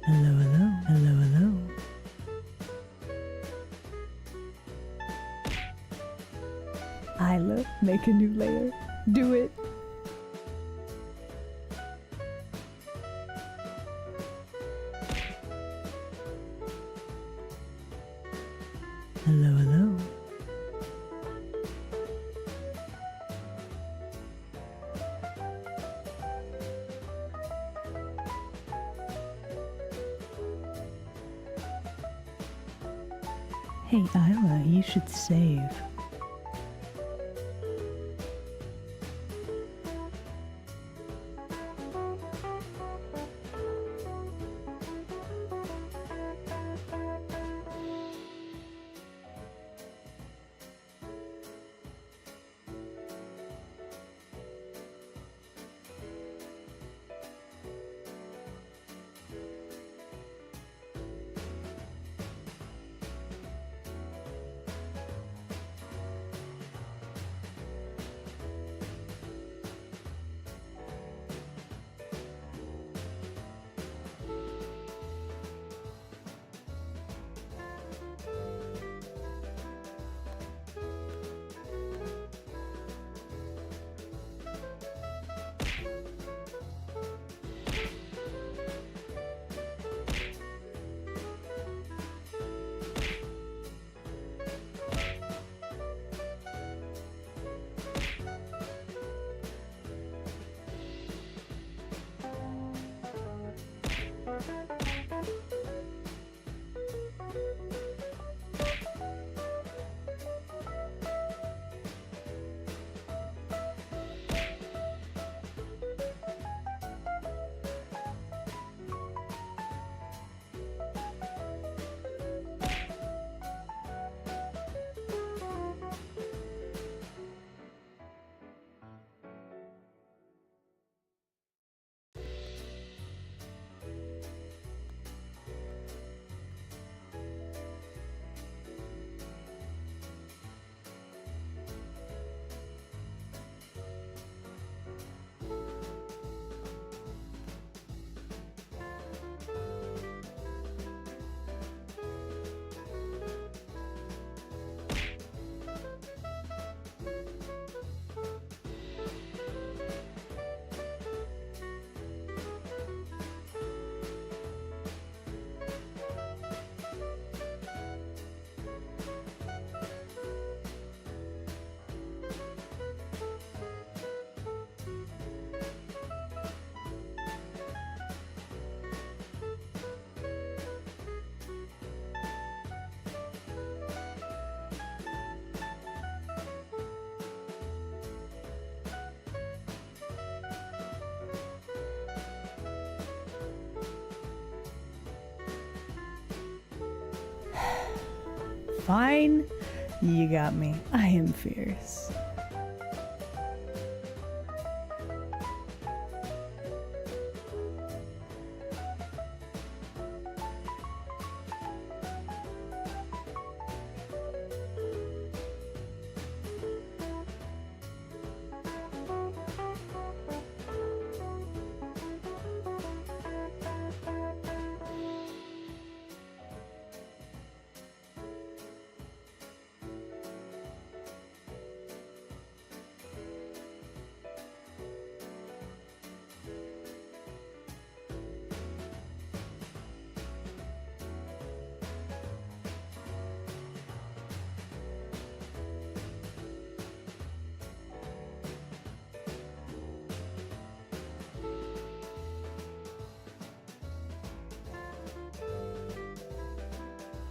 Hello, hello, hello, hello. Isla, make a new layer. Do it. Hello, hello. Hey, Isla, you should save. Fine, you got me. I am fierce.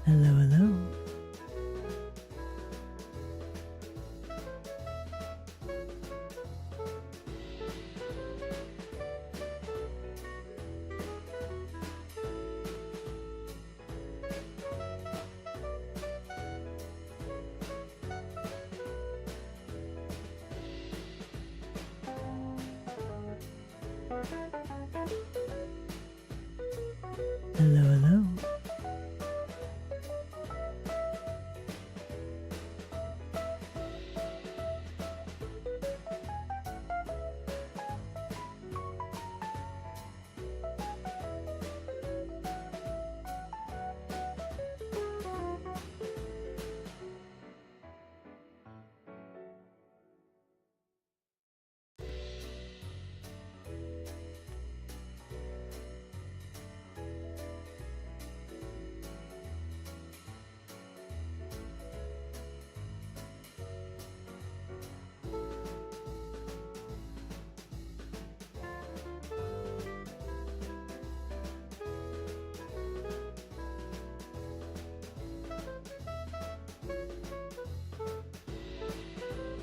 Hello, hello. Hello, hello.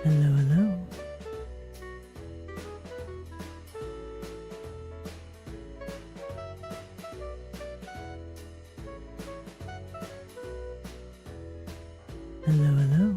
Hello, hello. Hello, hello.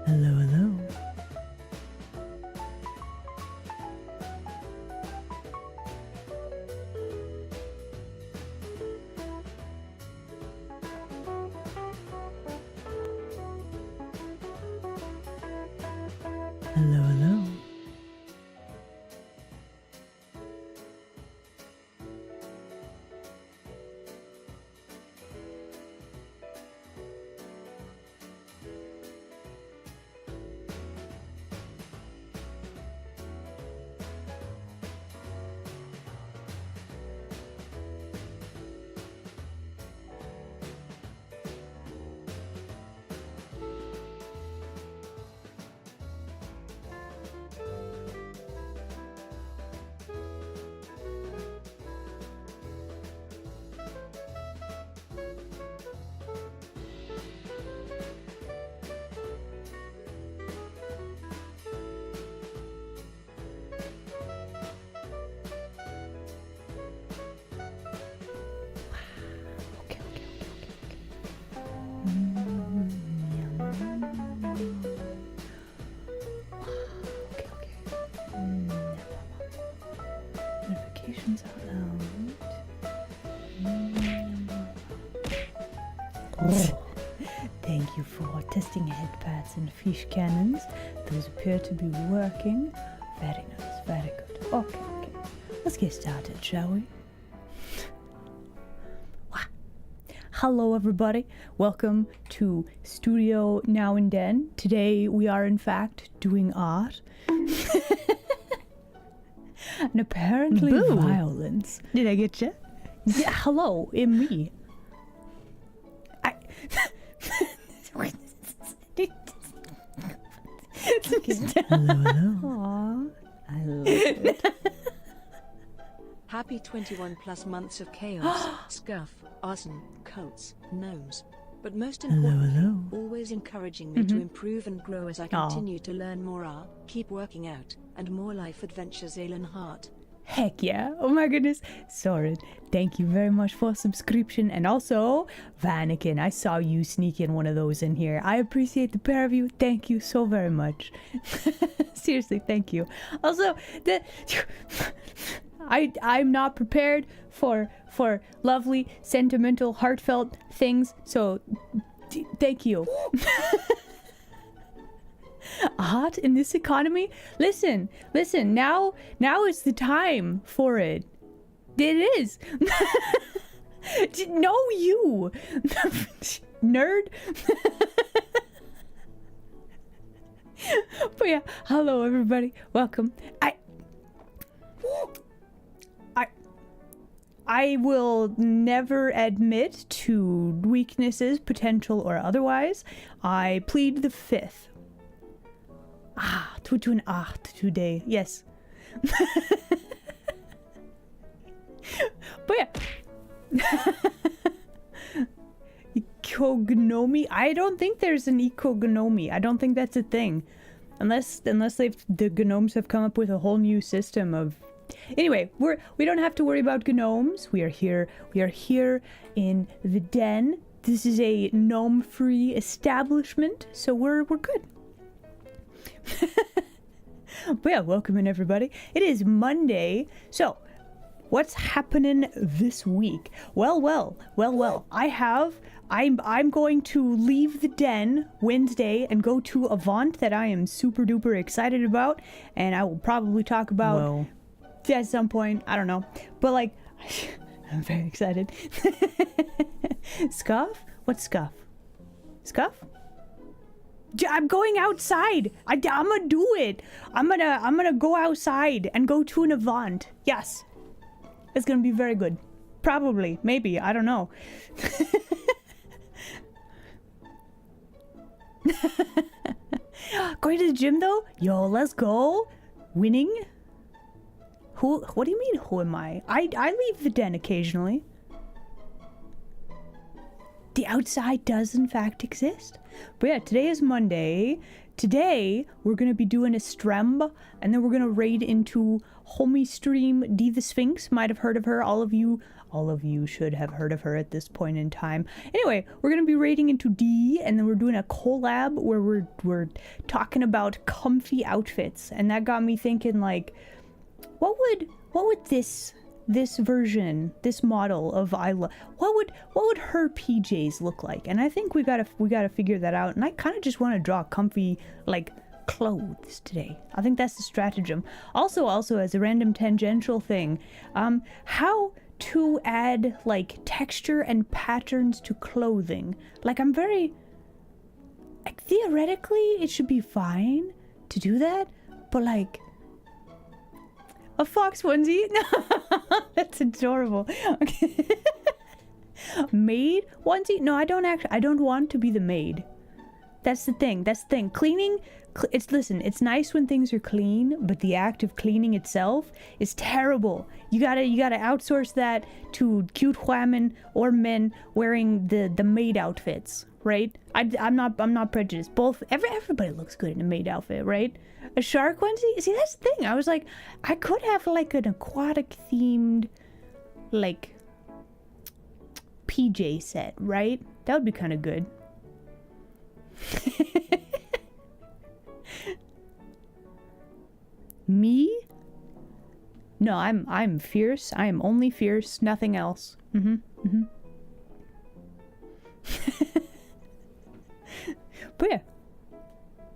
Hello, hello. Hello, hello. Notifications out loud. Thank you for testing headpads and fish cannons. Those appear to be working. Very nice, very good. Okay. Let's get started, shall we? Hello everybody, welcome to Studio Now and Then. Today we are in fact doing art. And apparently Boo. violence. Did I get you? Yeah, hello, me. Hello. Aw, I love it. Happy 21 plus months of chaos, scuff, arson, cults, gnomes. But most importantly, hello. always encouraging me to improve and grow as I Aw. continue to learn more art, keep working out, and more life adventures, Alan Hart. Heck yeah. Oh my goodness. Soren, thank you very much for subscription. And also, Vanakin, I saw you sneak in one of those in here. I appreciate the pair of you. Thank you so very much. Seriously, thank you. Also, I'm not prepared for lovely, sentimental, heartfelt things. So, thank you. Art in this economy? Listen, now is the time for it. It is. No, you. Nerd. But yeah, hello everybody. Welcome. I will never admit to weaknesses, potential or otherwise. I plead the fifth. To do an art today. Yes. But yeah. Ecognomy? I don't think there's an ecognomy. I don't think that's a thing. Unless the gnomes have come up with a whole new system of... Anyway, we don't have to worry about gnomes. We are here in the den. This is a gnome-free establishment, so we're good. But yeah, welcome in everybody. It is Monday. So, what's happening this week? Well. I'm going to leave the den Wednesday and go to a Avant that I am super duper excited about, and I will probably talk about at some point. I don't know, but like, I'm very excited. Scuff? What's Scuff? Scuff? I'm going outside. I'm gonna do it. I'm gonna go outside and go to an event. Yes. It's gonna be very good. Probably. Maybe. I don't know. Going to the gym though? Yo, let's go. Winning? What do you mean, who am I? I leave the den occasionally. The outside does in fact exist. But yeah, today is Monday. Today, we're going to be doing a Stremb, and then we're going to raid into homie stream D the Sphinx. Might have heard of her. All of you should have heard of her at this point in time. Anyway, we're going to be raiding into D, and then we're doing a collab where we're talking about comfy outfits. And that got me thinking, like, what would this version, this model of Isla, what would her PJs look like? And I think we gotta figure that out. And I kind of just want to draw comfy, like, clothes today. I think that's the stratagem. Also as a random tangential thing, how to add like texture and patterns to clothing. Like, I'm very, like, theoretically it should be fine to do that, but like, a fox onesie? That's adorable. Okay. Maid onesie? No, I don't want to be the maid. That's the thing. Cleaning, it's nice when things are clean, but the act of cleaning itself is terrible. You gotta outsource that to cute women or men wearing the maid outfits, right? I'm not prejudiced. Everybody looks good in a maid outfit, right? A shark onesie? See, that's the thing. I was like, I could have like an aquatic themed, like, PJ set, right? That would be kind of good. Me? No, I'm fierce. I am only fierce, nothing else. But yeah.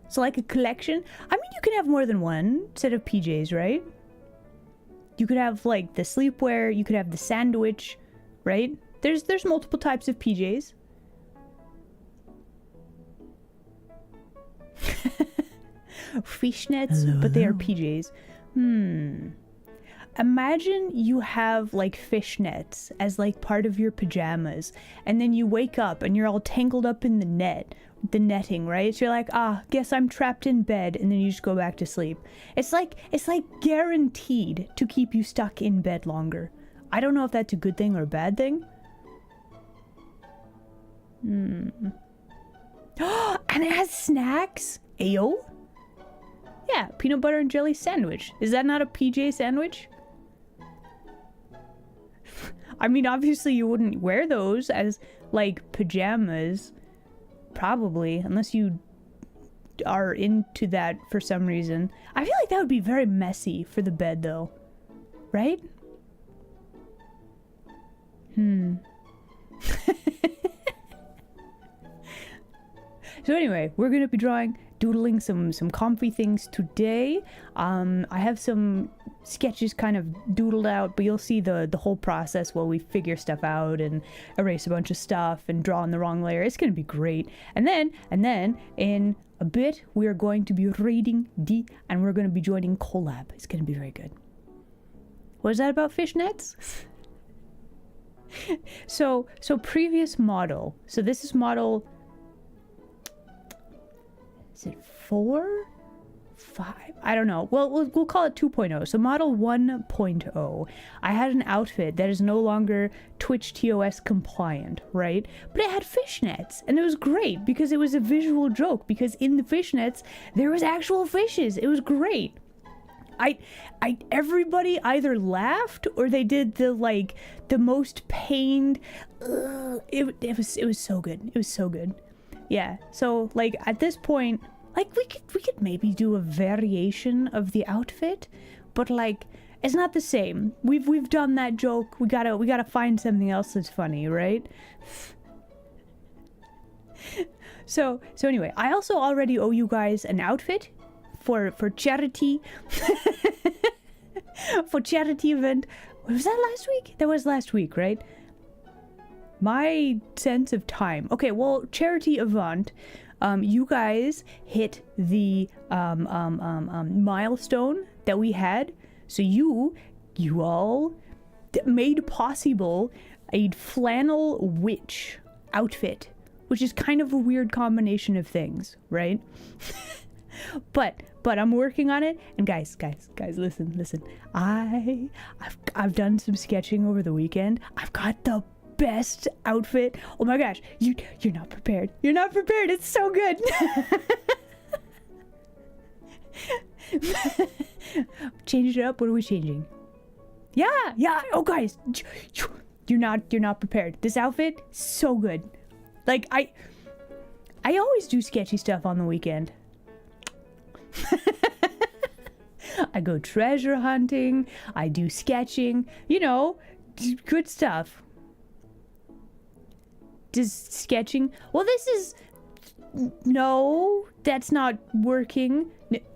So like a collection. I mean, you can have more than one set of PJs, right? You could have like the sleepwear, you could have the sandwich, right? There's multiple types of PJs. Fishnets, hello, but they are hello. PJs. Imagine you have like fishnets as like part of your pajamas, and then you wake up and you're all tangled up in the netting, right? So you're like, guess I'm trapped in bed, and then you just go back to sleep. It's like guaranteed to keep you stuck in bed longer. I don't know if that's a good thing or a bad thing. And it has snacks. Ayo. Yeah, peanut butter and jelly sandwich. Is that not a PJ sandwich? I mean, obviously you wouldn't wear those as like pajamas. Probably, unless you are into that for some reason. I feel like that would be very messy for the bed though. Right? So anyway, we're going to be doodling some comfy things today. I have some sketches kind of doodled out, but you'll see the whole process while we figure stuff out and erase a bunch of stuff and draw on the wrong layer. It's going to be great. And then in a bit, we are going to be raiding D, and we're going to be joining collab. It's going to be very good. What is that about fishnets? So previous model. So this is model, is it 4? 5? I don't know. Well, we'll call it 2.0. So model 1.0, I had an outfit that is no longer Twitch TOS compliant, right? But it had fishnets, and it was great because it was a visual joke, because in the fishnets there was actual fishes. It was great. Everybody either laughed or they did the most pained. It was so good. It was so good. Yeah. So like at this point, like we could maybe do a variation of the outfit, but like it's not the same. We've done that joke. We gotta find something else that's funny, right? So anyway, I also already owe you guys an outfit for charity. For charity event. Was that last week? That was last week, right? my sense of time. Okay, well, charity avant. You guys hit the milestone that we had. So you all made possible a flannel witch outfit, which is kind of a weird combination of things, right? but I'm working on it. And guys, listen. I've done some sketching over the weekend. I've got the best outfit. Oh my gosh, you're not prepared. You're not prepared. It's so good. Change it up. What are we changing? Yeah. Oh guys, you're not prepared. This outfit, so good. Like I always do sketchy stuff on the weekend. I go treasure hunting. I do sketching. You know, good stuff. Does sketching? Well, this is... No, that's not working.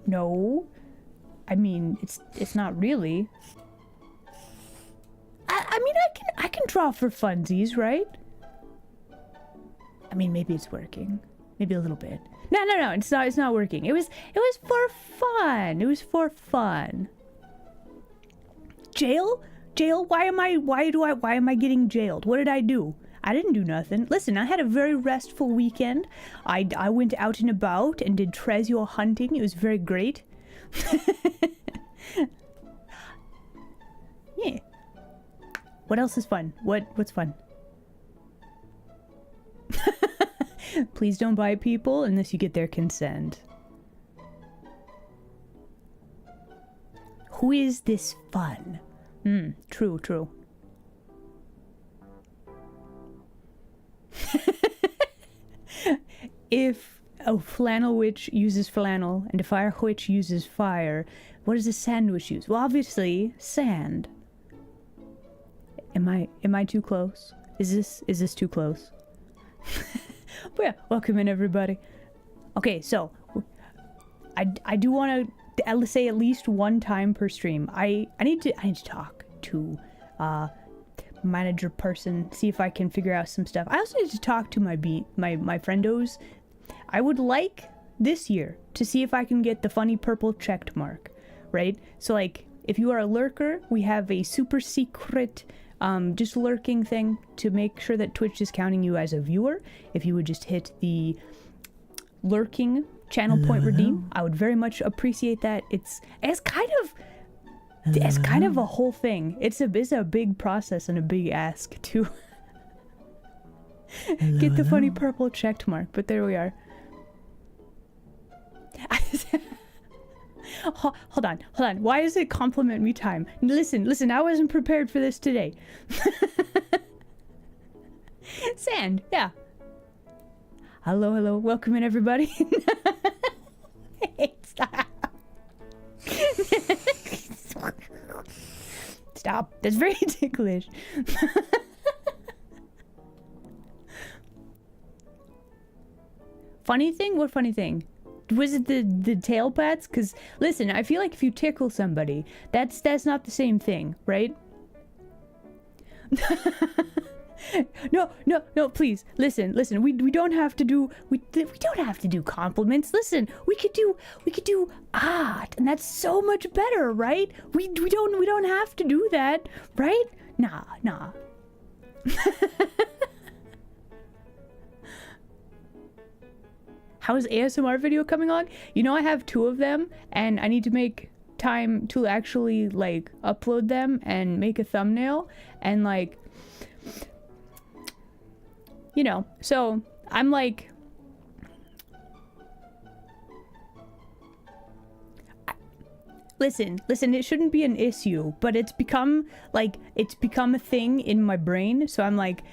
No. I mean, it's not really. I mean, I can draw for funsies, right? I mean, maybe it's working. Maybe a little bit. No, it's not working. It was for fun. It was for fun. Jail? Why am I getting jailed? What did I do? I didn't do nothing. Listen, I had a very restful weekend. I went out and about and did treasure hunting. It was very great. Yeah. What else is fun? What's fun? Please don't bite people unless you get their consent. Who is this fun? True. If a flannel witch uses flannel and a fire witch uses fire, what does a sand witch use? Well, obviously, sand. Am I too close? Is this too close? But yeah, welcome in everybody. Okay, so I do want to say at least one time per stream. I need to talk to manager person, see if I can figure out some stuff. I also need to talk to my friendos. I would like this year to see if I can get the funny purple checked mark, right? So like, if you are a lurker, we have a super secret just lurking thing to make sure that Twitch is counting you as a viewer. If you would just hit the lurking channel point redeem, I would very much appreciate that. It's kind of a whole thing. It's a big process and a big ask to get the funny purple checked mark, but there we are. Hold on. Why is it compliment me time? Listen, I wasn't prepared for this today. Sand, yeah. Hello, welcome in everybody. Hey, stop. Stop, that's very ticklish. Funny thing? What funny thing? Was it the tail pats? Because listen, I feel like if you tickle somebody, that's not the same thing, right? No, please listen. We don't have to do we don't have to do compliments. Listen, we could do art, and that's so much better, right? We don't have to do that, right? Nah. How's ASMR video coming along? You know, I have 2 of them, and I need to make time to actually like upload them and make a thumbnail and like, you know, so I'm like, listen, it shouldn't be an issue, but it's become a thing in my brain, so I'm like,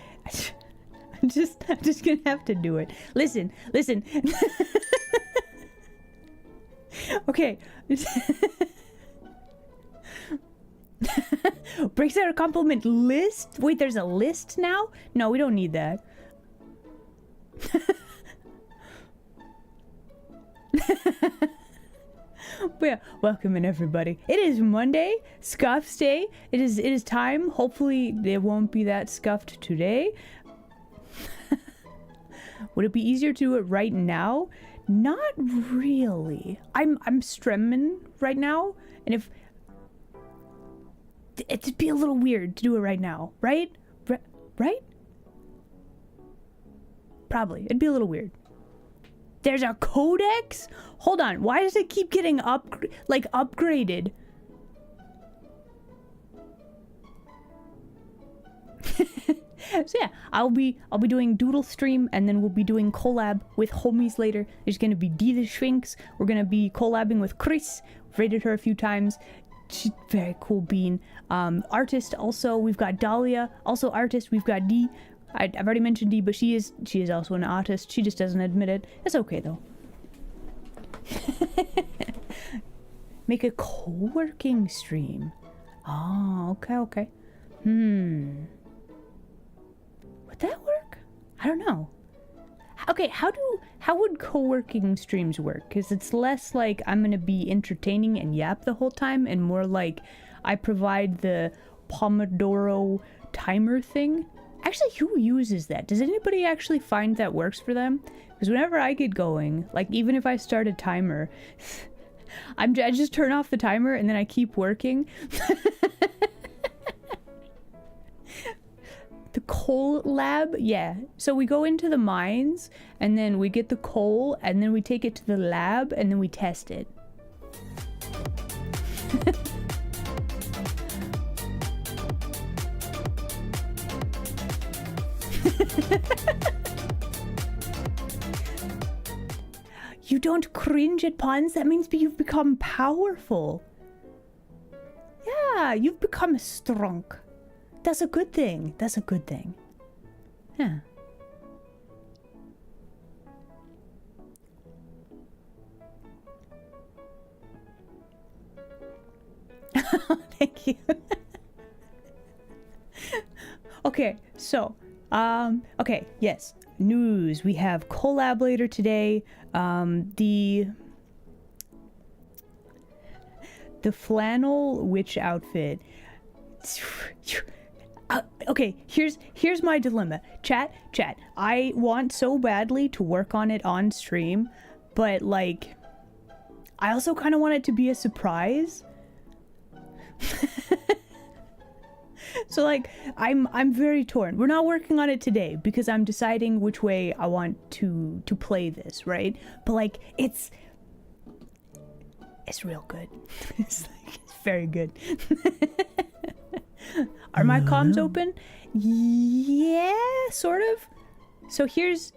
I'm just gonna have to do it. Listen. Okay. Breaks out a compliment list? Wait, there's a list now? No, we don't need that. But yeah, welcome in everybody. It is Monday, Scuffs Day. It is time. Hopefully it won't be that scuffed today. Would it be easier to do it right now? Not really. I'm streaming right now, and if it'd be a little weird to do it right now, right? Right? Probably. It'd be a little weird. There's a codex? Hold on. Why does it keep getting upgraded? So yeah, I'll be doing Doodle stream, and then we'll be doing collab with homies later. There's gonna be Dee the Sphinx. We're gonna be collabing with Chris. Rated her a few times. She's very cool bean. Artist also, we've got Dahlia. Also artist, we've got Dee. I've already mentioned Dee, but she is also an artist. She just doesn't admit it. It's okay though. Make a co-working stream. Oh, okay. Would that work? I don't know. Okay, how would co-working streams work? Because it's less like I'm gonna be entertaining and yap the whole time, and more like I provide the Pomodoro timer thing. Actually, who uses that? Does anybody actually find that works for them? Because whenever I get going, like even if I start a timer, I just turn off the timer and then I keep working. The coal lab, yeah. So we go into the mines, and then we get the coal, and then we take it to the lab, and then we test it. You don't cringe at puns? That means you've become powerful. Yeah, you've become strong. That's a good thing. That's a good thing. Yeah. Thank you. Okay, so, okay, yes. News. We have collab later today. The flannel witch outfit. Okay, here's my dilemma. Chat. I want so badly to work on it on stream, but like, I also kind of want it to be a surprise. So like, I'm very torn. We're not working on it today because I'm deciding which way I want to play this, right? But like, it's real good. It's very good. Are my comms open? Yeah, sort of. So here's,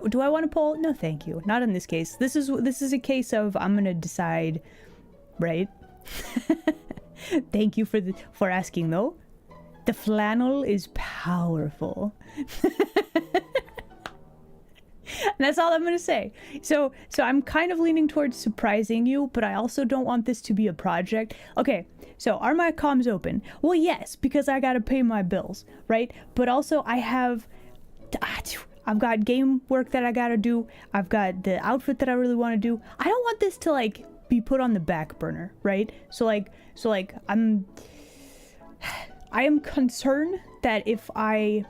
do I want to poll? No, thank you. Not in this case. This is a case of I'm gonna decide, right? Thank you for asking though. The flannel is powerful. And that's all I'm gonna say. So I'm kind of leaning towards surprising you, but I also don't want this to be a project. Okay, so are my comms open? Well, yes, because I gotta pay my bills, right? But also I've got game work that I gotta do. I've got the outfit that I really want to do. I don't want this to like be put on the back burner, right? So like I am concerned that if I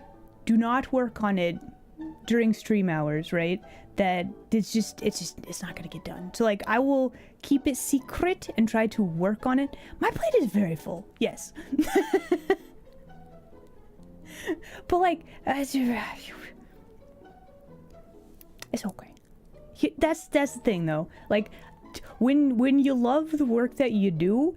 do not work on it during stream hours, right, that it's not gonna get done. So like I will keep it secret and try to work on it. My plate is very full, yes. But like it's okay. That's the thing though. Like when you love the work that you do,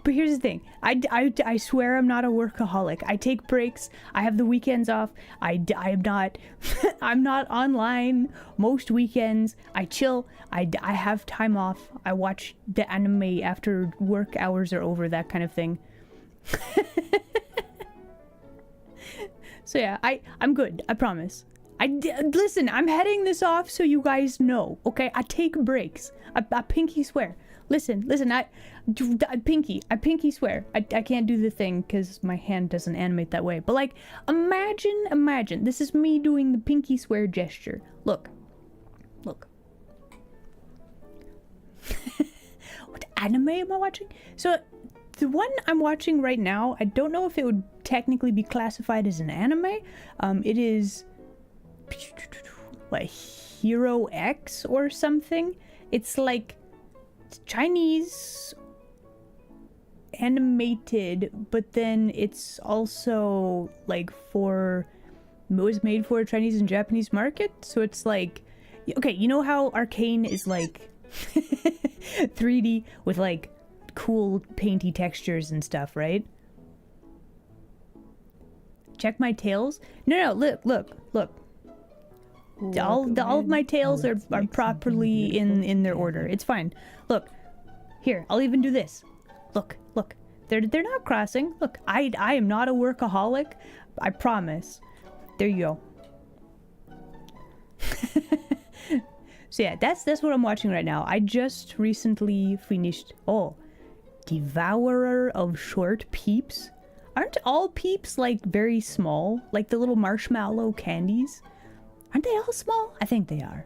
but here's the thing. I swear I'm not a workaholic. I take breaks. I have the weekends off. I'm not I'm not online most weekends. I chill. I have time off. I watch the anime after work hours are over, that kind of thing. So yeah, I'm good. I promise. Listen, I'm heading this off so you guys know, okay? I take breaks. I pinky swear. Listen, I pinky swear. I can't do the thing because my hand doesn't animate that way. But like, imagine. This is me doing the pinky swear gesture. Look. What anime am I watching? So, the one I'm watching right now, I don't know if it would technically be classified as an anime. It is like Hero X or something. It's like Chinese animated, but then it's also like was made for a Chinese and Japanese market. So it's like, okay, you know how Arcane is like 3D with like cool painty textures and stuff, right? Check my tails. No, look. All of my tails are properly in their order. It's fine. Look, here, I'll even do this. Look. They're not crossing. Look, I am not a workaholic. I promise. There you go. So yeah, that's what I'm watching right now. I just recently finished Devourer of Short Peeps. Aren't all peeps like very small? Like the little marshmallow candies? Aren't they all small? I think they are.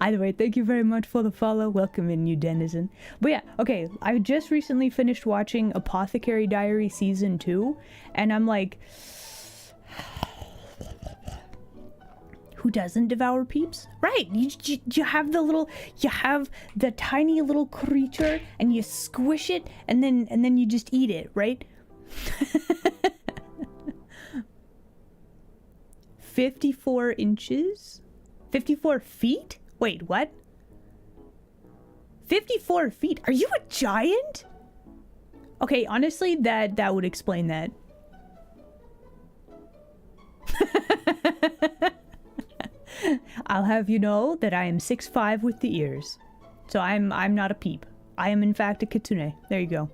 Either way, thank you very much for the follow. Welcome in, you denizen. But yeah, okay, I just recently finished watching Apothecary Diary Season 2, and I'm like, who doesn't devour peeps? Right, you have the tiny little creature, and you squish it, and then you just eat it, right? 54 inches? 54 feet? Wait, what? 54 feet? Are you a giant? Okay, honestly, that would explain that. I'll have you know that I am 6'5" with the ears. So I'm not a peep. I am in fact a kitsune. There you go.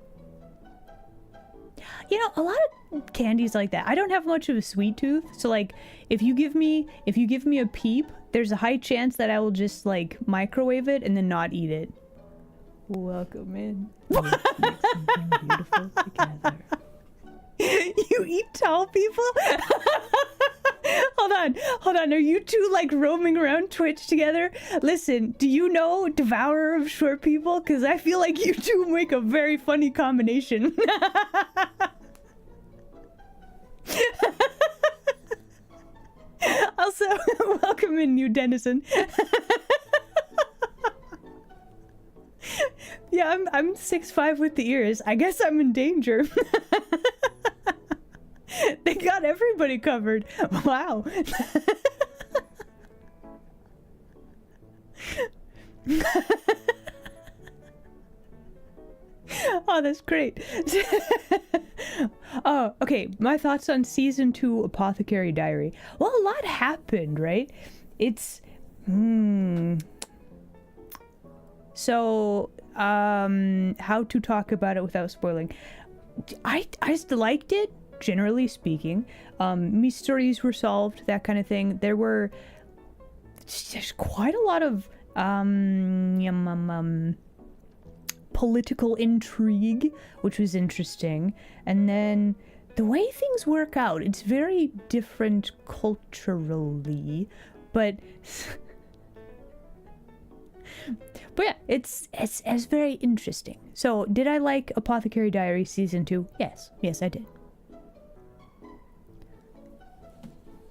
You know, a lot of candies like that. I don't have much of a sweet tooth, so like if you give me a peep, there's a high chance that I will just like microwave it and then not eat it. Welcome in. Let's make something beautiful together. You eat tall people? Hold on. Are you two like roaming around Twitch together? Listen, do you know Devourer of Short People? Because I feel like you two make a very funny combination. Also, welcome in, new denizen. Yeah, I'm 6'5" with the ears. I guess I'm in danger. They got everybody covered. Wow. Oh, that's great. Oh, okay. My thoughts on season 2 Apothecary Diary. Well, a lot happened, right? It's so how to talk about it without spoiling. I just liked it, generally speaking. Mysteries were solved, that kind of thing. There's quite a lot of political intrigue, which was interesting. And then the way things work out, it's very different culturally, but yeah, it's very interesting. So, did I like Apothecary Diary Season 2? Yes, I did.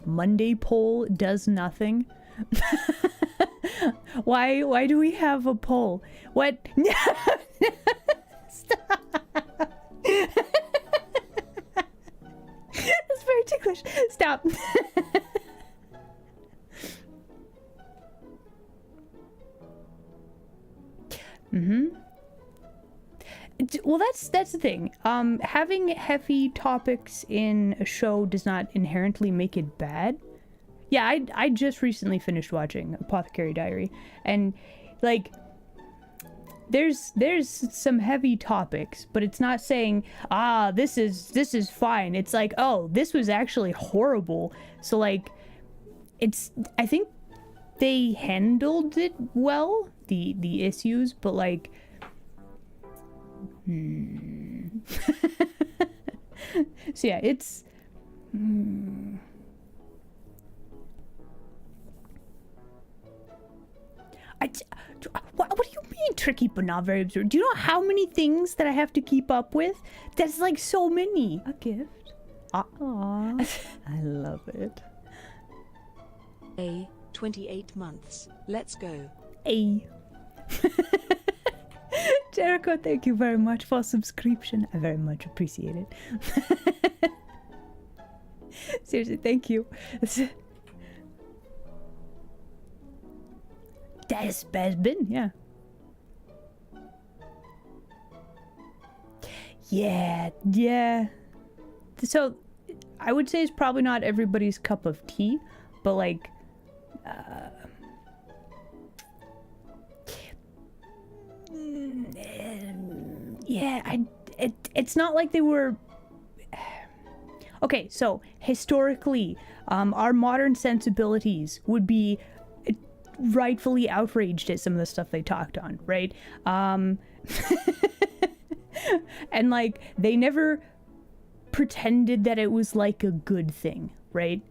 Monday poll does nothing. Why do we have a poll? What? Stop. That's very ticklish. Stop. Well, that's the thing. Having heavy topics in a show does not inherently make it bad. Yeah, I just recently finished watching Apothecary Diary, and like there's some heavy topics, but it's not saying this is fine. It's like, oh, this was actually horrible. So like I think they handled it well, the issues, but like so yeah, it's what do you mean tricky but not very absurd? Do you know how many things that I have to keep up with? That's like so many. A gift. Aw. I love it. A. 28 months. Let's go. Hey. Jericho, thank you very much for subscription. I very much appreciate it. Seriously, thank you. That's been, yeah. Yeah. So, I would say it's probably not everybody's cup of tea, but like, yeah, it's not like they were. Okay, so historically, our modern sensibilities would be rightfully outraged at some of the stuff they talked on, right? And like, they never pretended that it was like a good thing, right?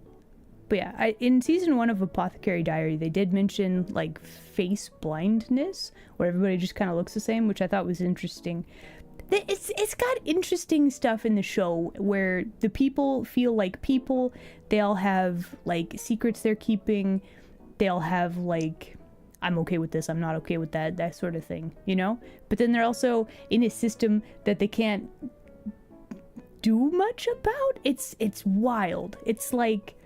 But yeah, in season 1 of Apothecary Diary, they did mention like face blindness, where everybody just kind of looks the same, which I thought was interesting. It's got interesting stuff in the show where the people feel like people. They all have like secrets they're keeping. They all have like, I'm okay with this, I'm not okay with that sort of thing, you know? But then they're also in a system that they can't do much about. It's wild. It's like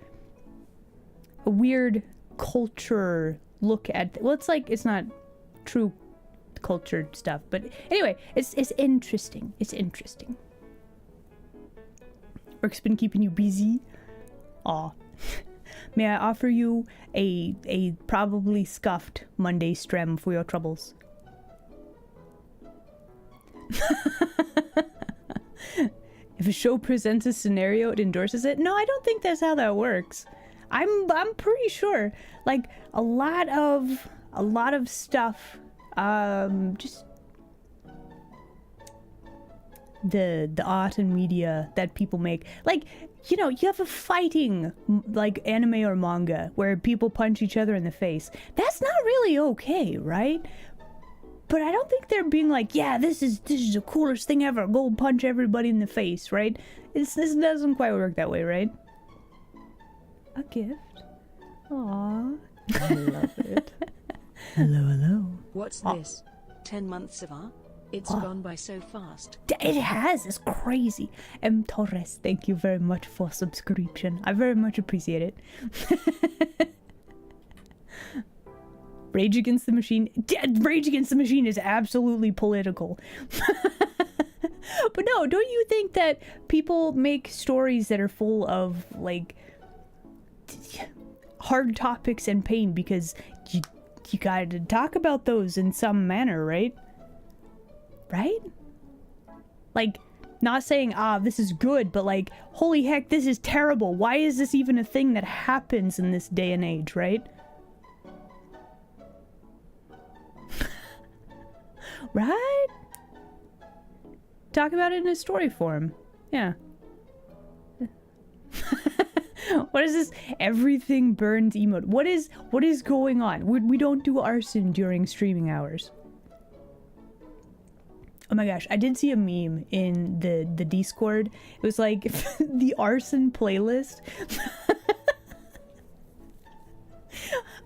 a weird culture look at, well, it's like, it's not true culture stuff, but anyway, it's interesting. It's interesting. Work's been keeping you busy. Aw. May I offer you a probably scuffed Monday strem for your troubles? If a show presents a scenario, it endorses it? No, I don't think that's how that works. I'm pretty sure, like, a lot of stuff, just the art and media that people make, like, you know, you have a fighting like anime or manga where people punch each other in the face. That's not really okay, right? But I don't think they're being like, yeah, this is the coolest thing ever, go punch everybody in the face, right? This doesn't quite work that way, right? A gift. Aww. I love it. Hello. What's this? 10 months of R? It's gone by so fast. It has. It's crazy. M. Torres, thank you very much for subscription. I very much appreciate it. Rage Against the Machine. Rage Against the Machine is absolutely political. But no, don't you think that people make stories that are full of, like, hard topics and pain because you gotta talk about those in some manner, right? Right? Like, not saying, this is good, but like, holy heck, this is terrible. Why is this even a thing that happens in this day and age, right? Right? Talk about it in a story form. Yeah. What is this everything burns emote? What is going on? We don't do arson during streaming hours. Oh my gosh, I did see a meme in the Discord. It was like the arson playlist.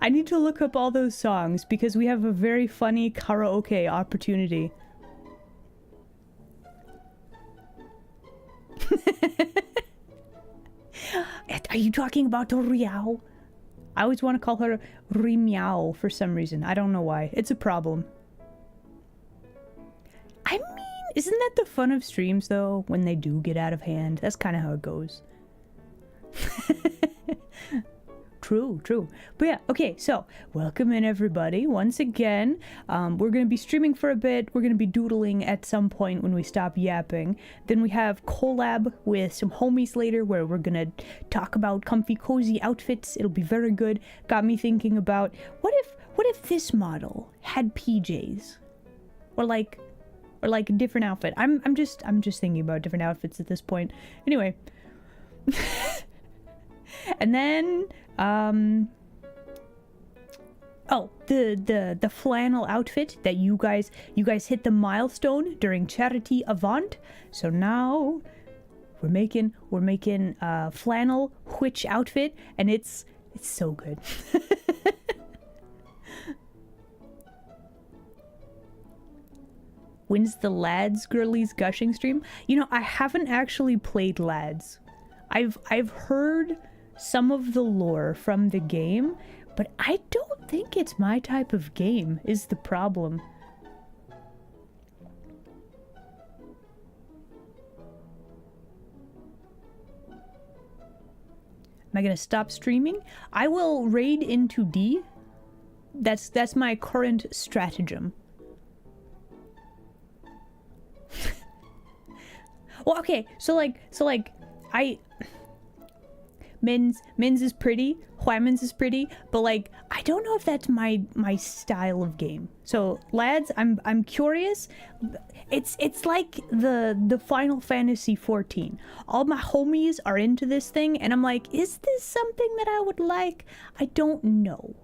I need to look up all those songs because we have a very funny karaoke opportunity. Are you talking about Riao? I always want to call her Rimiao for some reason. I don't know why. It's a problem. I mean, isn't that the fun of streams, though? When they do get out of hand. That's kind of how it goes. True. But yeah, okay, so welcome in everybody once again. We're going to be streaming for a bit. We're going to be doodling at some point when we stop yapping. Then we have collab with some homies later where we're going to talk about comfy, cozy outfits. It'll be very good. Got me thinking about what if this model had PJs? Or like a different outfit. I'm just thinking about different outfits at this point. Anyway. And then the flannel outfit that you guys hit the milestone during Charity Avant. So now we're making flannel witch outfit, and it's so good. When's the Lads Girlies Gushing stream? You know, I haven't actually played Lads. I've heard some of the lore from the game, but I don't think it's my type of game, is the problem. Am I gonna stop streaming? I will raid into D. That's my current stratagem. Well, okay, so like men's is pretty, women's is pretty, but like I don't know if that's my style of game. So lads, I'm curious. It's like the Final Fantasy 14. All my homies are into this thing, and I'm like, is this something that I would like? I don't know.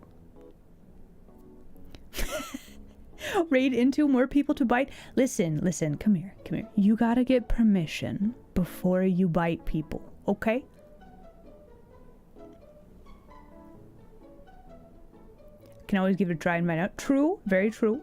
Raid into more people to bite. Listen, come here. You gotta get permission before you bite people, okay? Can always give it a try and find out. True, very true.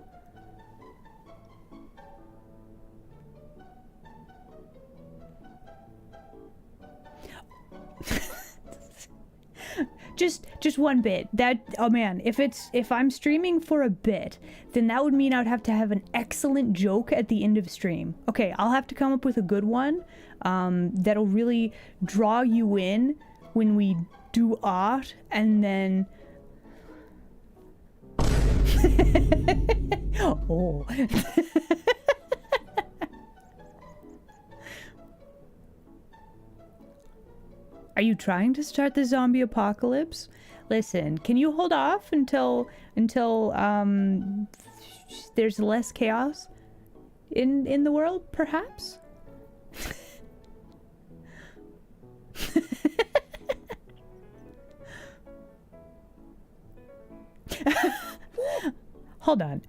Just one bit. That, oh man, if I'm streaming for a bit, then that would mean I would have to have an excellent joke at the end of stream. Okay, I'll have to come up with a good one that'll really draw you in when we do art, and then oh. Are you trying to start the zombie apocalypse? Listen, can you hold off until there's less chaos in the world, perhaps? Hold on.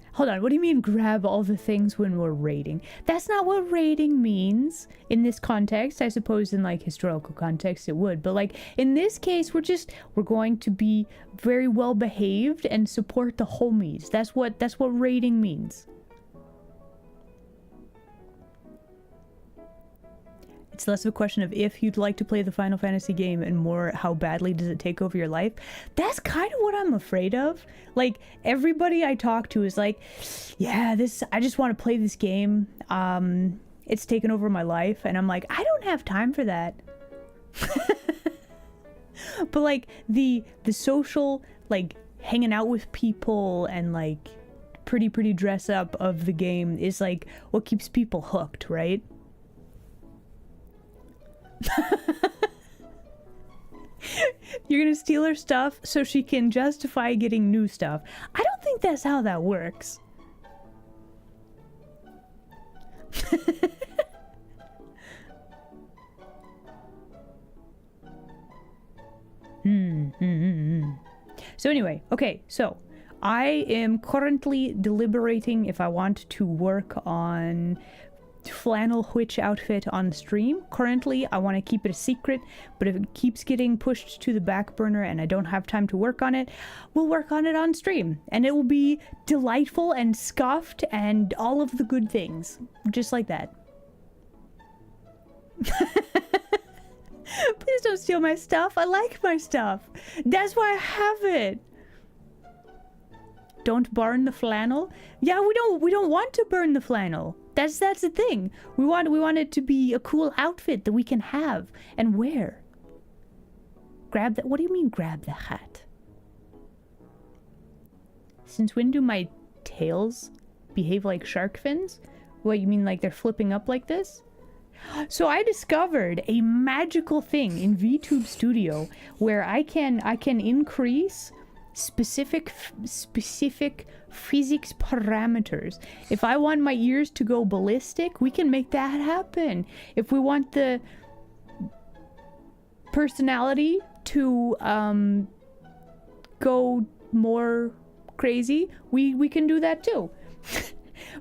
What do you mean grab all the things when we're raiding? That's not what raiding means in this context. I suppose in like historical context it would, but like in this case we're going to be very well behaved and support the homies. That's what raiding means. It's less of a question of if you'd like to play the Final Fantasy game and more how badly does it take over your life. That's kind of what I'm afraid of. Like, everybody I talk to is like, yeah, I just want to play this game. It's taken over my life. And I'm like, I don't have time for that. But like, the social, like, hanging out with people and like, pretty dress up of the game is like what keeps people hooked, right? You're gonna steal her stuff so she can justify getting new stuff. I don't think that's how that works. So anyway, okay, so I am currently deliberating if I want to work on flannel witch outfit on stream. Currently I want to keep it a secret, but if it keeps getting pushed to the back burner and I don't have time to work on it, we'll work on it on stream, and it will be delightful and scuffed and all of the good things, just like that. Please don't steal my stuff. I like my stuff. That's why I have it. Don't burn the flannel. Yeah, we don't want to burn the flannel. That's the thing. We want it to be a cool outfit that we can have and wear. Grab that. What do you mean grab the hat? Since when do my tails behave like shark fins? What, you mean like they're flipping up like this? So I discovered a magical thing in VTube Studio where I can increase specific physics parameters. If I want my ears to go ballistic, we can make that happen. If we want the personality to go more crazy, we can do that too.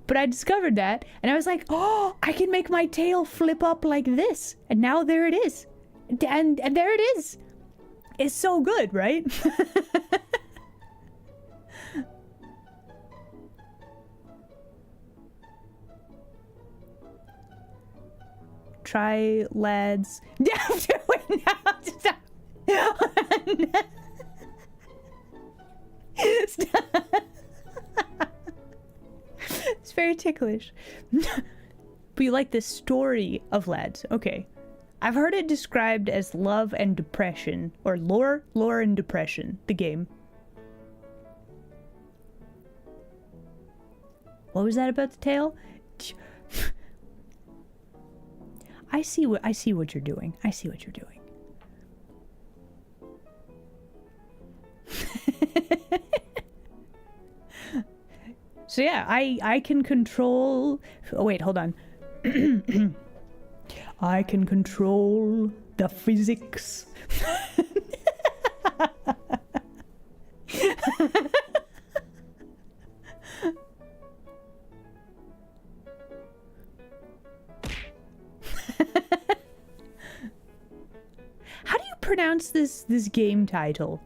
But I discovered that, and I was like, oh, I can make my tail flip up like this. And now there it is. And there it is. It's so good, right? Try lads. Wait, no, stop. Stop. It's very ticklish. But you like the story of lads. Okay. I've heard it described as love and depression. Or lore and depression. The game. What was that about the tail? I see what you're doing. I see what you're doing. So yeah, I can control... Oh wait, hold on. I can control the physics. How do you pronounce this game title?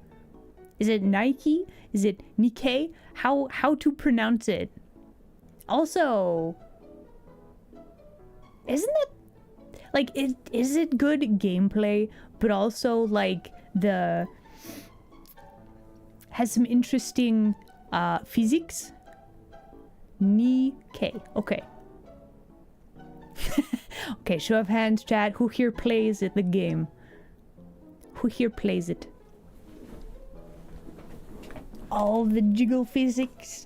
Is it Nike? Is it Nikkei? How to pronounce it? Also, isn't it like is it good gameplay, but also like has some interesting physics? Nikkei. Okay. Okay, show of hands, chat. Who here plays the game? Who here plays it? All the jiggle physics.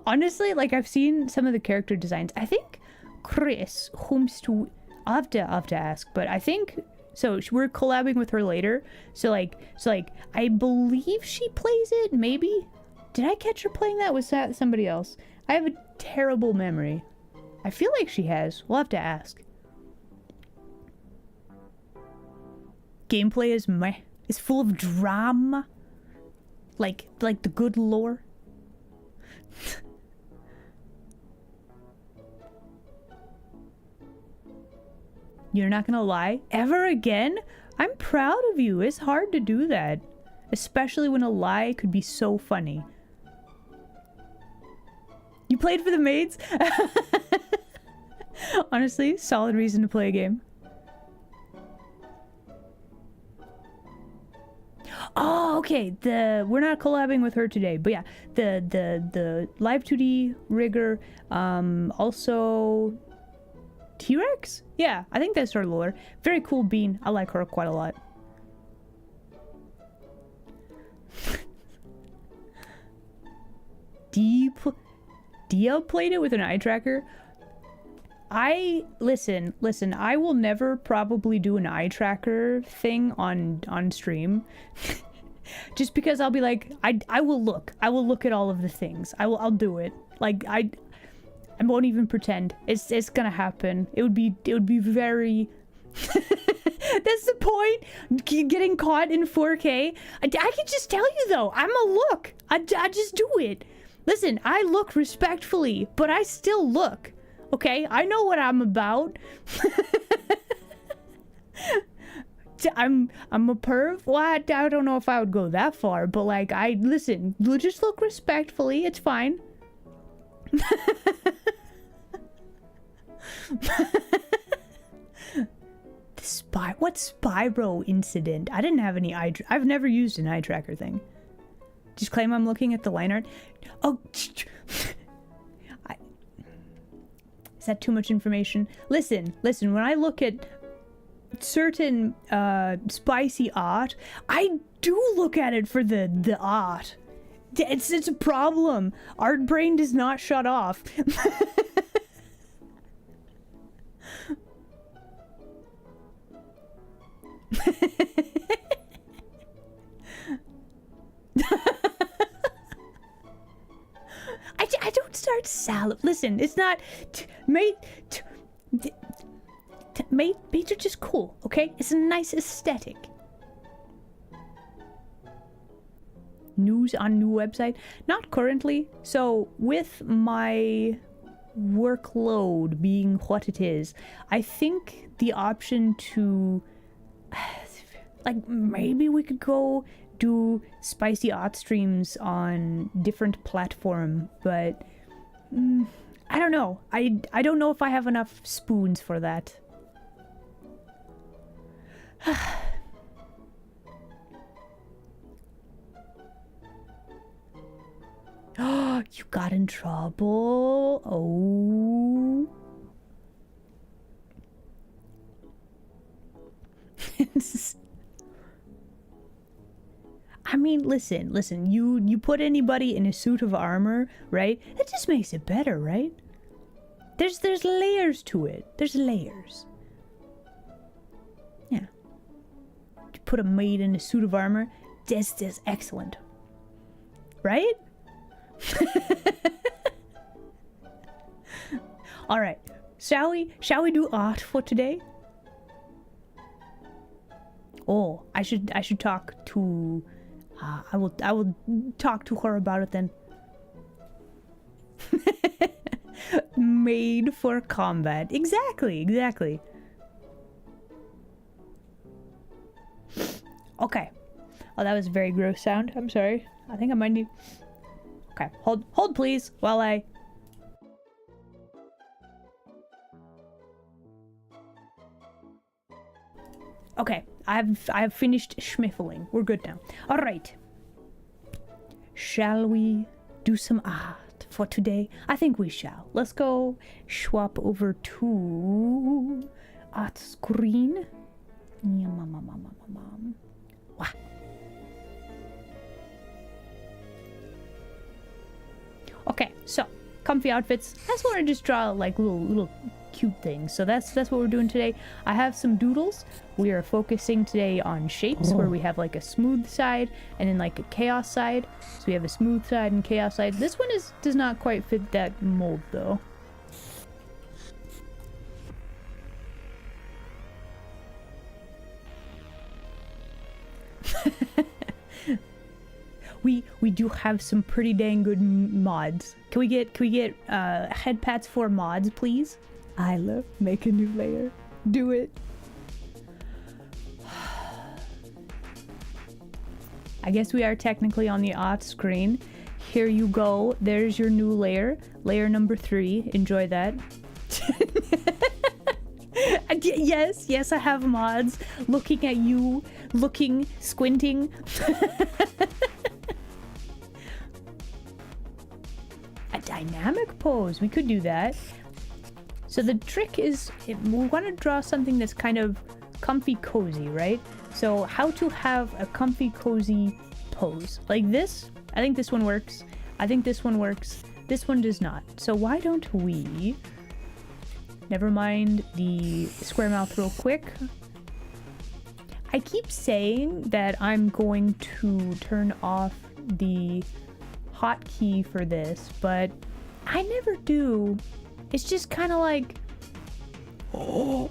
Honestly, like I've seen some of the character designs. I think Chris, I'll have to ask, but I think so. We're collabing with her later. So like I believe she plays it. Maybe did I catch her playing that? Was that somebody else? I have a terrible memory. I feel like she has. We'll have to ask. Gameplay is full of drama, like the good lore. You're not gonna lie ever again? I'm proud of you. It's hard to do that, especially when a lie could be so funny. You played for the maids? Honestly, solid reason to play a game. Oh, okay. We're not collabing with her today, but yeah, the live 2D rigger, also T-Rex? Yeah, I think that's her lore. Very cool bean. I like her quite a lot. Dia played it with an eye tracker. Listen, I will never probably do an eye tracker thing on stream. Just because I'll be like, I will look at all of the things. I'll do it. Like I won't even pretend. It's gonna happen. It would be very that's the point. Getting caught in 4K. I can just tell you though, I'm a look. I just do it. Listen, I look respectfully, but I still look. Okay, I know what I'm about. I'm a perv. Well, I don't know if I would go that far, but like, listen, just look respectfully. It's fine. What Spyro incident? I didn't have any I've never used an eye tracker thing. Just claim I'm looking at the line art. Oh, is that too much information? Listen. When I look at certain spicy art, I do look at it for the art. It's a problem. Art brain does not shut off. I don't start salad. Listen, it's not mates are just cool, okay? It's a nice aesthetic. news on new website? Not currently. So with my workload being what it is, I think the option to like maybe we could go do spicy art streams on different platform, but I don't know. I don't know if I have enough spoons for that. Oh, you got in trouble. Oh. I mean, listen. You put anybody in a suit of armor, right? It just makes it better, right? There's layers to it. There's layers. Yeah. You put a maid in a suit of armor. This is excellent. Right? All right. Shall we do art for today? Oh, I should talk to I will talk to her about it then. Made for combat. Exactly. Okay. Oh, that was a very gross sound. I'm sorry. I think I might need... Okay, hold please, while I... Okay, I've finished schmiffling. We're good now. All right. Shall we do some art for today? I think we shall. Let's go swap over to art screen. Wah. Okay, so comfy outfits. I just want to just draw like little cute things. So that's what we're doing today. I have some doodles. We are focusing today on shapes where we have like a smooth side and then like a chaos side. So we have a smooth side and chaos side. This one does not quite fit that mold though. We do have some pretty dang good mods. Can we get head pats for mods, please? I love make a new layer. Do it. I guess we are technically on the art screen. Here you go. There's your new layer. Layer number 3. Enjoy that. Yes, I have mods. Looking at you. Squinting. A dynamic pose. We could do that. So the trick is, we want to draw something that's kind of comfy cozy, right? So how to have a comfy cozy pose. Like this. I think this one works. I think this one works. This one does not. So why don't we... Never mind the square mouth real quick. I keep saying that I'm going to turn off the hotkey for this, but I never do. It's just kind of like... Oh.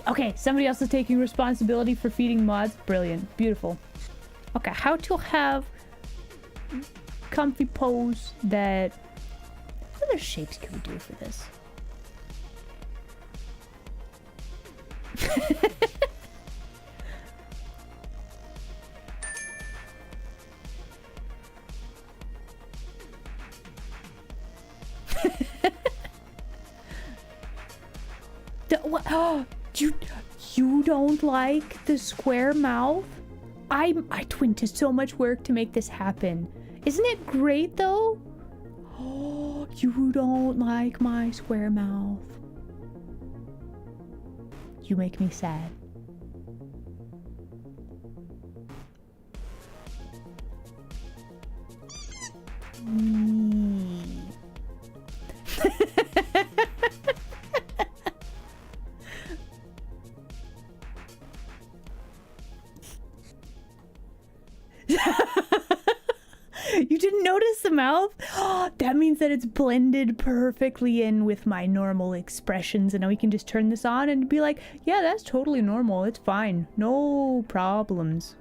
Okay, somebody else is taking responsibility for feeding mods. Brilliant. Beautiful. Okay, how to have comfy pose that... What other shapes can we do for this? Oh, you don't like the square mouth? I went to so much work to make this happen. Isn't it great though? Oh, you don't like my square mouth. You make me sad. You didn't notice the mouth? Oh, that means that it's blended perfectly in with my normal expressions, and now we can just turn this on and be like, yeah, that's totally normal. It's fine. No problems.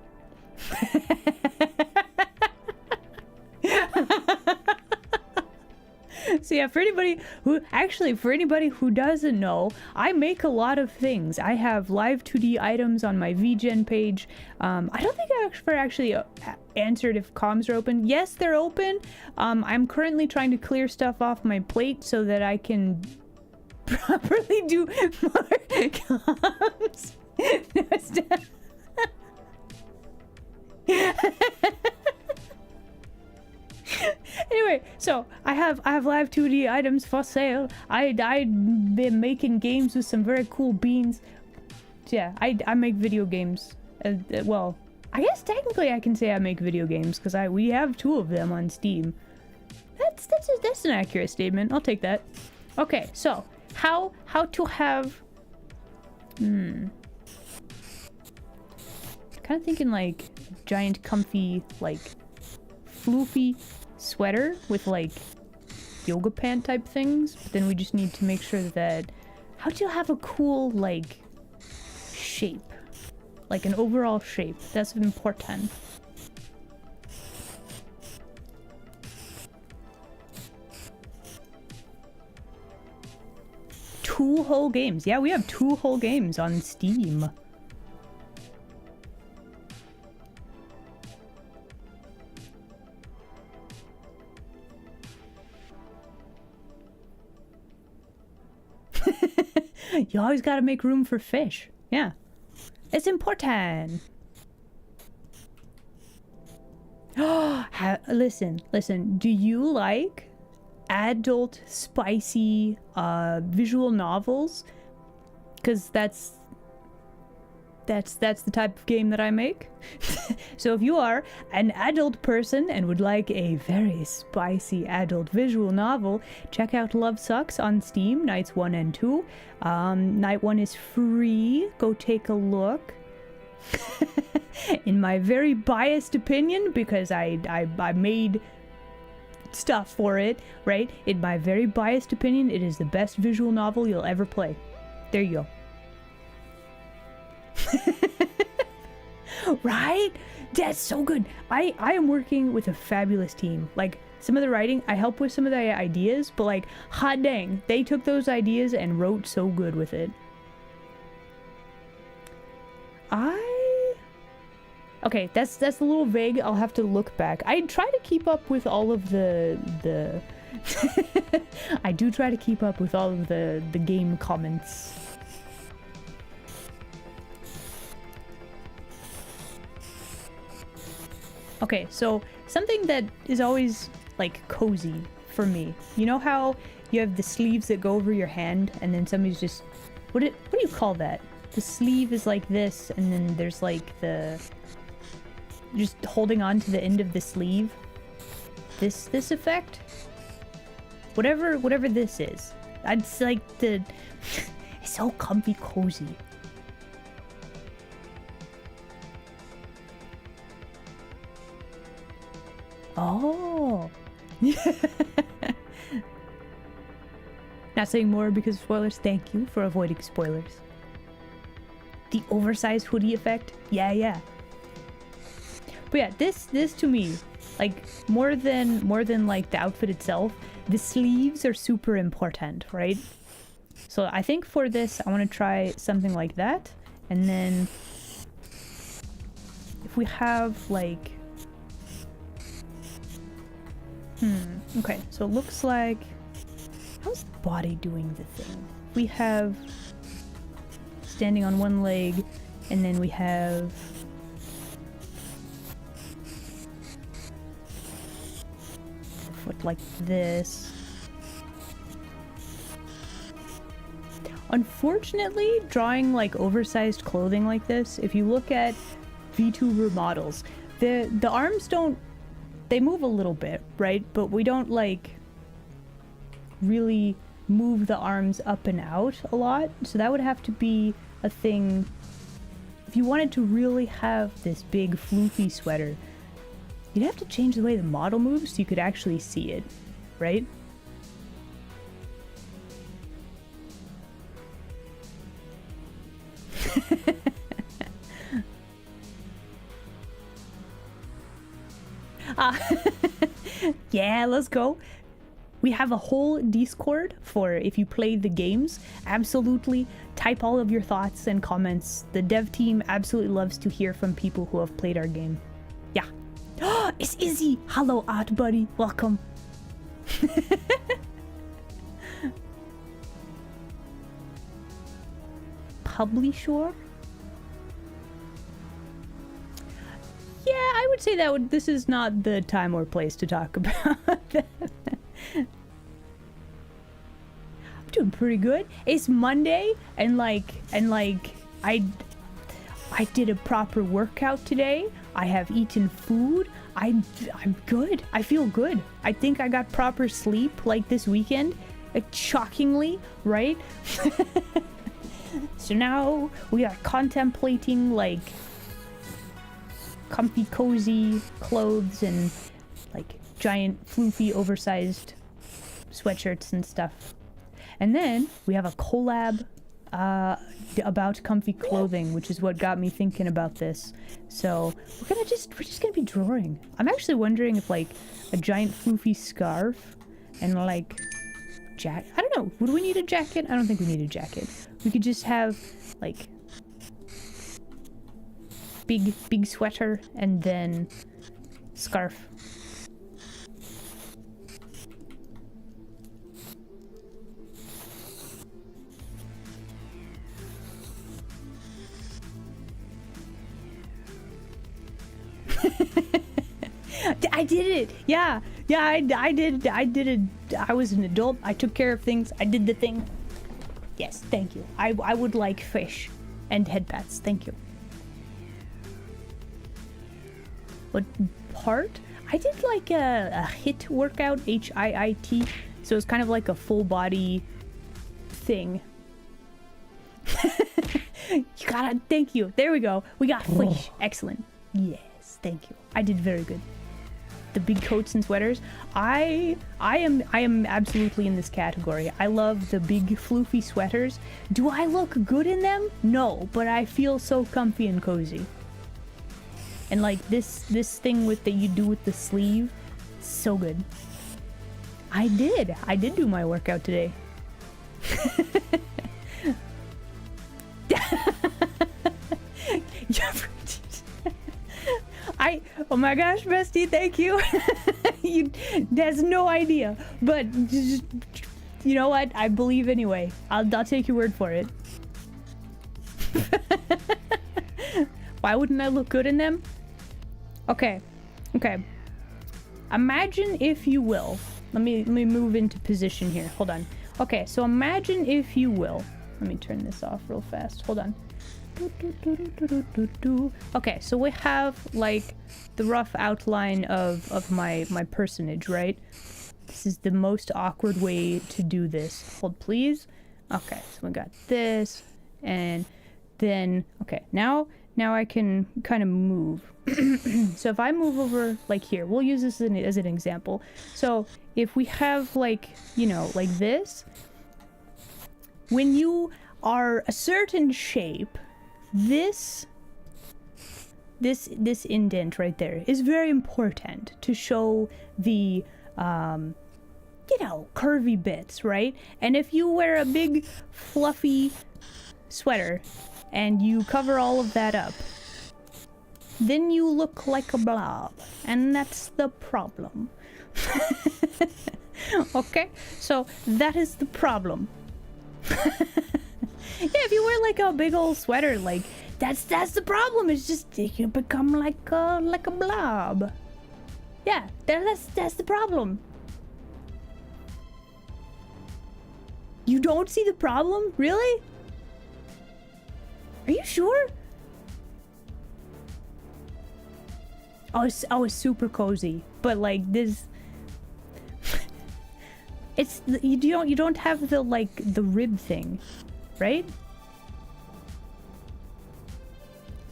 So yeah, for anybody who doesn't know, I make a lot of things. I have live 2D items on my VGen page. I don't think I actually answered if comms are open. Yes, they're open. I'm currently trying to clear stuff off my plate so that I can properly do more comms. Anyway, so I have live 2D items for sale. I've been making games with some very cool beans. So yeah, I make video games. Well, I guess technically I can say I make video games because we have 2 of them on Steam. That's an accurate statement. I'll take that. Okay, so how to have kind of thinking like giant comfy like floofy sweater with like yoga pant type things, but then we just need to make sure that how to have a cool like shape, like an overall shape. That's important. Two whole games. Yeah, we have 2 whole games on Steam. You always gotta make room for fish. Yeah. It's important. Listen. Do you like adult spicy visual novels? Because that's the type of game that I make. So if you are an adult person and would like a very spicy adult visual novel, check out Love Sucks on Steam, nights 1 and 2. Night 1 is free. Go take a look. In my very biased opinion, because I made stuff for it, right? In my very biased opinion, it is the best visual novel you'll ever play. There you go. Right? That's so good. I am working with a fabulous team. Like, some of the writing, I help with some of the ideas, but like, hot dang, they took those ideas and wrote so good with it. Okay, that's a little vague. I'll have to look back. I try to keep up with all of the I do try to keep up with all of the game comments. Okay, so something that is always like cozy for me. You know how you have the sleeves that go over your hand and then somebody's just what do you call that? The sleeve is like this and then there's like the just holding on to the end of the sleeve. This effect? Whatever this is. It's like the it's so comfy cozy. Oh. Not saying more because of spoilers. Thank you for avoiding spoilers. The oversized hoodie effect. Yeah. But yeah, this to me, like more than like the outfit itself, the sleeves are super important, right? So I think for this I want to try something like that, and then if we have like okay, so it looks like how's the body doing the thing? We have standing on one leg, and then we have foot like this. Unfortunately, drawing like oversized clothing like this, if you look at VTuber models, the arms don't, they move a little bit, right? But we don't like really move the arms up and out a lot. So that would have to be a thing. If you wanted to really have this big floofy sweater, you'd have to change the way the model moves so you could actually see it. right? Ah, yeah, let's go. We have a whole Discord for if you play the games. Absolutely type all of your thoughts and comments. The dev team absolutely loves to hear from people who have played our game. Yeah. It's Izzy. Hello, Art Buddy. Welcome. Publisher? Yeah, I would say this is not the time or place to talk about that. I'm doing pretty good. It's Monday and I did a proper workout today. I have eaten food. I'm good. I feel good. I think I got proper sleep like this weekend. Shockingly, right? So now we are contemplating like comfy, cozy clothes and like giant, floofy, oversized sweatshirts and stuff. And then we have a collab about comfy clothing, which is what got me thinking about this. So we're just gonna be drawing. I'm actually wondering if like a giant floofy scarf and like jacket. I don't know. Would we need a jacket? I don't think we need a jacket. We could just have like big sweater and then scarf. I did it. Yeah, I did it. I was an adult. I took care of things. I did the thing. Yes, thank you. I would like fish and head pats. Thank you. What part? I did like a HIIT workout, HIIT. So it's kind of like a full body thing. You gotta, thank you. There we go. We got fish. Excellent. Yes, thank you. I did very good. The big coats and sweaters. I am absolutely in this category. I love the big floofy sweaters. Do I look good in them? No, but I feel so comfy and cozy. And like this thing that you do with the sleeve, so good. I did do my workout today. Oh my gosh, bestie, thank you. There's no idea, but just, you know what? I believe anyway. I'll take your word for it. Why wouldn't I look good in them? Okay. Imagine, if you will. Let me move into position here. Hold on. Okay, so imagine, if you will. Let me turn this off real fast. Hold on. Okay, so we have like the rough outline of my personage, right? This is the most awkward way to do this. Hold please. Okay, so we got this, and then okay, now I can kind of move. So if I move over like here, we'll use this as an example. So if we have like, you know, like this, when you are a certain shape, this indent right there is very important to show the you know, curvy bits, right? And if you wear a big fluffy sweater and you cover all of that up, then you look like a blob, and that's the problem. Okay, so that is the problem. Yeah, if you wear like a big old sweater, like that's the problem. It's just you become like a blob. Yeah, that's the problem. You don't see the problem? Really? Are you sure? Oh, it's super cozy, but like this, it's you don't have the like the rib thing, right?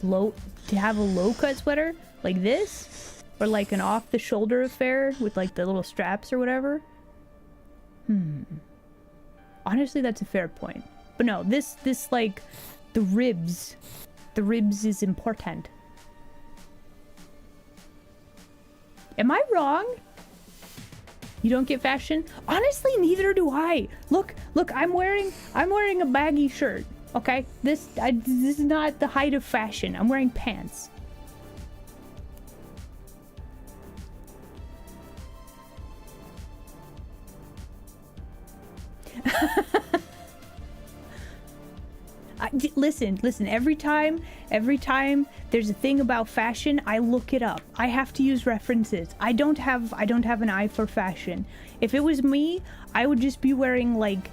To have a low cut sweater like this, or like an off the shoulder affair with like the little straps or whatever. Honestly, that's a fair point. But no, this like, the ribs is important. Am I wrong? You don't get fashion? Honestly, neither do I. Look, I'm wearing a baggy shirt. Okay? This is not the height of fashion. I'm wearing pants. Listen, every time there's a thing about fashion, I look it up. I have to use references. I don't have an eye for fashion. If it was me, I would just be wearing like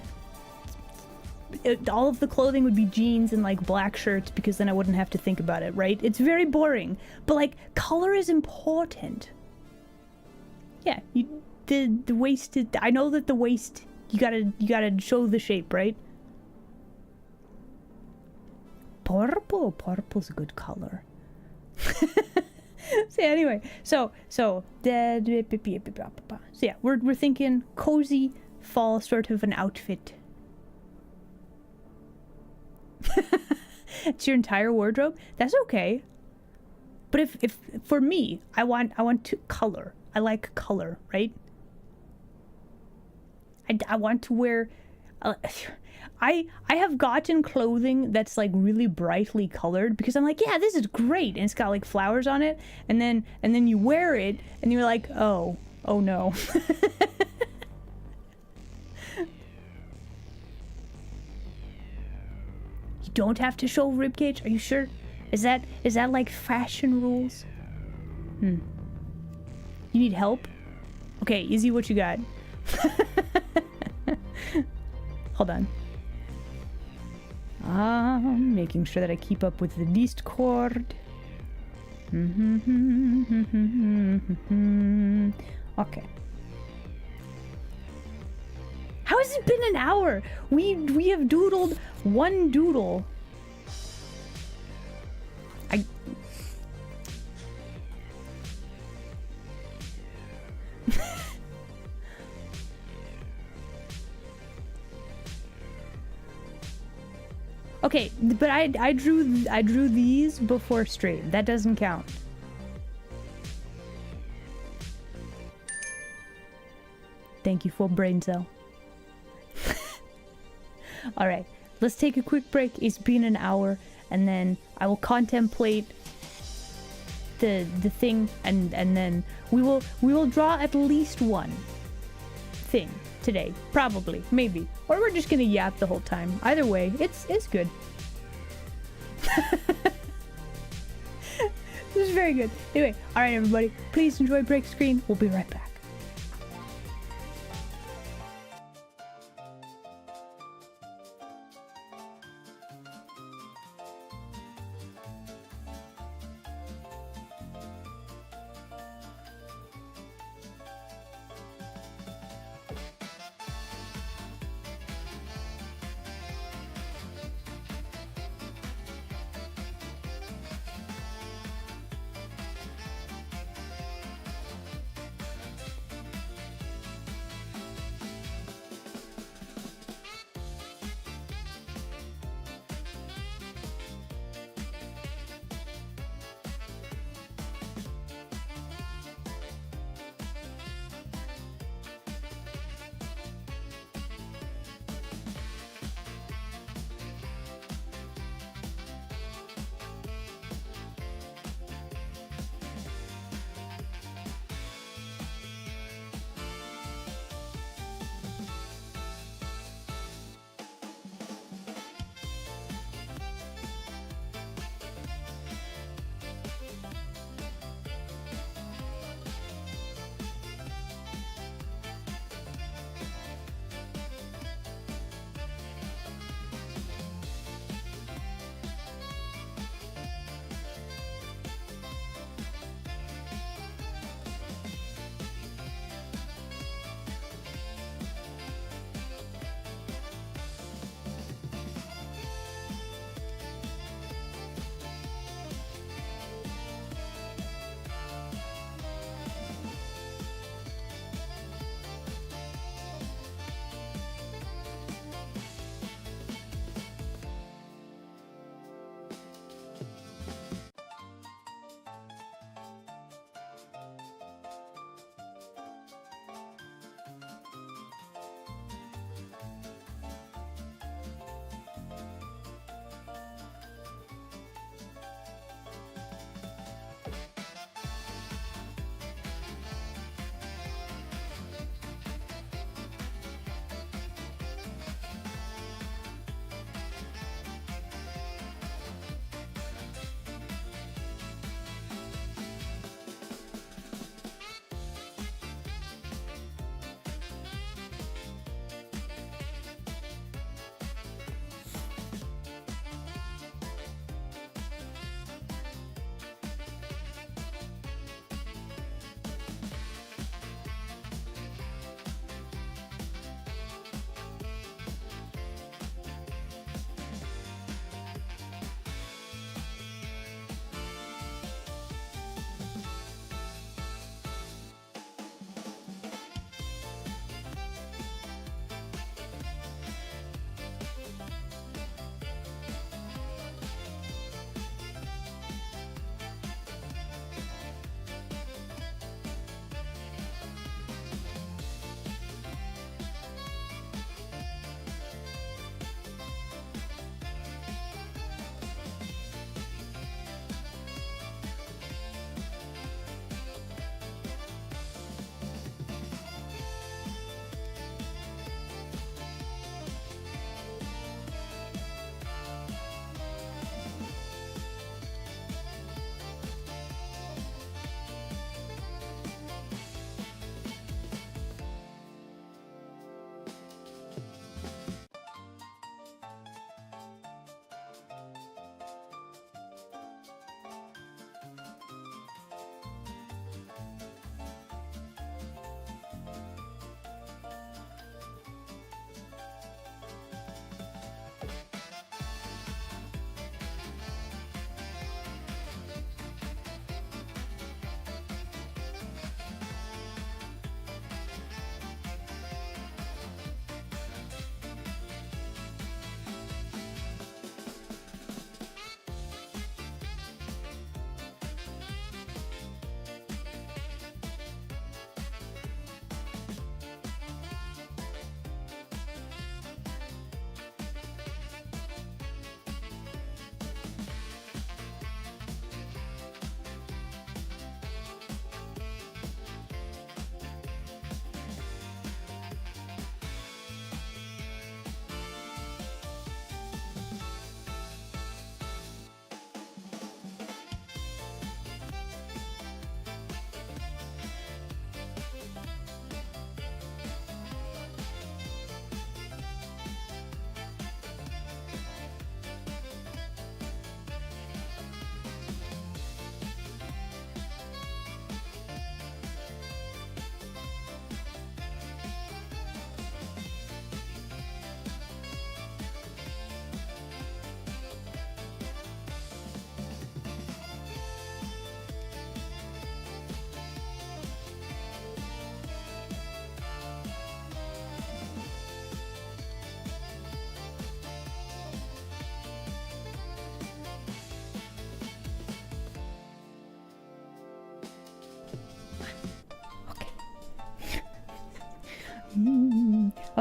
all of the clothing would be jeans and like black shirts, because then I wouldn't have to think about it, right? It's very boring. But like, color is important. Yeah, the waist is, I know that the waist, you gotta show the shape, right? Purple's a good color. So anyway, so yeah, we're thinking cozy fall sort of an outfit. It's your entire wardrobe. That's okay. But if for me, I want to color. I like color, right? I want to wear. I have gotten clothing that's like really brightly colored because I'm like, yeah, this is great, and it's got like flowers on it, and then you wear it and you're like, oh no. You don't have to show ribcage? Are you sure? Is that like fashion rules? You need help? Okay, Izzy, what you got? Hold on. Making sure that I keep up with the Discord. Okay. How has it been an hour? We have doodled one doodle. Okay, but I drew these before stream. That doesn't count. Thank you for brain cell. All right, let's take a quick break. It's been an hour, and then I will contemplate the thing, and then we will draw at least one thing today, probably, maybe, or we're just gonna yap the whole time. Either way, it's good. This is very good. Anyway, all right, everybody, please enjoy break screen. We'll be right back.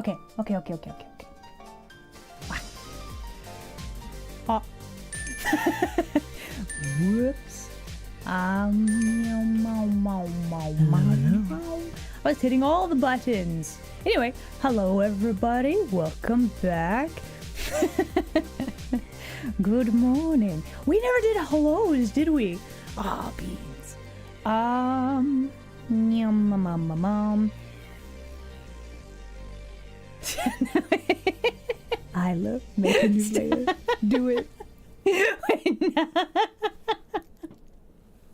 Okay. Ah. Whoops. I was hitting all the buttons. Anyway, hello everybody. Welcome back. Good morning. We never did hellos, did we? Ah, beans. I love making you later. Do it.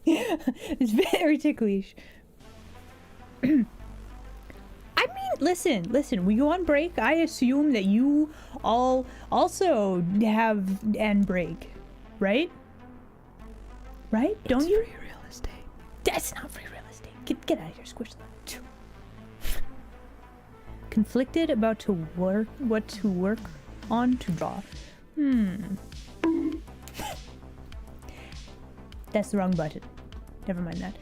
It's very ticklish. I mean, listen, we go on break. I assume that you all also have an break, right? Right? Don't you? Free real estate. That's not free real estate. Get out of here, squish that. Conflicted about what to work on to draw. That's the wrong button. Never mind that.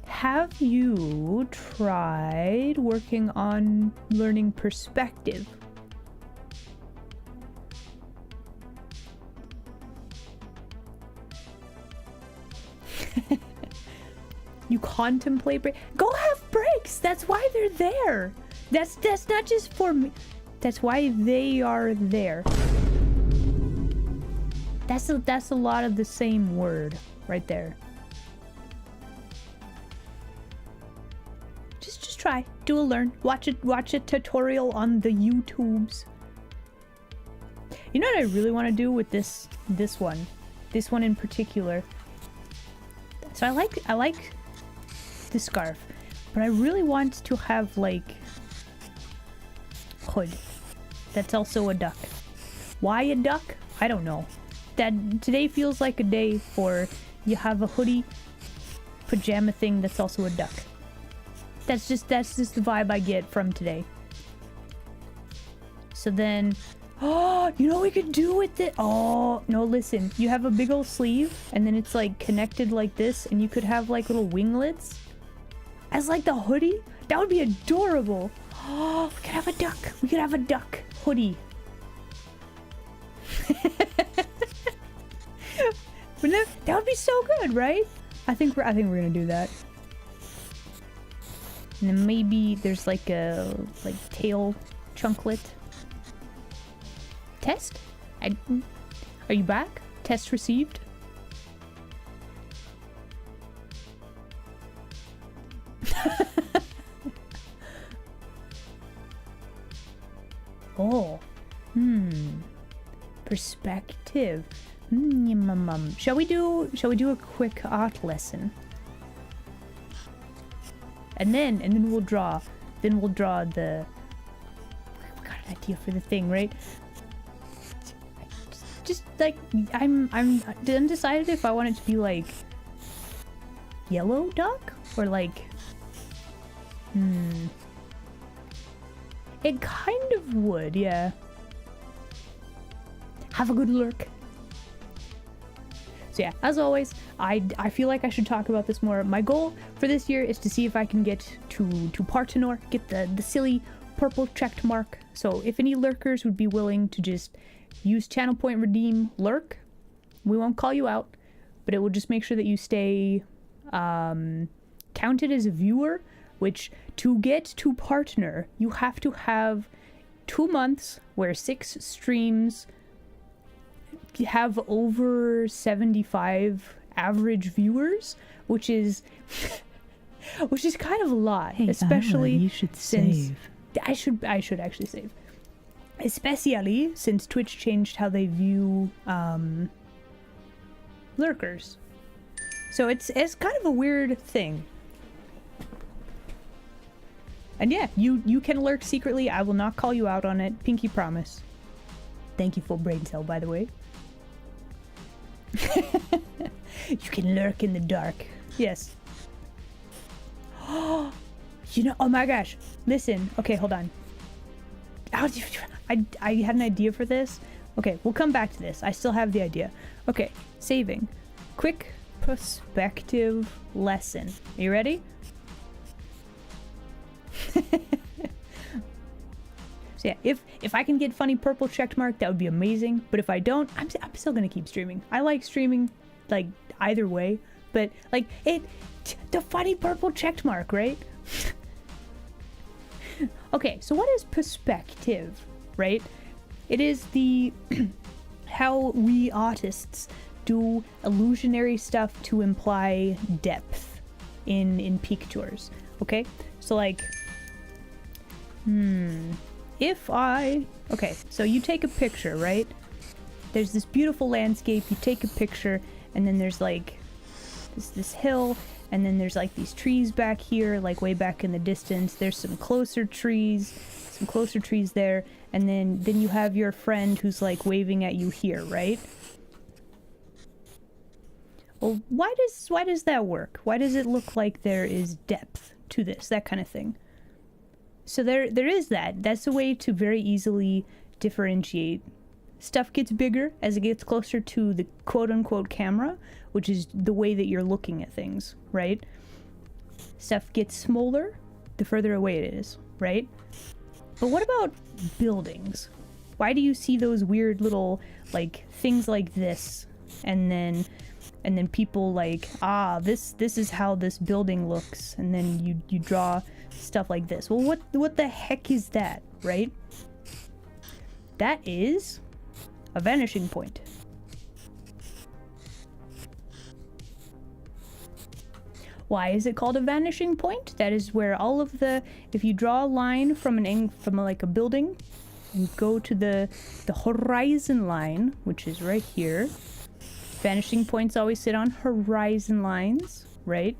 Have you tried working on learning perspective? You contemplate go have breaks. That's why they're there. That's not just for me. That's why they are there. That's a lot of the same word right there. Just try. Do a learn. Watch a tutorial on the YouTubes. You know what I really want to do with this one? This one in particular. So I like the scarf, but I really want to have like hood that's also a duck. Why a duck? I don't know. That today feels like a day for you have a hoodie pajama thing that's also a duck. That's just the vibe I get from today. So then, oh, you know what we could do with it? Oh, no, listen. You have a big old sleeve, and then it's like connected like this, and you could have like little winglets as like the hoodie. That would be adorable. Oh, we could have a duck. We could have a duck hoodie. That would be so good, right? I think we're gonna do that. And then maybe there's like a tail chunklet. Test? Are you back? Test received? Oh. Perspective. Shall we do a quick art lesson? And then we'll draw. Then we'll draw the. We got an idea for the thing, right? Just like I'm undecided if I want it to be like yellow duck or like. It kind of would, yeah. Have a good lurk. So yeah, as always, I feel like I should talk about this more. My goal for this year is to see if I can get to Partenor, get the silly purple checked mark. So if any lurkers would be willing to just use channel point redeem lurk, we won't call you out, but it will just make sure that you stay counted as a viewer, which to get to partner, you have to have 2 months where 6 streams have over 75 average viewers, which is kind of a lot, hey, especially Alan, you should since save. I should actually save, especially since Twitch changed how they view lurkers. So it's kind of a weird thing. And yeah, you can lurk secretly. I will not call you out on it. Pinky promise. Thank you, full brain cell, by the way. You can lurk in the dark. Yes. You know, oh my gosh. Listen. Okay, hold on. I had an idea for this. Okay, we'll come back to this. I still have the idea. Okay, saving. Quick perspective lesson. Are you ready? So yeah, if I can get funny purple check mark, that would be amazing. But if I don't, I'm still gonna keep streaming. I like streaming, like either way. But like the funny purple check mark, right? Okay, so what is perspective, right? It is the how we artists do illusionary stuff to imply depth in pictures. Okay, so like, okay, so you take a picture, right? There's this beautiful landscape, you take a picture, and then there's like this hill, and then there's like these trees back here, like way back in the distance. There's some closer trees there, and then you have your friend who's like waving at you here, right? Well, why does that work? Why does it look like there is depth to this, that kind of thing? So there is that. That's a way to very easily differentiate. Stuff gets bigger as it gets closer to the quote-unquote camera, which is the way that you're looking at things, right? Stuff gets smaller the further away it is, right? But what about buildings? Why do you see those weird little, like, things like this, and then people like, this is how this building looks, and then you draw stuff like this? Well, what the heck is that, right? That is a vanishing point. Why is it called a vanishing point? That is where all of the, if you draw a line from like a building and go to the horizon line, which is right here. Vanishing points always sit on horizon lines, right?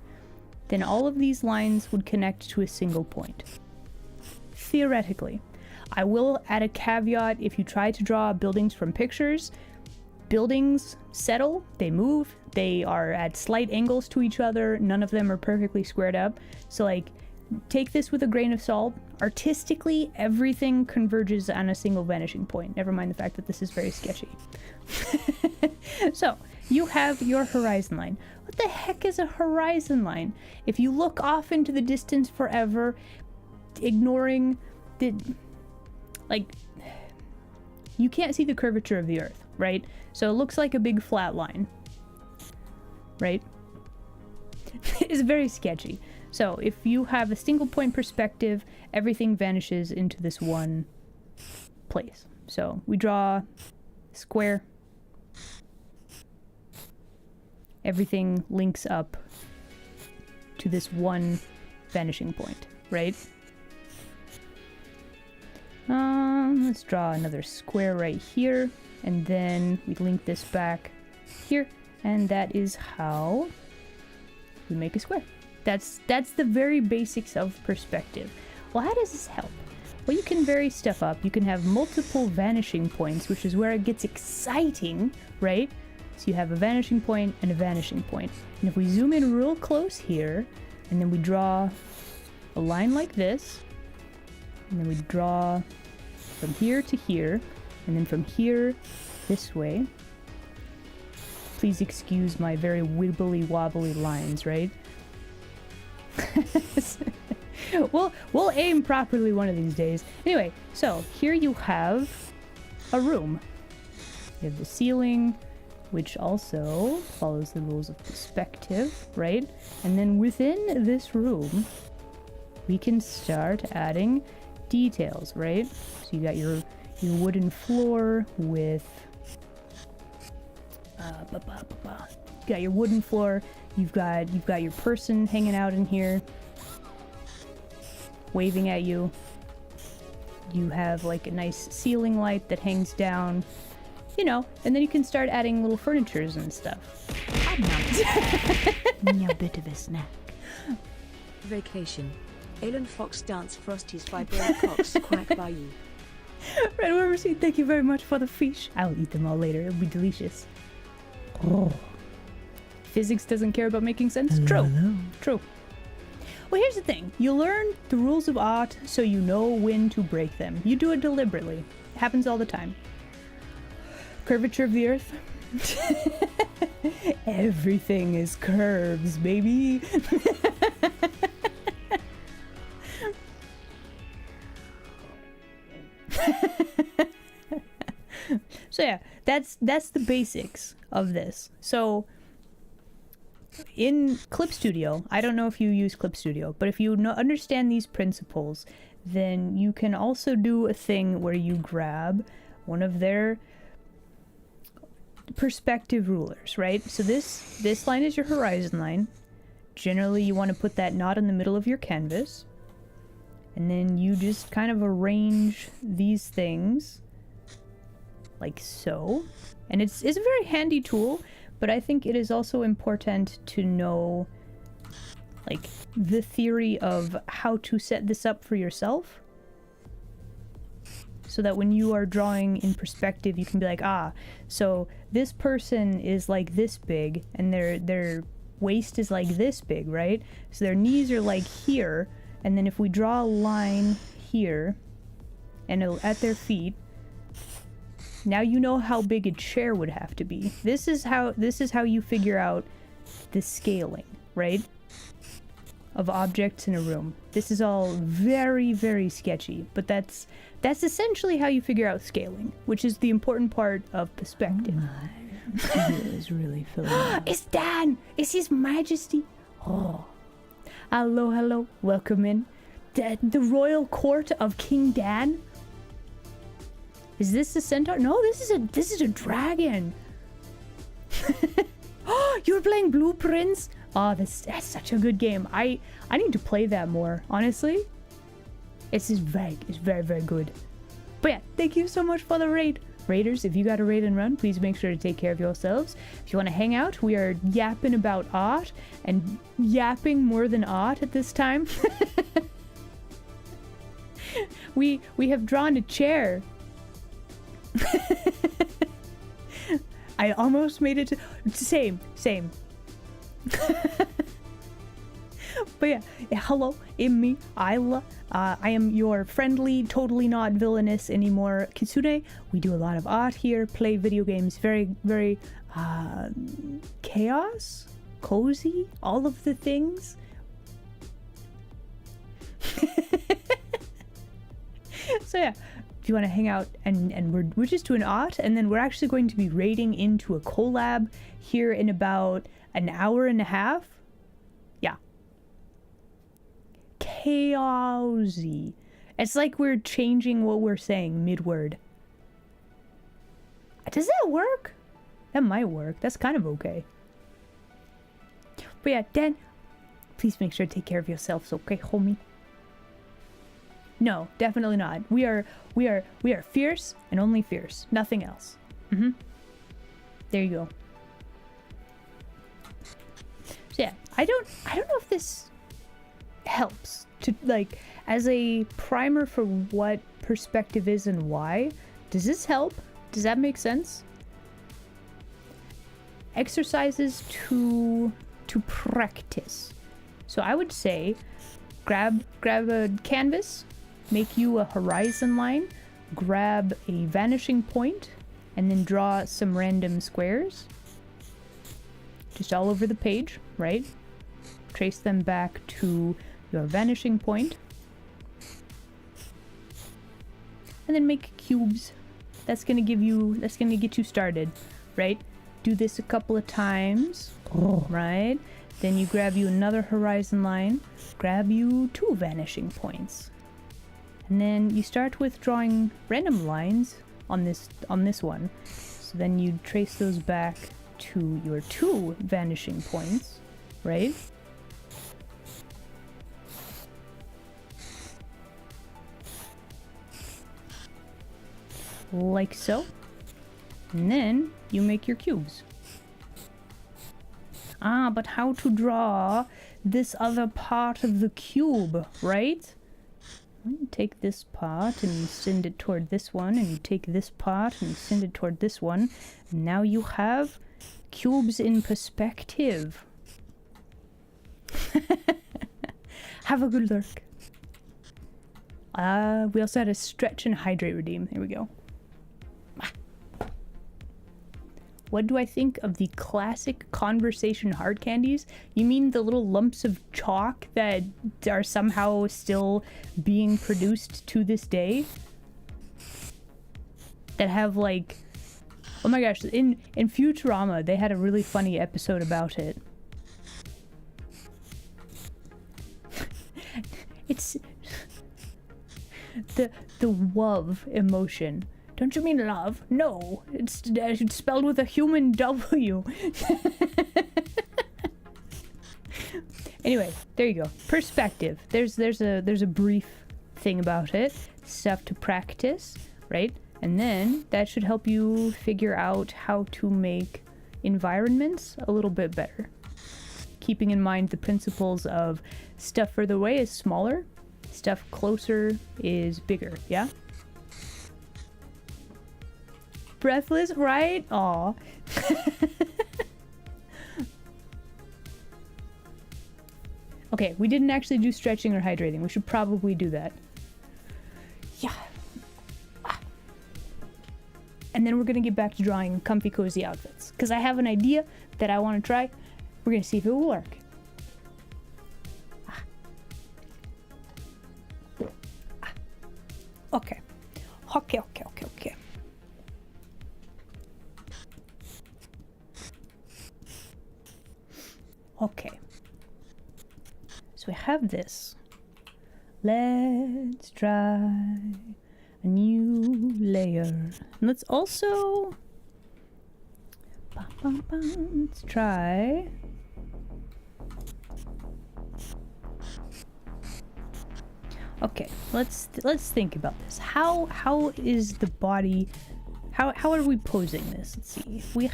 Then all of these lines would connect to a single point. Theoretically. I will add a caveat: if you try to draw buildings from pictures, buildings settle, they move, they are at slight angles to each other, none of them are perfectly squared up. So like, take this with a grain of salt. Artistically, everything converges on a single vanishing point. Never mind the fact that this is very sketchy. So, you have your horizon line. What the heck is a horizon line? If you look off into the distance forever, ignoring the... like, you can't see the curvature of the Earth, right? So it looks like a big flat line, right? It's very sketchy. So if you have a single point perspective, everything vanishes into this one place. So we draw a square. Everything links up to this one vanishing point, right? Let's draw another square right here, and then we link this back here, and that is how we make a square. That's the very basics of perspective. Well, how does this help? Well, you can vary stuff up. You can have multiple vanishing points, which is where it gets exciting, right? So you have a vanishing point and a vanishing point. And if we zoom in real close here, and then we draw a line like this, and then we draw from here to here, and then from here this way. Please excuse my very wibbly wobbly lines, right? We'll aim properly one of these days. Anyway, so here you have a room. You have the ceiling, which also follows the rules of perspective, right? And then within this room, we can start adding details, right? So you got your wooden floor with you got your wooden floor, you've got your person hanging out in here waving at you. You have like a nice ceiling light that hangs down, you know, and then you can start adding little furnitures and stuff. A bit of a snack. Vacation. Alan Fox dance Frosties by Bill Cox Quack Bayou. Red Wormerseed, thank you very much for the fish. I'll eat them all later. It'll be delicious. Oh. Physics doesn't care about making sense? True. True. Well, here's the thing. You learn the rules of art so you know when to break them. You do it deliberately. It happens all the time. Curvature of the Earth. Everything is curves, baby. So yeah, that's the basics of this. So in Clip Studio, I don't know if you use Clip Studio, but if you understand these principles, then you can also do a thing where you grab one of their perspective rulers, right? So this line is your horizon line. Generally, you want to put that not in the middle of your canvas. And then you just kind of arrange these things like so. And it's a very handy tool, but I think it is also important to know like the theory of how to set this up for yourself, so that when you are drawing in perspective, you can be like, ah, so this person is like this big and their waist is like this big, right? So their knees are like here, and then if we draw a line here and at their feet, now you know how big a chair would have to be. This is how you figure out the scaling, right? Of objects in a room. This is all very, very sketchy, but that's essentially how you figure out scaling, which is the important part of perspective. It is really filling up. It's Dan! It's His Majesty! Oh. Hello, hello. Welcome in. The royal court of King Dan? Is this a centaur? No, this is a dragon. Oh, you're playing Blueprints? Oh, that's such a good game. I need to play that more, honestly. It's very, very good. But yeah, thank you so much for the raid. Raiders, if you got a raid and run, please make sure to take care of yourselves. If you want to hang out, we are yapping about art, and yapping more than art at this time. we have drawn a chair. I almost made it to... Same. But yeah, hello, I'm me, Isla. I am your friendly, totally not villainous anymore Kitsune. We do a lot of art here, play video games, very, very chaos, cozy, all of the things. So yeah, if you want to hang out, and we're just doing art, and then we're actually going to be raiding into a collab here in about an hour and a half. Yeah. Chaosy. It's like we're changing what we're saying mid-word. Does that work? That might work. That's kind of okay. But yeah, Dan, please make sure to take care of yourselves, okay, homie? No, definitely not. We are fierce and only fierce. Nothing else. There you go. So yeah, I don't know if this helps to, like, as a primer for what perspective is and why. Does this help? Does that make sense? Exercises to practice. So I would say grab a canvas, make you a horizon line, grab a vanishing point, and then draw some random squares. Just all over the page, right? Trace them back to your vanishing point. And then make cubes. That's gonna get you started, right? Do this a couple of times, right? Then you grab you another horizon line, grab you 2 vanishing points. And then you start with drawing random lines on this one. So then you trace those back to your 2 vanishing points, right? Like so. And then you make your cubes. Ah, but how to draw this other part of the cube, right? You take this part and you send it toward this one, and you take this part and you send it toward this one. And now you have cubes in perspective. Have a good lurk. We also had a stretch and hydrate redeem. Here we go. What do I think of the classic conversation hard candies? You mean the little lumps of chalk that are somehow still being produced to this day? that have like, oh my gosh, in Futurama they had a really funny episode about it. It's the love emotion. Don't you mean love? No, it's spelled with a human W. Anyway, there you go. Perspective. There's a brief thing about it. Stuff to practice, right? And then that should help you figure out how to make environments a little bit better. Keeping in mind the principles of stuff further away is smaller, stuff closer is bigger, yeah? Breathless, right? Aw. Okay, we didn't actually do stretching or hydrating. We should probably do that. Yeah. And then we're gonna get back to drawing comfy, cozy outfits. Because I have an idea that I want to try. We're gonna see if it will work. Okay. Okay. Okay. So we have this. Let's try a new layer. And let's also... Let's try... Okay, let's think about this. How is the body... How are we posing this? Let's see. We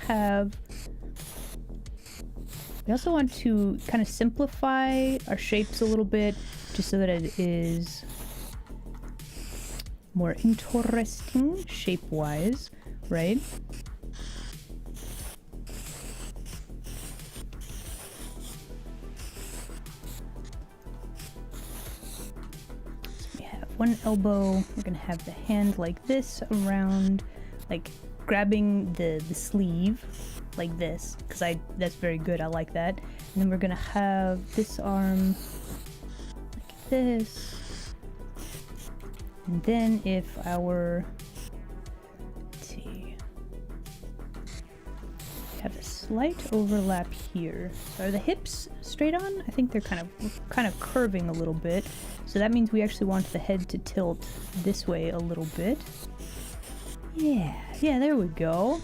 also want to kind of simplify our shapes a little bit, just so that it is more interesting shape-wise, right? So we have one elbow. We're gonna have the hand like this around, like grabbing the sleeve like this, because that's very good. I like that. And then we're gonna have this arm like this. And then if our, let's see, have a slight overlap here. So are the hips straight on? I think they're kind of curving a little bit. So that means we actually want the head to tilt this way a little bit. Yeah, there we go.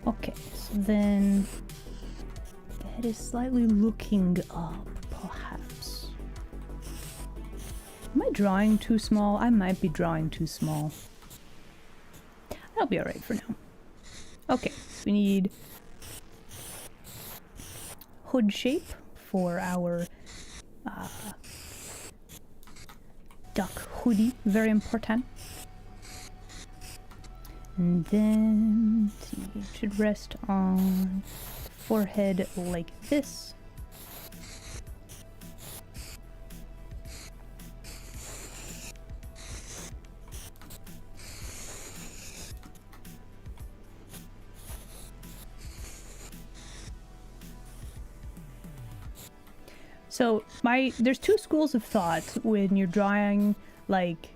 Okay, so then the head is slightly looking up, perhaps. Am I drawing too small? I might be drawing too small. That'll be alright for now. Okay, so we need hood shape for our duck hoodie, very important. And then, let's see, it should rest on the forehead like this. So there's two schools of thought when you're drawing like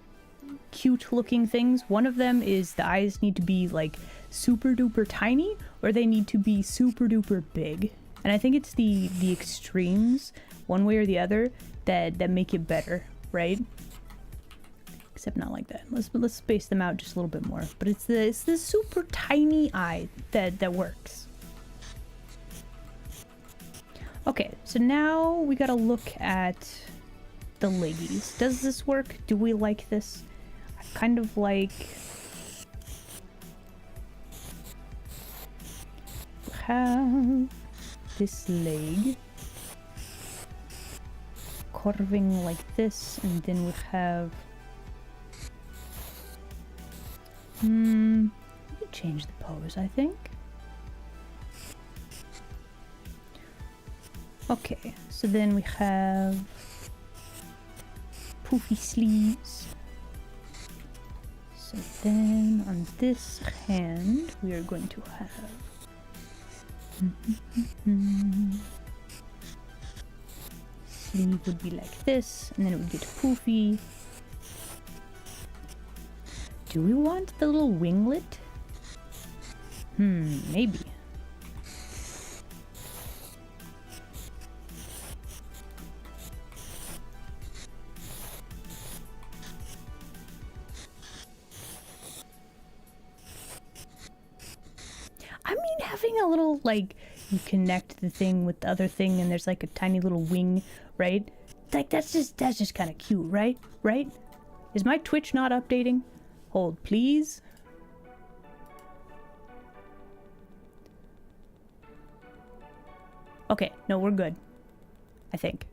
cute looking things. One of them is the eyes need to be like super duper tiny, or they need to be super duper big. And I think it's the extremes, one way or the other, that make it better, right? Except not like that. Let's space them out just a little bit more. But it's the super tiny eye that works. Okay, so now we gotta look at the leggies. Does this work? Do we like this? I kind of like... have this leg curving like this, and then we have... let me change the pose, I think. Okay, so then we have poofy sleeves. So then on this hand, we are going to have Sleeve would be like this, and then it would get poofy. Do we want the little winglet? Maybe. I mean, having a little, like, you connect the thing with the other thing and there's like a tiny little wing, right? Like, that's just kind of cute, right? Right? Is my Twitch not updating? Hold, please. Okay, no, we're good. I think.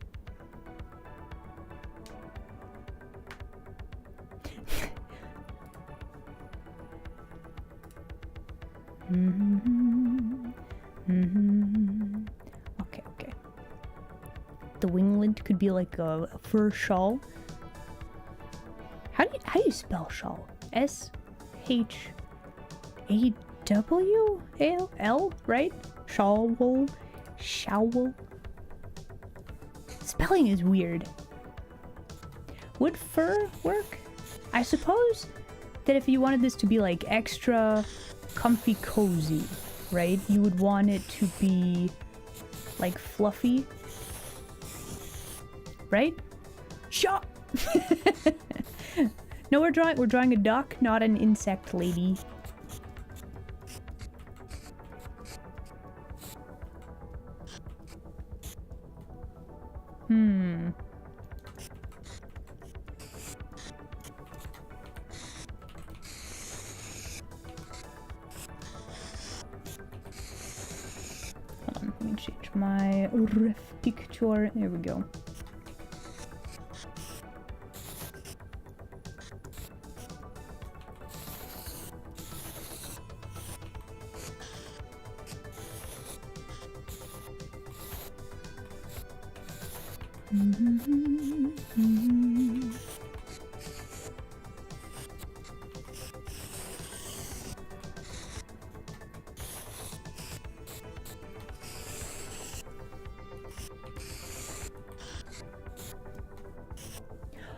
Okay. The winglet could be like a fur shawl. How do you spell shawl? S-H-A-W-L, right? Shawl. Showl. Spelling is weird. Would fur work? I suppose that if you wanted this to be like extra comfy cozy, right? You would want it to be like fluffy. Right? Shot. No, we're drawing a duck, not an insect lady. Hold on, let me change my ref picture. There we go.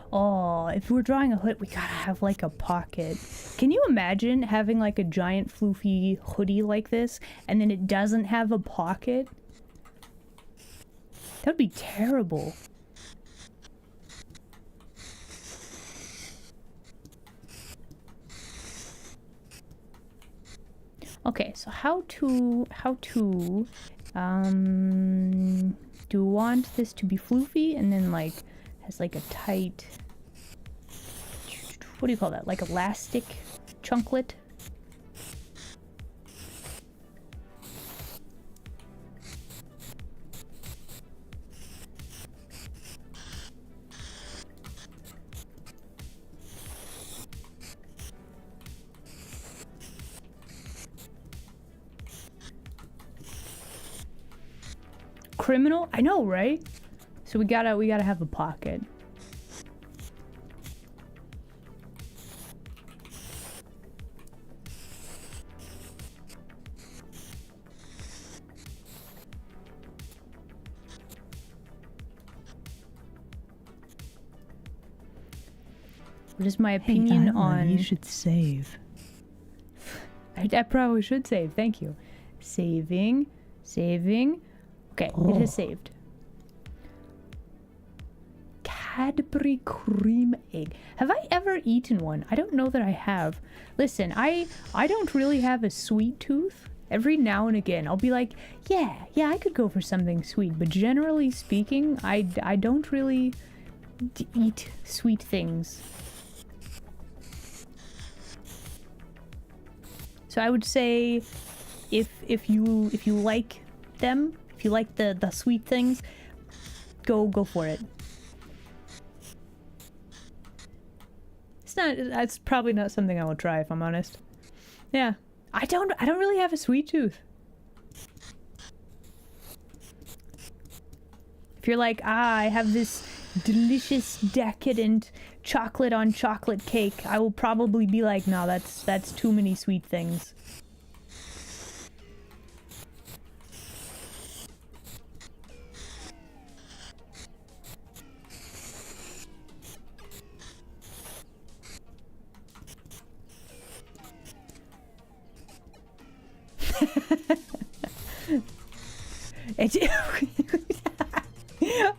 Oh, if we're drawing a hood, we gotta have like a pocket. Can you imagine having like a giant floofy hoodie like this and then it doesn't have a pocket? That would be terrible. Okay, so how to do we want this to be floofy and then like has like a tight, what do you call that? Like elastic chunklet? Criminal? I know, right? So we gotta have a pocket. What is my opinion on... You should save. I probably should save. Thank you. Saving. Okay, it has saved. Cadbury cream egg. Have I ever eaten one? I don't know that I have. Listen, I don't really have a sweet tooth. Every now and again, I'll be like, yeah, I could go for something sweet. But generally speaking, I don't really eat sweet things. So I would say, if you like them, if you like the sweet things, go for it. That's probably not something I will try if I'm honest. Yeah. I don't really have a sweet tooth. If you're like, I have this delicious decadent chocolate on chocolate cake, I will probably be like, no, that's too many sweet things.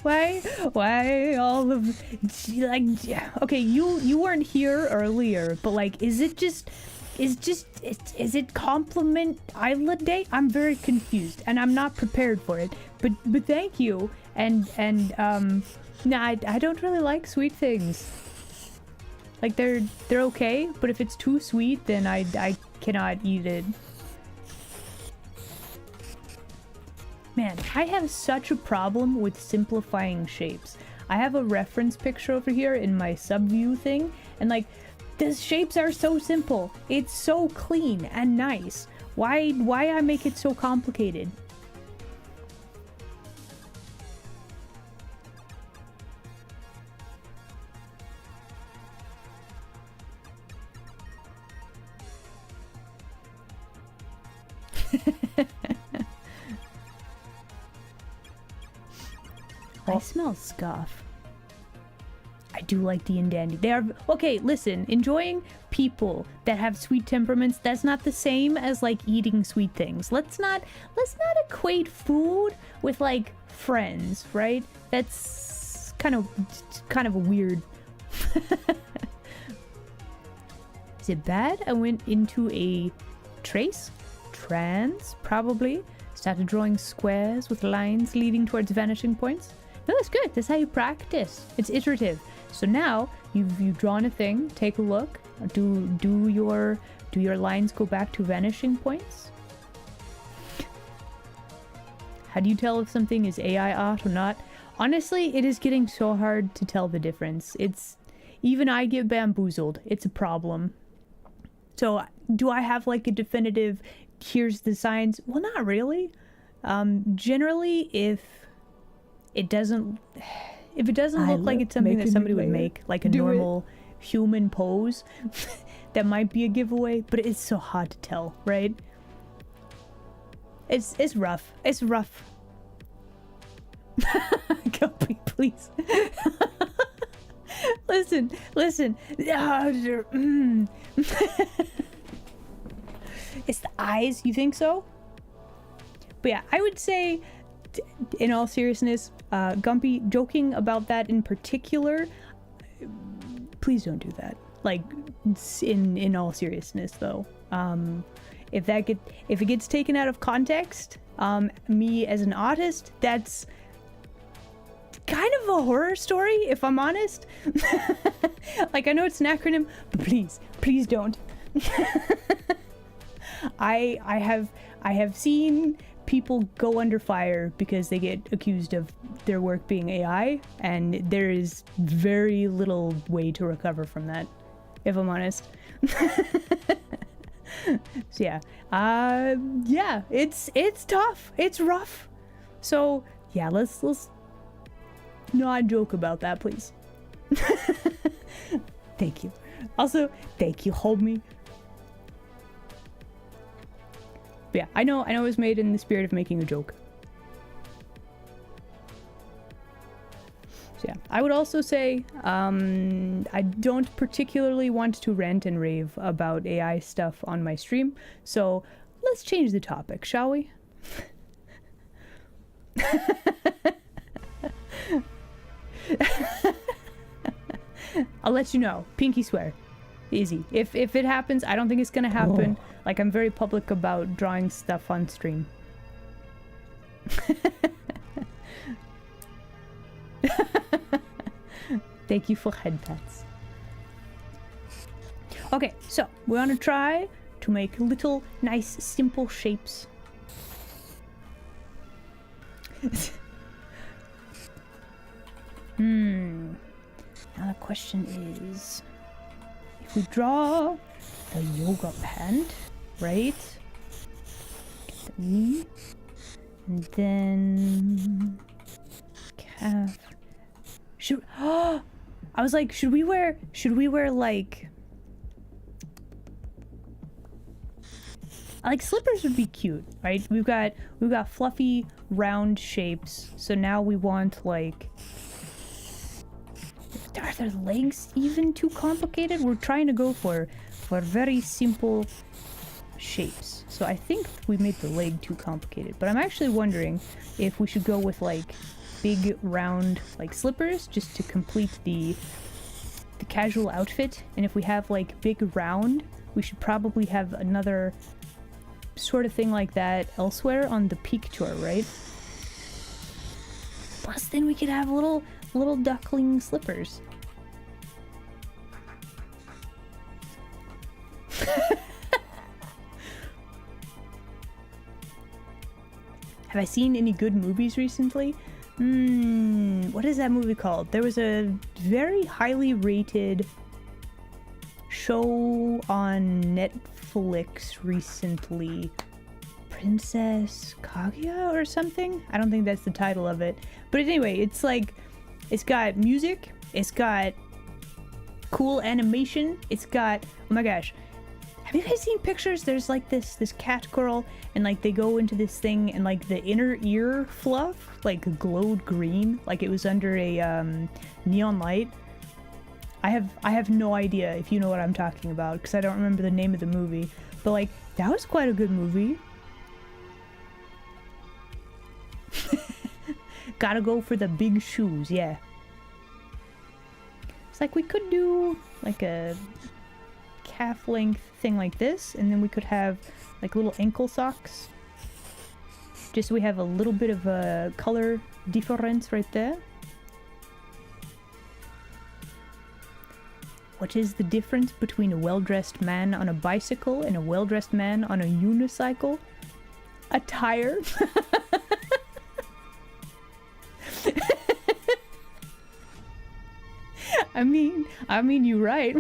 Why all of like okay, you weren't here earlier, but like is it compliment island day? I'm very confused and I'm not prepared for it. But thank you. And nah, I don't really like sweet things. Like they're okay, but if it's too sweet, then I cannot eat it. Man, I have such a problem with simplifying shapes. I have a reference picture over here in my subview thing, and like, the shapes are so simple. It's so clean and nice. Why I make it so complicated? I smell scuff. I do like the dandy. They are okay. Listen, enjoying people that have sweet temperaments, that's not the same as like eating sweet things. Let's not equate food with like friends, right? That's kind of weird. Is it bad? I went into a trance, probably. Started drawing squares with lines leading towards vanishing points. No, that's good. That's how you practice. It's iterative. So now you've drawn a thing. Take a look. Do your lines go back to vanishing points? How do you tell if something is AI art or not? Honestly, it is getting so hard to tell the difference. Even I get bamboozled. It's a problem. So do I have like a definitive? Here's the signs. Well, not really. Generally, if it doesn't look like it's something that somebody would make, like a normal human pose, that might be a giveaway, but it's so hard to tell, right? It's rough. It's rough. Guppy, please. Listen. It's the eyes, you think so? But yeah, I would say, in all seriousness, Gumpy, joking about that in particular, please don't do that. Like, in all seriousness, though, if it gets taken out of context, me as an artist, that's kind of a horror story, if I'm honest. Like, I know it's an acronym, but please don't. I have seen people go under fire because they get accused of their work being AI, and there is very little way to recover from that, if I'm honest. So yeah, it's tough, it's rough. So yeah, let's not joke about that, please. Thank you. Also, thank you, homie. But yeah, I know it was made in the spirit of making a joke. So yeah, I would also say I don't particularly want to rant and rave about AI stuff on my stream, so let's change the topic, shall we? I'll let you know. Pinky swear. Easy. If it happens, I don't think it's gonna happen. Oh. Like, I'm very public about drawing stuff on stream. Thank you for head pats. Okay, so we want to try to make little, nice, simple shapes. Now the question is, if we draw the yoga pant, right? Get the knee, and then calf. I was like, should we wear like slippers would be cute, right? We've got fluffy round shapes, so now we want like, are their legs even too complicated? We're trying to go for very simple shapes. So I think we made the leg too complicated, but I'm actually wondering if we should go with like big round like slippers just to complete the casual outfit. And if we have like big round, we should probably have another sort of thing like that elsewhere on the peak tour, right? Plus then we could have little duckling slippers. Have I seen any good movies recently? What is that movie called? There was a very highly rated show on Netflix recently. Princess Kaguya or something? I don't think that's the title of it. But anyway, it's like, it's got music, it's got cool animation, it's got, oh my gosh. Have you guys seen pictures? There's like this cat girl, and like they go into this thing, and like the inner ear fluff like glowed green, like it was under a neon light. I have no idea if you know what I'm talking about, because I don't remember the name of the movie, but like that was quite a good movie. Gotta go for the big shoes, yeah. It's like we could do like a calf length thing like this, and then we could have like little ankle socks, just so we have a little bit of a color difference right there. What is the difference between a well-dressed man on a bicycle and a well-dressed man on a unicycle? A tire. I mean, you're right.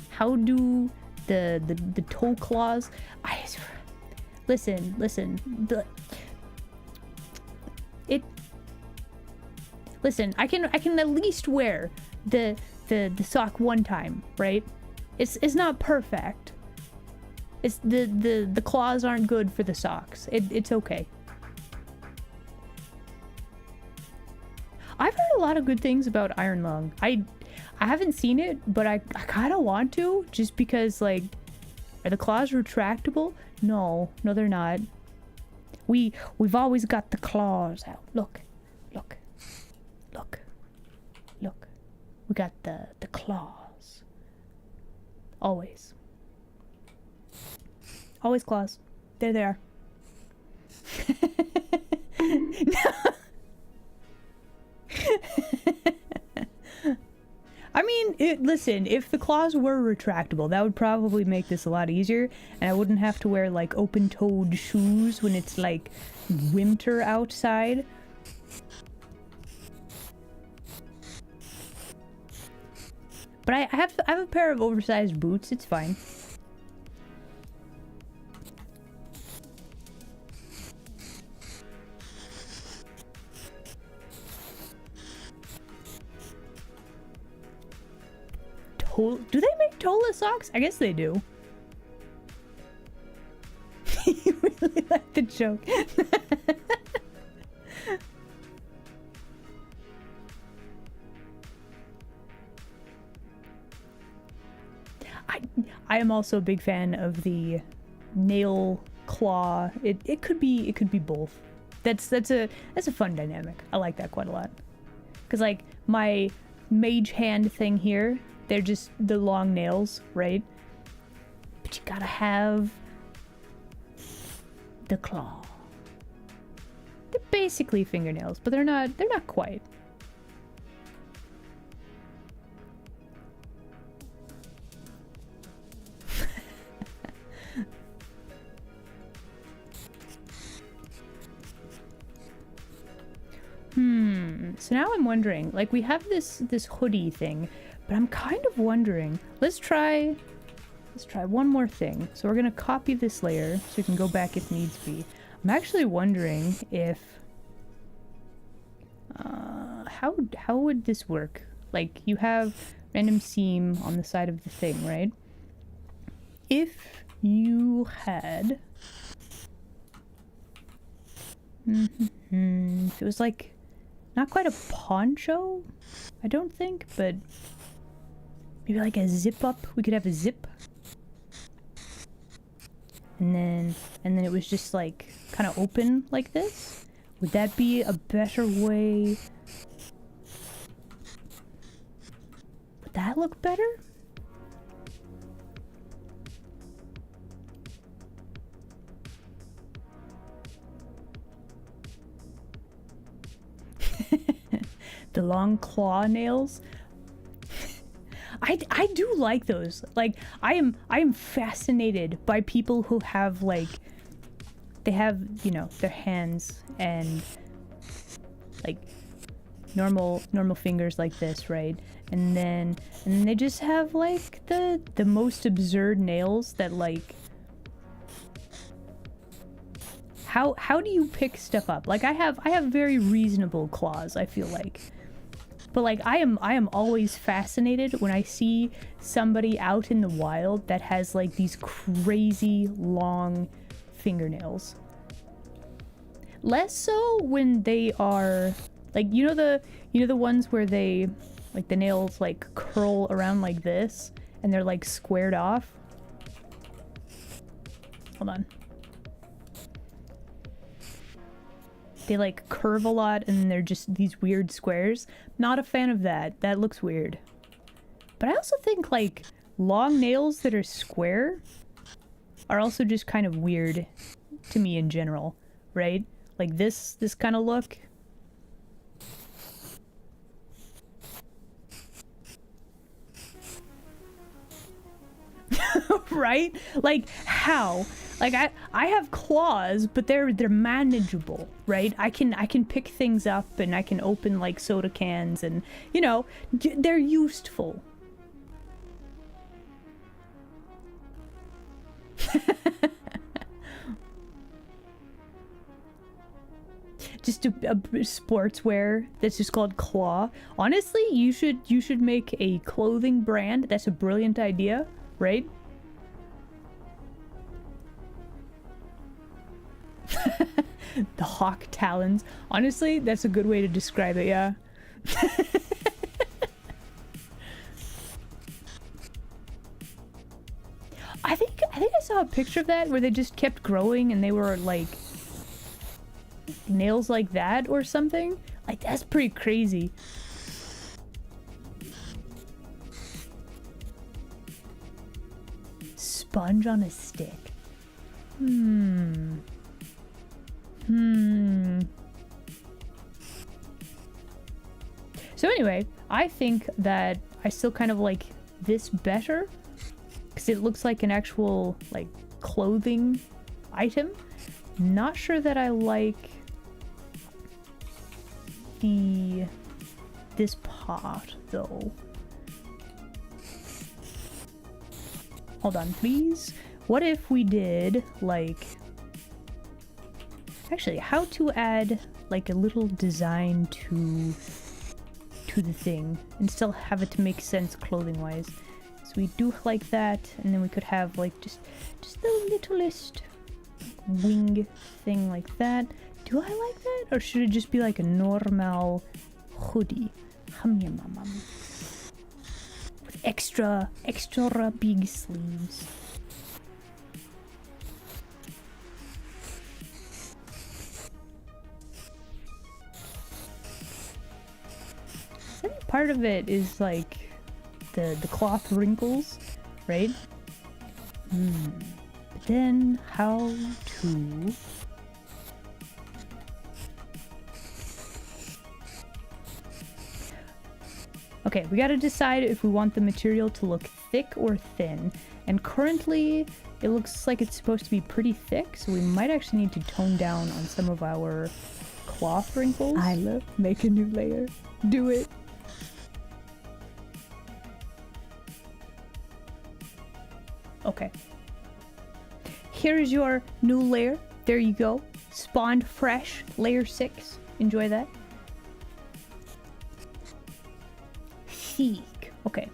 How do the toe claws? Listen. Listen. I can at least wear the sock one time, right? It's not perfect. It's the claws aren't good for the socks. It's okay. I've heard a lot of good things about Iron Lung. I haven't seen it, but I kind of want to, just because, like, are the claws retractable? No, they're not. We've always got the claws out. Look. We got the claws. Always claws. There they are. I mean, listen, if the claws were retractable, that would probably make this a lot easier, and I wouldn't have to wear, like, open-toed shoes when it's, like, winter outside. But I have a pair of oversized boots, it's fine. Do they make Tola socks? I guess they do. You really like the joke. I am also a big fan of the nail claw. It could be both. That's a fun dynamic. I like that quite a lot. Cause like my mage hand thing here, they're just the long nails, right? But you gotta have the claw. They're basically fingernails, but they're not quite. So now I'm wondering, like, we have this hoodie thing, but I'm kind of wondering, let's try one more thing. So we're gonna copy this layer so we can go back if needs be. I'm actually wondering if how would this work? Like, you have random seam on the side of the thing, right? If you had if it was like Not quite a poncho, I don't think, but maybe like a zip up. We could have a zip. And then it was just like kind of open like this. Would that be a better way? Would that look better? The long claw nails. I do like those. Like I am fascinated by people who have like they have, you know, their hands and like normal fingers like this, right? And then they just have like the most absurd nails that like how do you pick stuff up? Like I have very reasonable claws, I feel like. But like I am always fascinated when I see somebody out in the wild that has like these crazy long fingernails. Less so when they are like you know the ones where they like the nails like curl around like this and they're like squared off. Hold on. They like curve a lot and they're just these weird squares. Not a fan of that. That looks weird. But I also think like long nails that are square are also just kind of weird to me in general, right? Like this kind of look. Right? Like how? Like I have claws, but they're manageable, right? I can pick things up and I can open like soda cans and you know, they're useful. Just a sportswear that's just called Claw. Honestly, you should make a clothing brand. That's a brilliant idea, right? The hawk talons. Honestly, that's a good way to describe it, yeah. I think I saw a picture of that where they just kept growing and they were like nails like that or something. Like that's pretty crazy. Sponge on a stick. So anyway, I think that I still kind of like this better because it looks like an actual like clothing item. Not sure that I like this part though. Hold on, please. What if we did like actually how to add like a little design to the thing and still have it to make sense clothing wise? So we do like that, and then we could have like just the littlest wing thing like that. Do I like that, or should it just be like a normal hoodie? With extra big sleeves. I think part of it is like the cloth wrinkles, right? But then how to okay, we gotta decide if we want the material to look thick or thin. And currently, it looks like it's supposed to be pretty thick, so we might actually need to tone down on some of our cloth wrinkles. I love make a new layer. Do it. Okay. Here is your new layer. There you go. Spawned fresh, layer 6. Enjoy that. Thick. Okay.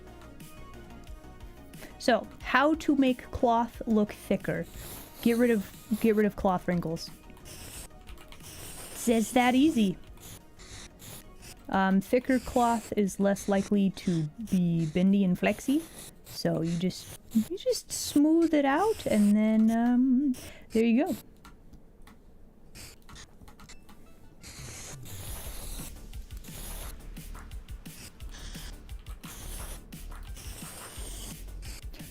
So, how to make cloth look thicker? Get rid of cloth wrinkles. It's that easy. Thicker cloth is less likely to be bendy and flexy. So you just smooth it out, and then there you go.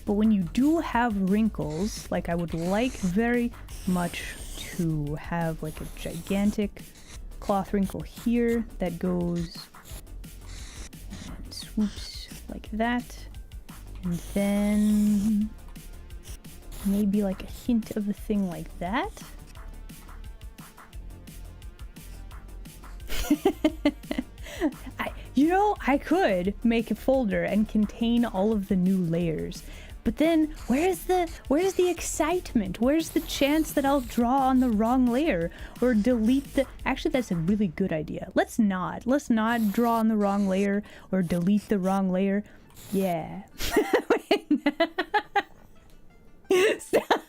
But when you do have wrinkles, like I would like very much to have like a gigantic cloth wrinkle here that goes and swoops like that, and then maybe like a hint of a thing like that. I could make a folder and contain all of the new layers. But then, where's the excitement? Where's the chance that I'll draw on the wrong layer or delete the... Actually, that's a really good idea. Let's not draw on the wrong layer or delete the wrong layer. Yeah. Stop.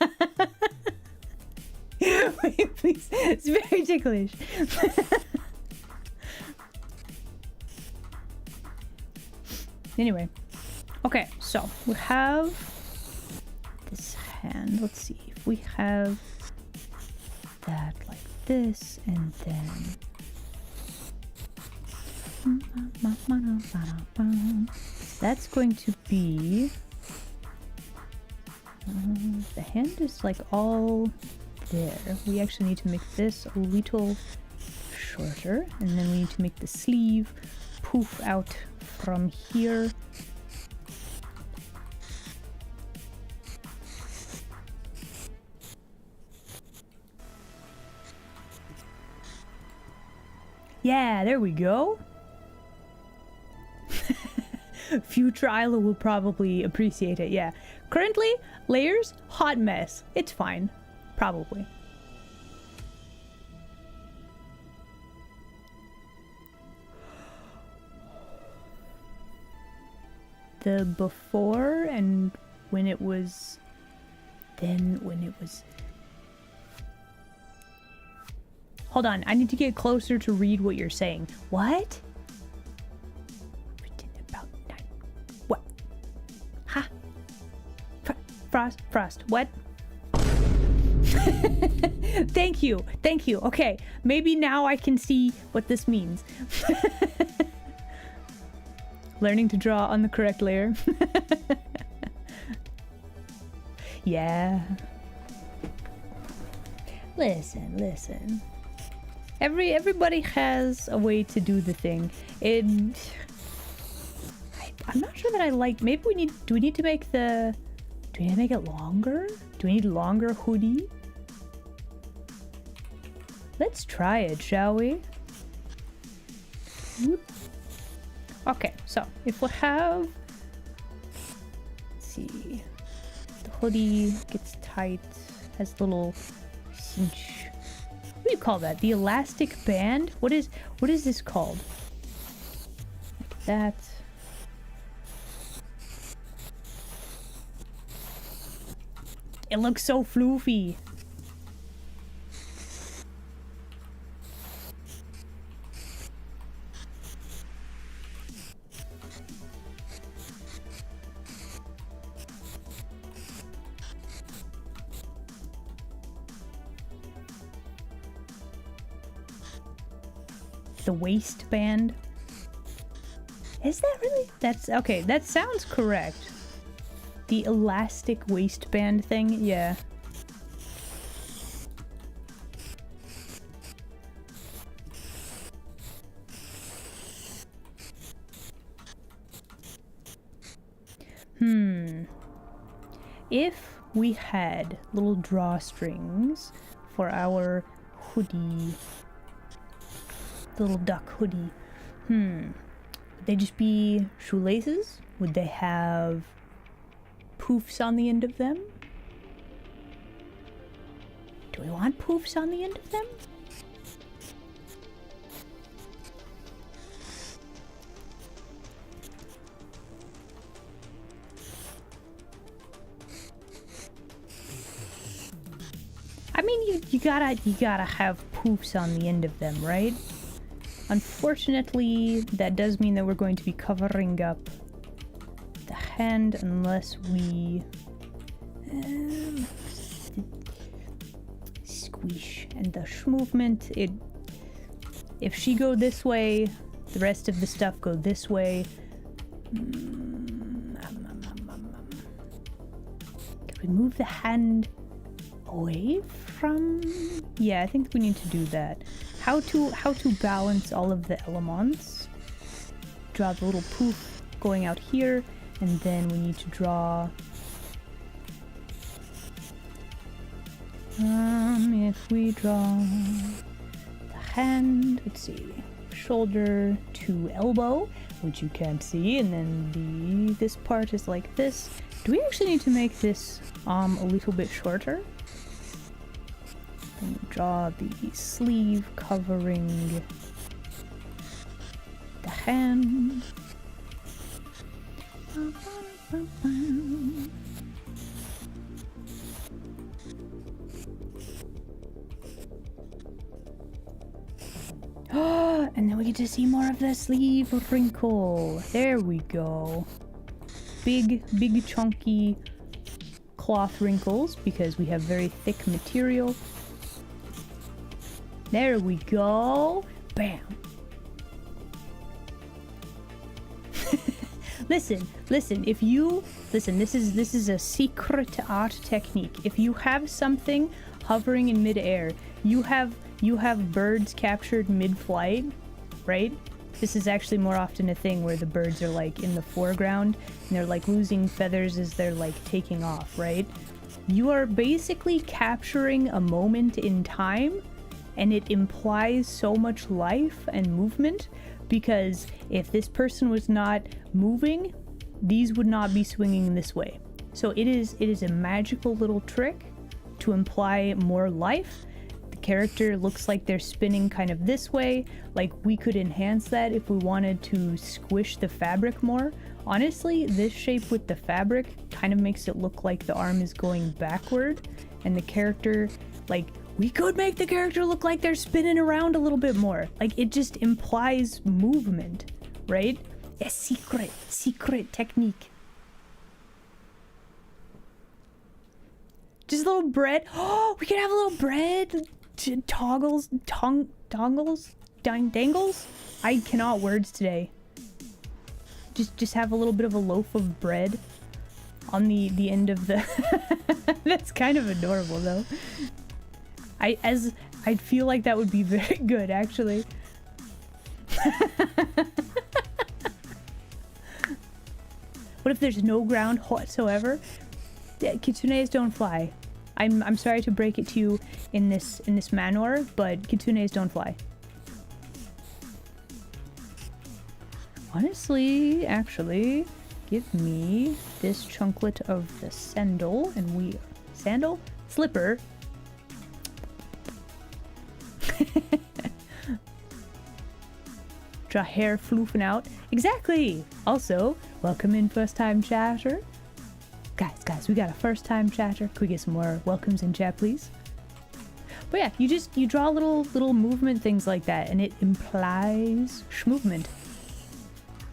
Wait, please. It's very ticklish. Anyway. Okay, so we have this hand. Let's see if we have that like this, and then that's going to be the hand is like all there. We actually need to make this a little shorter, and then we need to make the sleeve poof out from here. Yeah, there we go. Future Isla will probably appreciate it, yeah. Currently, layers, hot mess. It's fine. Probably. The before and when it was... Then when it was... Hold on, I need to get closer to read what you're saying. What? What? Ha? Frost, what? Thank you. Okay, maybe now I can see what this means. Learning to draw on the correct layer. Yeah. Listen. Everybody has a way to do the thing. I'm not sure that I like. Maybe do we need to make it longer? Do we need longer hoodie? Let's try it, shall we? Whoop. Okay, so if we have, let's see, the hoodie gets tight, has little cinch. What do you call that? The elastic band? What is this called? Like that. It looks so floofy. The waistband. Is that really? That's okay. That sounds correct. The elastic waistband thing, yeah. If we had little drawstrings for our hoodie, little duck hoodie, would they just be shoelaces? Would they have poofs on the end of them? Do we want poofs on the end of them? I mean, you gotta have poofs on the end of them, right? Unfortunately, that does mean that we're going to be covering up the hand unless we squish. And the movement, if she go this way, the rest of the stuff go this way. Can we move the hand away from? Yeah, I think we need to do that. How to balance all of the elements. Draw the little poof going out here, and then we need to draw if we draw the hand, let's see, shoulder to elbow, which you can't see, and then this part is like this. Do we actually need to make this a little bit shorter? And draw the sleeve covering the hand. And then we get to see more of the sleeve wrinkle. There we go. Big chunky cloth wrinkles because we have very thick material. There we go. Bam. Listen, this is a secret art technique. If you have something hovering in midair, you have birds captured mid-flight, right? This is actually more often a thing where the birds are like in the foreground and they're like losing feathers as they're like taking off, right? You are basically capturing a moment in time, and it implies so much life and movement, because if this person was not moving, these would not be swinging this way. So it is a magical little trick to imply more life. The character looks like they're spinning kind of this way. Like, we could enhance that if we wanted to squish the fabric more. Honestly, this shape with the fabric kind of makes it look like the arm is going backward, and the character, like, we could make the character look like they're spinning around a little bit more. Like, it just implies movement, right? A secret technique. Just a little bread. Oh, we could have a little bread. Dangles. I cannot words today. Just have a little bit of a loaf of bread on the end of the... That's kind of adorable, though. I feel like that would be very good, actually. What if there's no ground whatsoever? Yeah, kitsunes don't fly. I'm sorry to break it to you in this manner, but kitsunes don't fly. Honestly, actually, give me this chunklet of the sandal, and slipper. Draw hair floofing out. Exactly. Also, welcome in first time chatter. Guys, we got a first time chatter. Could we get some more welcomes in chat, please? But yeah, you draw little movement things like that, and it implies movement.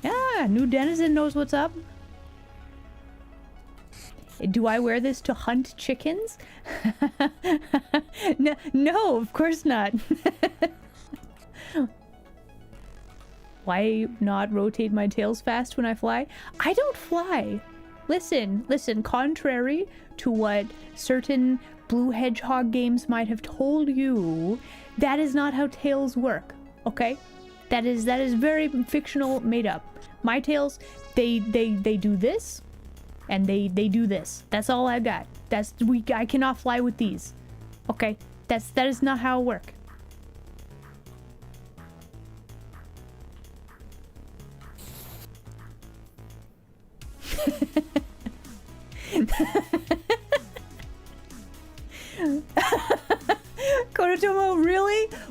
Yeah, new denizen knows what's up. Do I wear this to hunt chickens? No, of course not. Why not rotate my tails fast when I fly? I don't fly. Listen, contrary to what certain blue hedgehog games might have told you, that is not how tails work, okay? That is very fictional, made up. My tails, they do this, and they do this. That's all I got. I cannot fly with these. Okay? That is not how it works. Konotomo,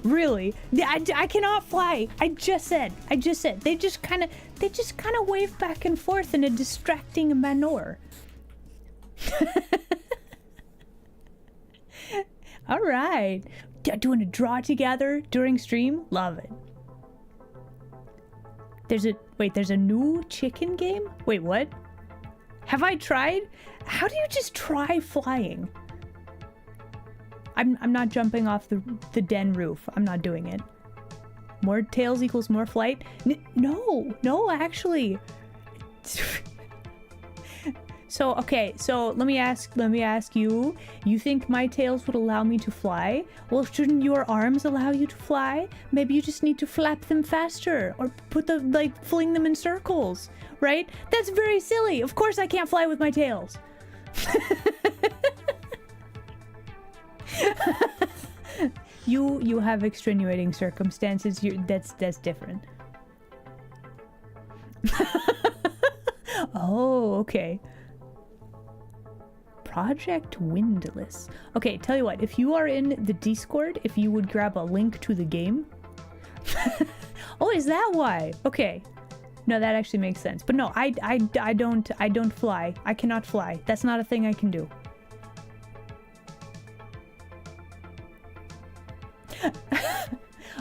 really? I cannot fly. I just said. They just kind of wave back and forth in a distracting manner. All right. Doing a draw together during stream? Love it. There's a new chicken game? Wait, what? Have I tried? How do you just try flying? I'm not jumping off the den roof. I'm not doing it. More tails equals more flight? No, actually. So, okay, so let me ask you. You think my tails would allow me to fly? Well, shouldn't your arms allow you to fly? Maybe you just need to flap them faster or fling them in circles, right? That's very silly. Of course I can't fly with my tails. You have extenuating circumstances. That's different. Oh, okay. Project Windless. Okay, tell you what, if you are in the Discord, if you would grab a link to the game. Oh, is that why? Okay. No, that actually makes sense. But no, I don't fly. I cannot fly. That's not a thing I can do.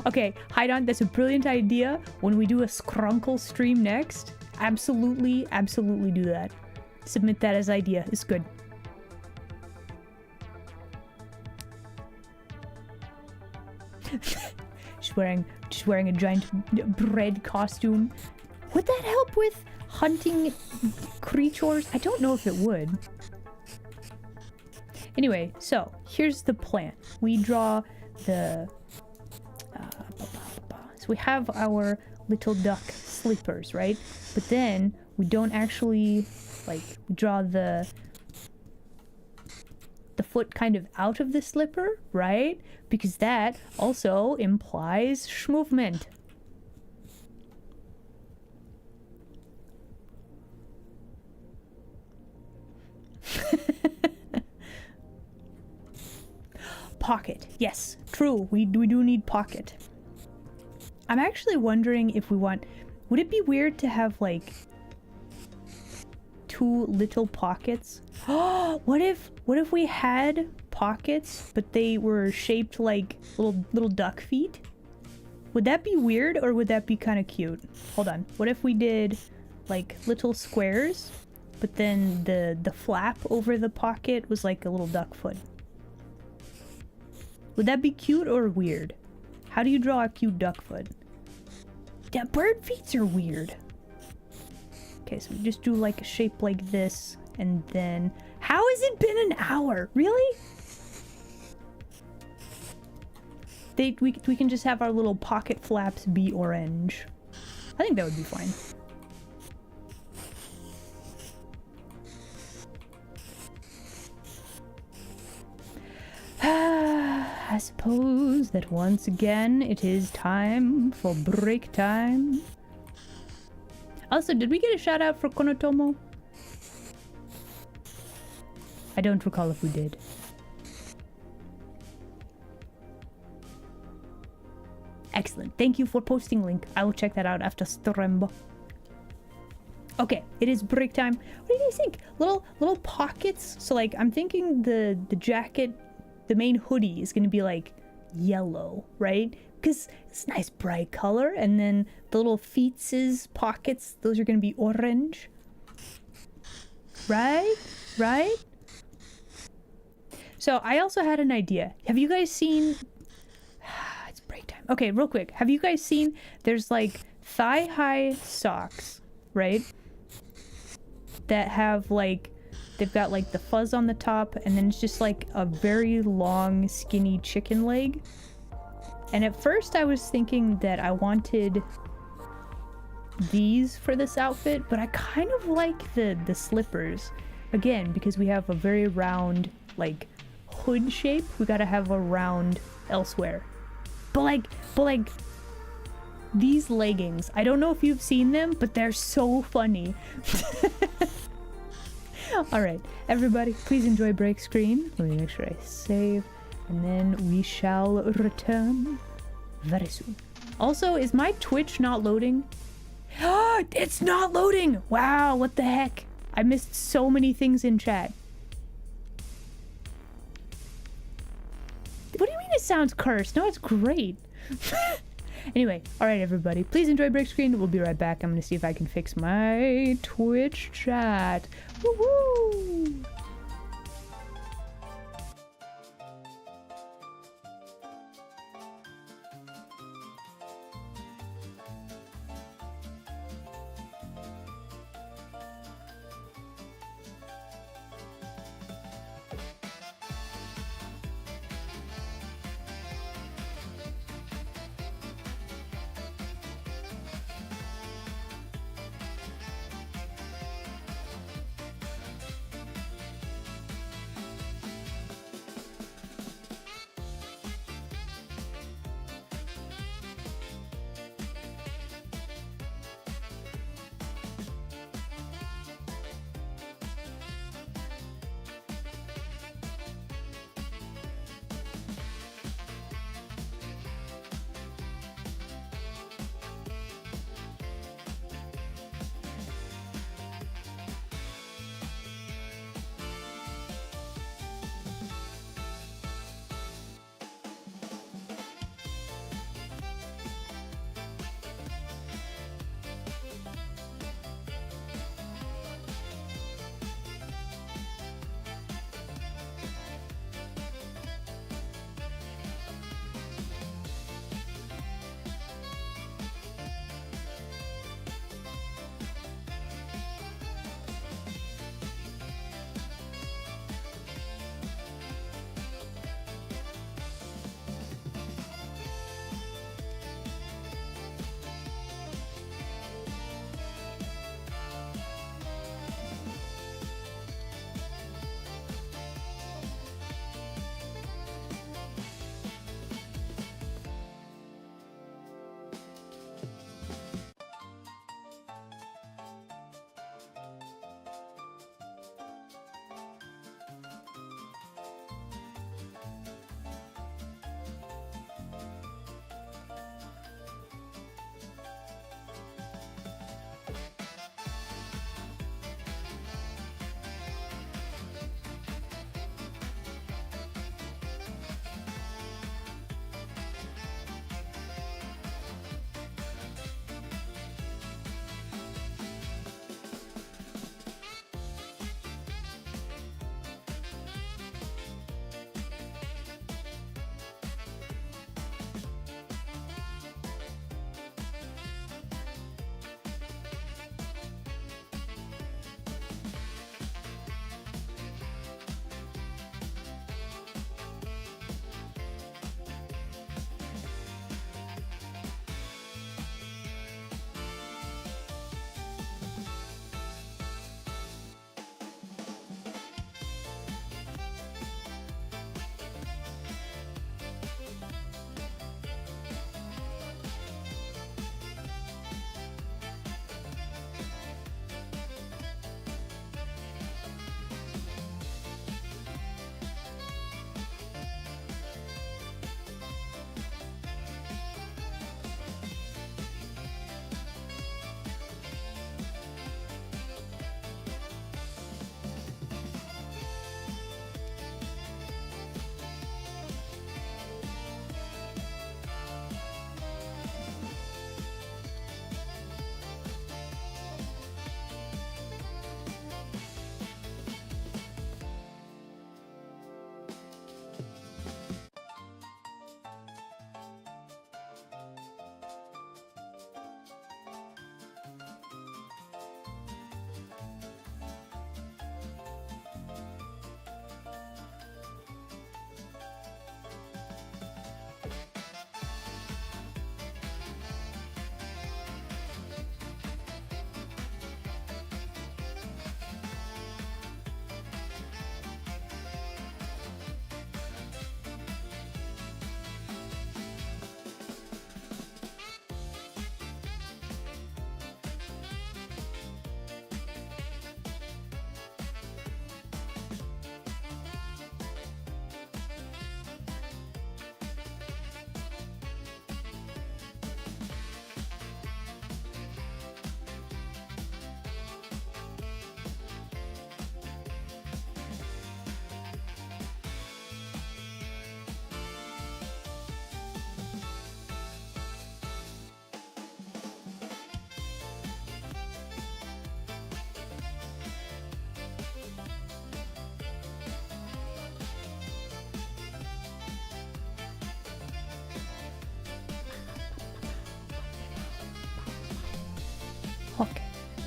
Okay, Haidon, that's a brilliant idea. When we do a Skrunkle stream next, absolutely do that. Submit that as idea. It's good. She's wearing a giant bread costume. Would that help with hunting creatures? I don't know if it would. Anyway, so here's the plan. We draw the so we have our little duck slippers, right? But then we don't actually draw the foot kind of out of the slipper, right? Because that also implies movement. Pocket. Yes, true. We do need pocket. I'm actually wondering if we want... Would it be weird to have, like, 2 little pockets? What if we had pockets, but they were shaped like little duck feet? Would that be weird, or would that be kind of cute? Hold on. What if we did, like, little squares, but then the flap over the pocket was like a little duck foot? Would that be cute or weird? How do you draw a cute duck foot? Yeah, bird feet are weird. Okay, so we just do like a shape like this, and then... How has it been an hour? Really? We can just have our little pocket flaps be orange. I think that would be fine. I suppose that once again it is time for break time. Also, did we get a shout out for Konotomo? I don't recall if we did. Excellent. Thank you for posting link. I will check that out after Strembo. Okay, it is break time. What do you guys think? Little pockets. So like I'm thinking the jacket, the main hoodie is gonna be like yellow, right? Because it's a nice bright color. And then the little feet's pockets, those are gonna be orange. Right? Right? So I also had an idea. Have you guys seen... It's break time. Okay, real quick. Have you guys seen... There's like thigh-high socks, right? That have like... They've got like the fuzz on the top, and then it's just like a very long, skinny chicken leg. And at first I was thinking that I wanted these for this outfit, but I kind of like the slippers. Again, because we have a very round, like, hood shape, we gotta have a round elsewhere. But like, these leggings, I don't know if you've seen them, but they're so funny. Alright, everybody, please enjoy break screen. Let me make sure I save, and then we shall return very soon. Also, is my Twitch not loading? It's not loading! Wow, what the heck? I missed so many things in chat. What do you mean it sounds cursed? No, it's great. Anyway, alright everybody, please enjoy break screen. We'll be right back. I'm gonna see if I can fix my Twitch chat. Woohoo!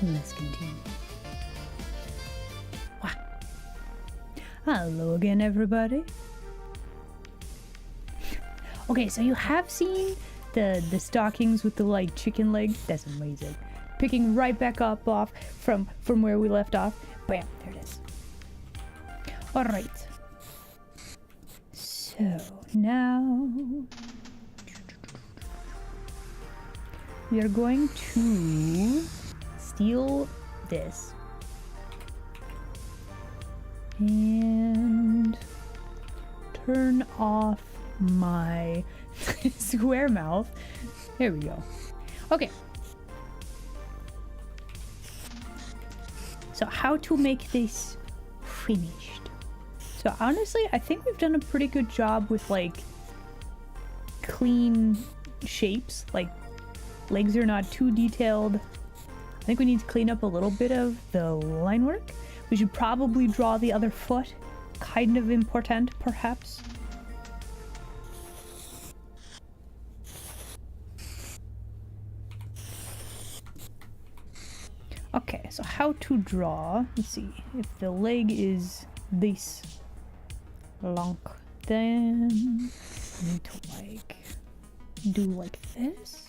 Let's continue. Wow. Hello again, everybody. Okay, so you have seen the stockings with the like chicken leg. That's amazing. Picking right back up off from where we left off. Bam, there it is. All right. So now we are going to steal this and turn off my square mouth. There we go. Okay. So how to make this finished? So honestly, I think we've done a pretty good job with like clean shapes. Like legs are not too detailed. I think we need to clean up a little bit of the line work. We should probably draw the other foot. Kind of important, perhaps. Okay, so how to draw? Let's see. If the leg is this long, then I need to like do like this.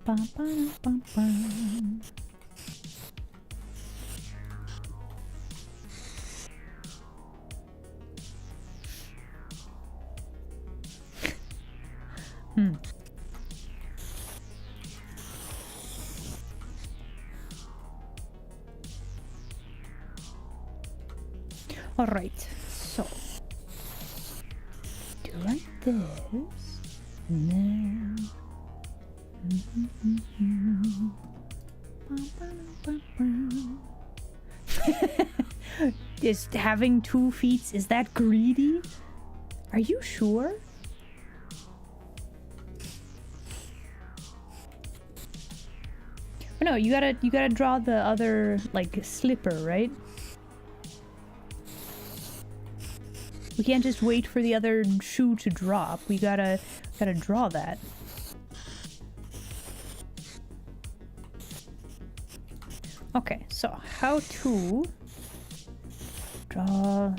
Bum, bum, bum, bum. All right, so do like this, and then is having 2 feet, is that greedy? Are you sure? Oh, no, you gotta draw the other like slipper, right? We can't just wait for the other shoe to drop. We gotta draw that. Okay, so how to draw?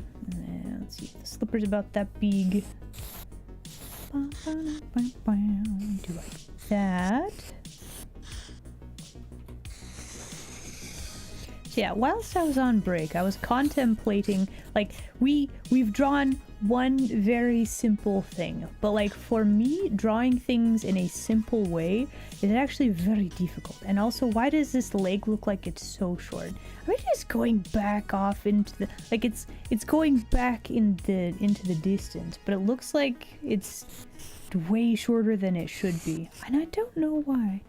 Let's see, the slipper's about that big. Do like that. So yeah, whilst I was on break, I was contemplating, like, we've drawn one very simple thing, but like for me, drawing things in a simple way is actually very difficult. And also, why does this leg look like it's so short? I mean, it's going back off into the, like it's going back into the distance, but it looks like it's way shorter than it should be, and I don't know why.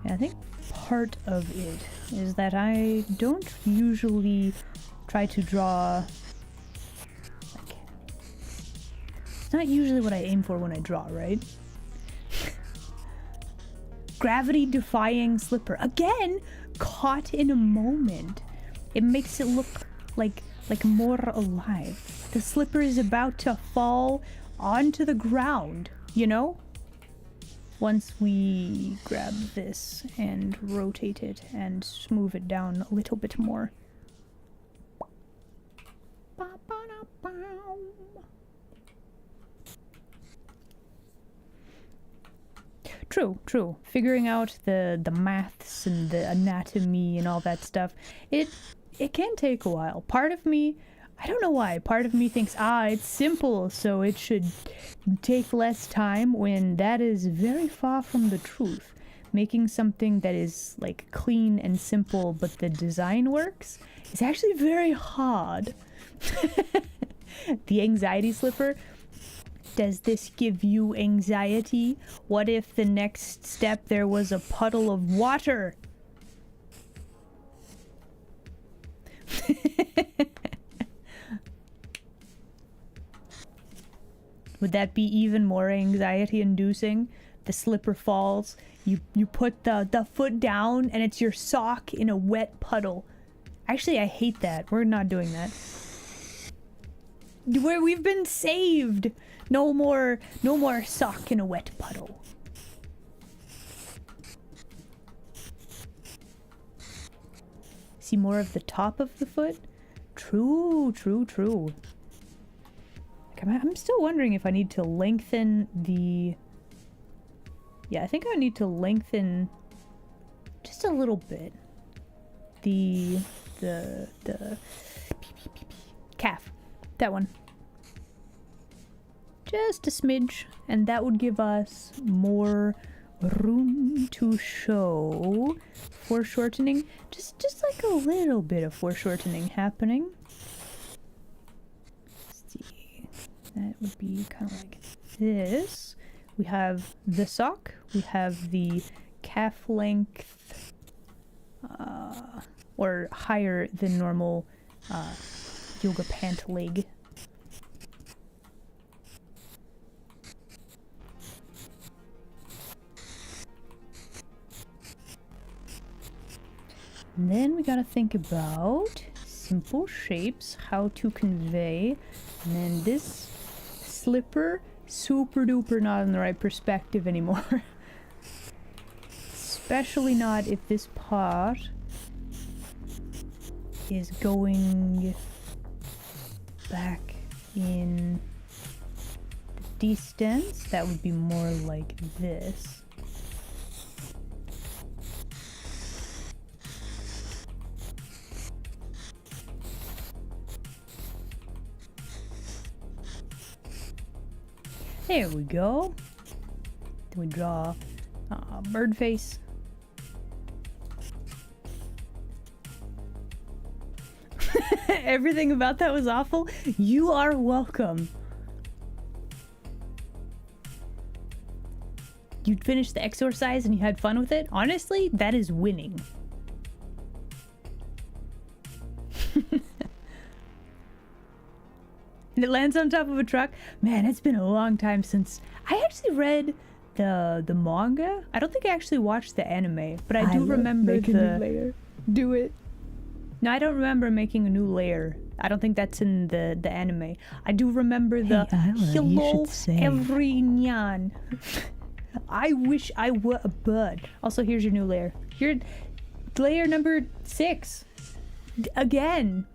I think part of it is that I don't usually try to draw, like, it's not usually what I aim for when I draw, right? Gravity defying slipper. Again, caught in a moment. It makes it look like more alive. The slipper is about to fall onto the ground, you know? Once we grab this and rotate it and move it down a little bit more. True. Figuring out the maths and the anatomy and all that stuff, it can take a while. Part of me, I don't know why, part of me thinks, it's simple, so it should take less time, when that is very far from the truth. Making something that is like clean and simple, but the design works, is actually very hard. The anxiety slipper. Does this give you anxiety? What if the next step there was a puddle of water? Would that be even more anxiety inducing? The slipper falls, you put the foot down and it's your sock in a wet puddle. Actually, I hate that. We're not doing that. We've been saved. No more sock in a wet puddle. See more of the top of the foot? True, true, true. I'm still wondering if I need to lengthen the... Yeah, I think I need to lengthen just a little bit the calf. That one. Just a smidge, and that would give us more room to show foreshortening. Just like a little bit of foreshortening happening. Let's see. That would be kind of like this. We have the sock, we have the calf length, or higher than normal yoga pant leg. And then we gotta think about simple shapes, how to convey, and then this slipper, super duper not in the right perspective anymore. Especially not if this part is going back in the distance. That would be more like this. There we go. Then we draw a bird face. Everything about that was awful. You are welcome. You finished the exercise and you had fun with it? Honestly, that is winning. And it lands on top of a truck. Man, it's been a long time since I actually read the manga. I don't think I actually watched the anime, but I do remember make a new layer. Do it. No, I don't remember making a new layer. I don't think that's in the anime. I do remember the hello everyone. I wish I were a bird. Also, here's your new layer. Here, layer number 6. Again.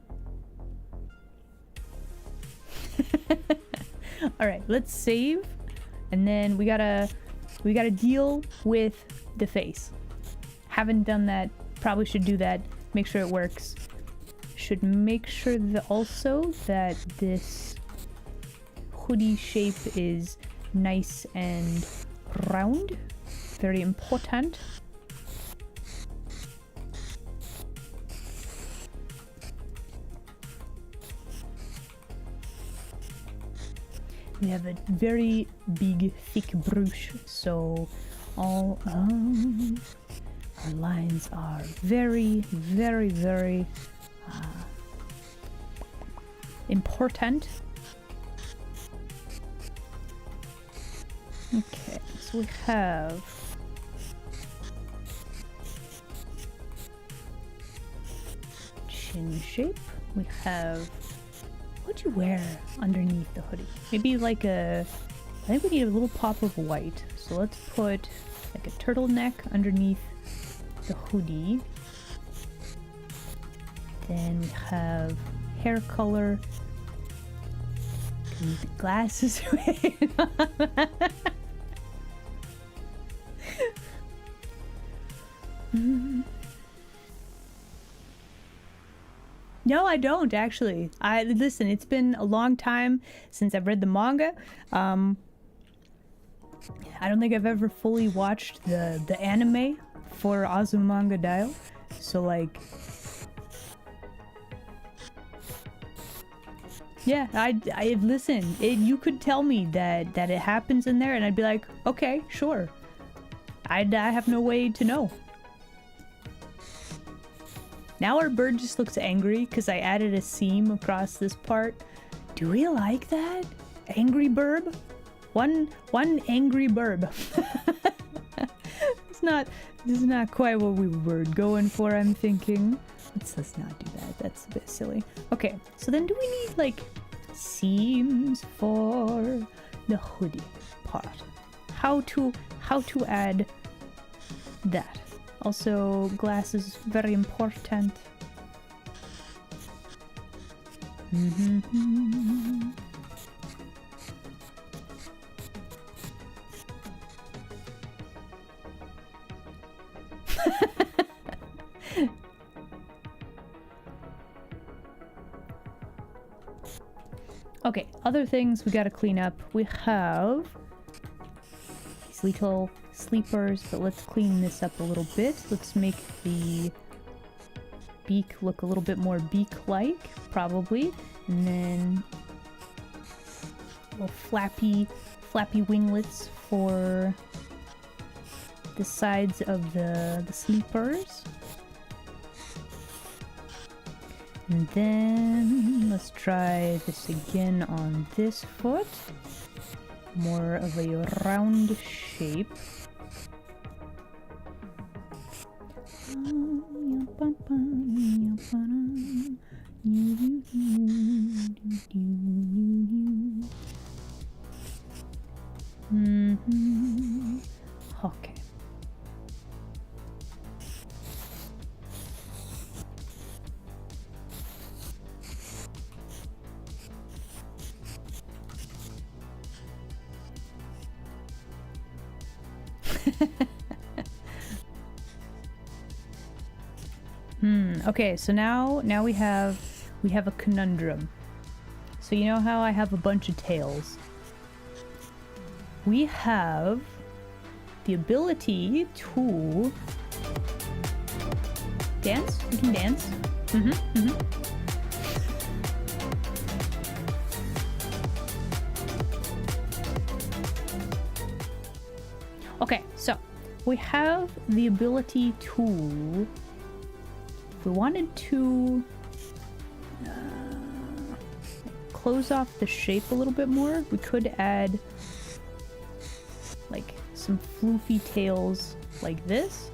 All right, let's save, and then we gotta deal with the face. Haven't done that. Probably should do that. Make sure it works. Should make sure that also that this hoodie shape is nice and round. Very important. We have a very big, thick brush, so all our lines are very, very, very important. Okay, so we have chin shape. We have... What'd you wear underneath the hoodie? Maybe like a... I think we need a little pop of white. So let's put like a turtleneck underneath the hoodie. Then we have hair color. Move the glasses away. No, I don't actually. Listen, it's been a long time since I've read the manga. I don't think I've ever fully watched the anime for Azumanga Daioh. So like, yeah, I listen. You could tell me that it happens in there, and I'd be like, okay, sure. I have no way to know. Now our bird just looks angry because I added a seam across this part. Do we like that? Angry bird? One angry burb. This is not quite what we were going for, I'm thinking. Let's not do that. That's a bit silly. Okay, so then do we need like seams for the hoodie part? How to add that? Also, glass is very important. Okay, other things we gotta clean up. We have these little sleepers, but let's clean this up a little bit. Let's make the beak look a little bit more beak-like, probably. And then little flappy winglets for the sides of the sleepers. And then let's try this again on this foot. More of a round shape. Okay. Okay, so now we have a conundrum. So you know how I have a bunch of tails? We have the ability to dance. We can dance. Okay, so we have the ability to, if we wanted to close off the shape a little bit more, we could add like some floofy tails like this.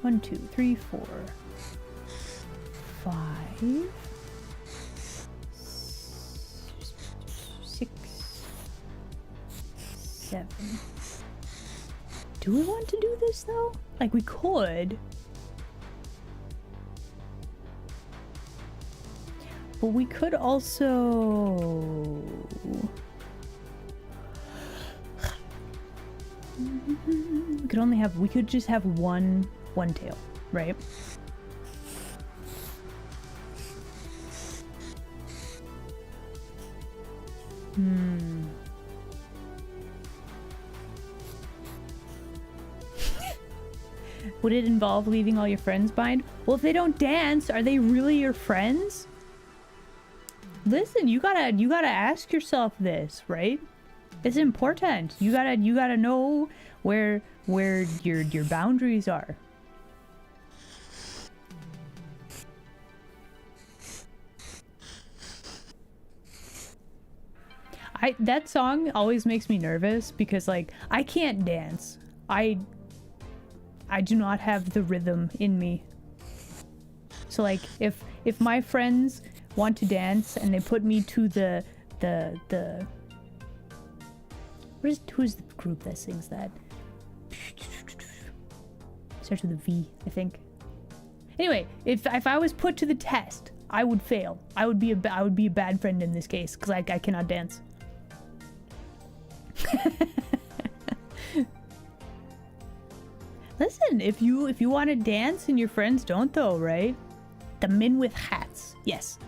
1, 2, 3, 4, 5, 6, 7. Do we want to do this though? Like we could. But we could also... we could just have one tail, right? Would it involve leaving all your friends behind? Well, if they don't dance, are they really your friends? Listen, you gotta ask yourself this, right? It's important. You gotta know where your boundaries are. That song always makes me nervous because like I can't dance. I do not have the rhythm in me. So like if my friends want to dance and they put me to the who's the group that sings that? Starts with a V, I think. Anyway, if I was put to the test, I would fail. I would be a bad friend in this case because I cannot dance. Listen, if you want to dance and your friends don't though, right? The men with hats, yes.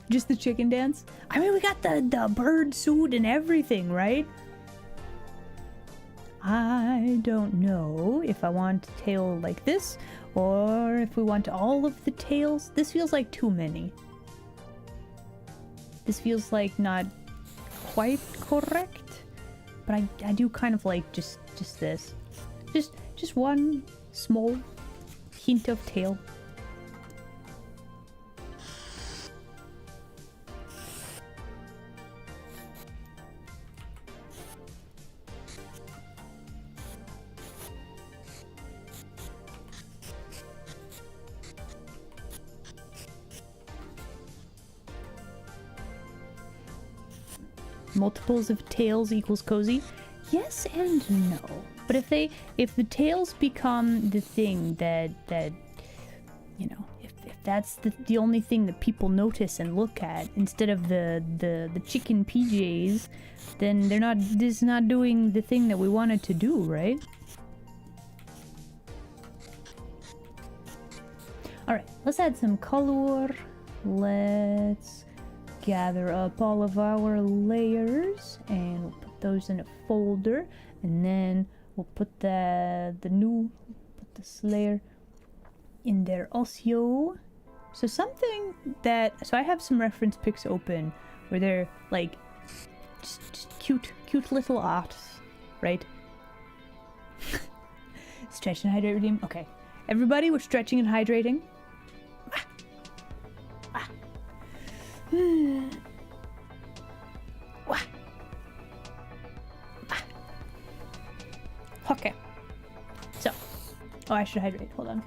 Just the chicken dance? I mean, we got the bird suit and everything, right? I don't know if I want a tail like this or if we want all of the tails. This feels like too many. This feels like not quite correct, but I do kind of like just this. Just one small hint of tail. multiples of tails equals cozy? Yes and no. But if the tails become the thing that you know, if that's the only thing that people notice and look at instead of the chicken PJs, then this is not doing the thing that we wanted to do, right? Alright, let's add some color. Let's gather up all of our layers and we'll put those in a folder, and then we'll put put this layer in there also. So so I have some reference pics open where they're like just cute little arts, right? Stretch and hydrate redeem. Okay, everybody, we're stretching and hydrating. Okay. So, I should hydrate. Hold on.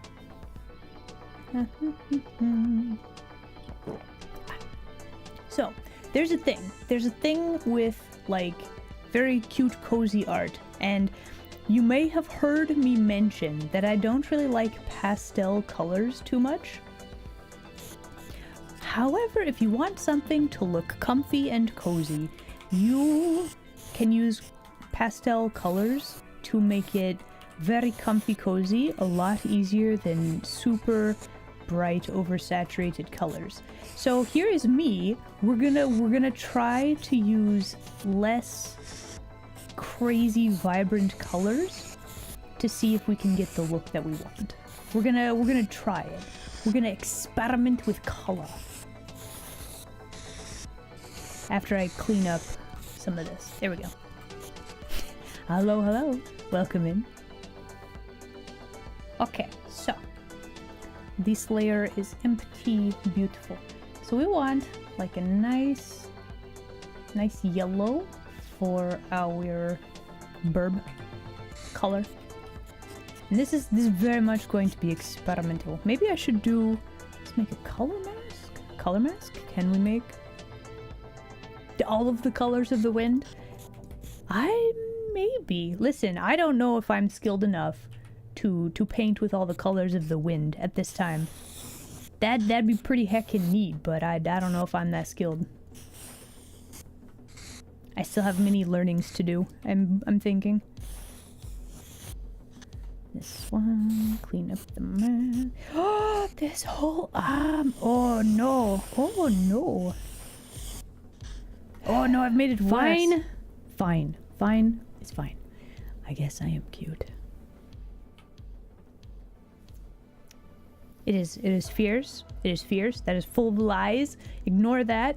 So, there's a thing. There's a thing with, like, very cute, cozy art. And you may have heard me mention that I don't really like pastel colors too much. However, if you want something to look comfy and cozy, you can use pastel colors to make it very comfy cozy, a lot easier than super bright oversaturated colors. So here is me. We're gonna try to use less crazy vibrant colors to see if we can get the look that we want. We're gonna try it. We're gonna experiment with color. After I clean up some of this. There we go. Hello. Welcome in. Okay, so this layer is empty, beautiful. So we want like a nice yellow for our burb color. And this is very much going to be experimental. Maybe I should let's make a color mask. Color mask? Can we make all of the colors of the wind? Maybe. Listen, I don't know if I'm skilled enough to paint with all the colors of the wind at this time. That'd be pretty heckin' neat, but I don't know if I'm that skilled. I still have many learnings to do, I'm thinking. This one, clean up the mess. Oh, this whole arm. Oh no. Oh no. Oh no, I've made it worse. Fine. It's fine. I guess I am cute. It is fierce. It is fierce. That is full of lies. Ignore that.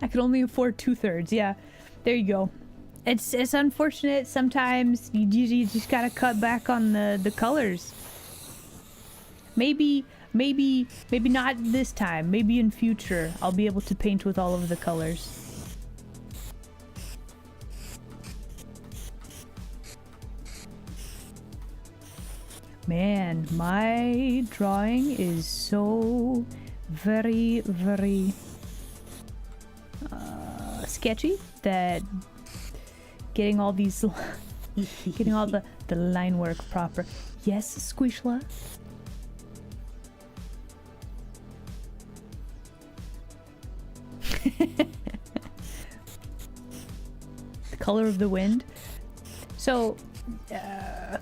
I could only afford 2/3. Yeah, there you go. It's unfortunate sometimes. You just gotta cut back on the colors. Maybe not this time. Maybe in future I'll be able to paint with all of the colors. Man, my drawing is so very sketchy that getting all these getting all the line work proper. Yes, Squishla. The color of the wind. So I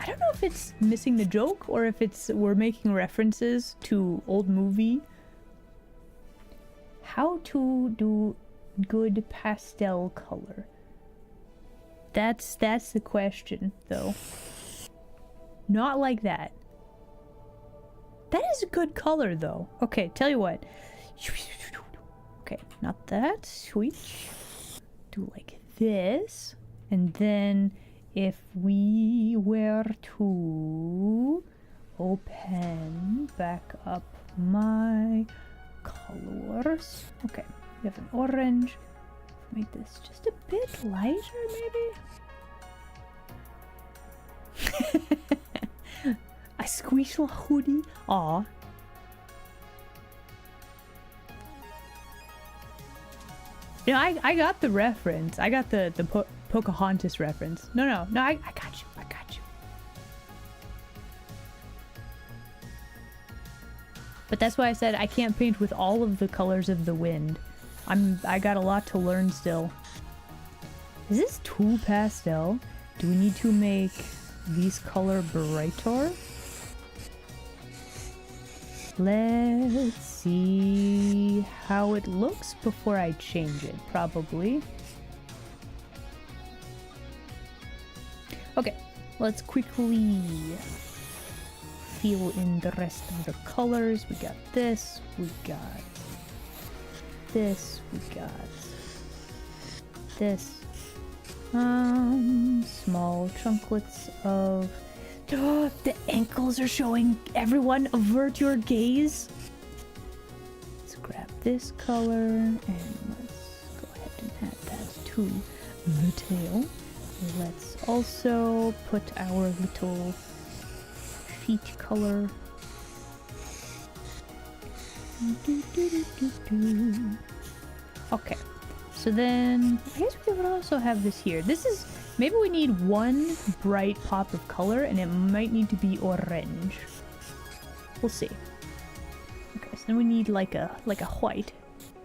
don't know if it's missing the joke or if we're making references to old movie. How to do good pastel color. That's the question, though. Not like that. That is a good color, though. Okay, tell you what. Okay, not that. Switch. Do like this. And then if we were to open back up my colors. Okay, we have an orange. Make this just a bit lighter, maybe? A squishal hoodie. Aw. No, I got the reference. I got the Pocahontas reference. No, I got you. I got you. But that's why I said I can't paint with all of the colors of the wind. I got a lot to learn still. Is this too pastel? Do we need to make these color brighter? Let's see how it looks before I change it, probably. Okay, let's quickly fill in the rest of the colors. We got this, we got this, we got this. Small chunklets of... the ankles are showing! Everyone, avert your gaze! Let's grab this color and let's go ahead and add that to the tail. Let's also put our little feet color. Okay. So then, I guess we would also have this here. This is, maybe we need one bright pop of color and it might need to be orange. We'll see. Okay, so then we need like a white.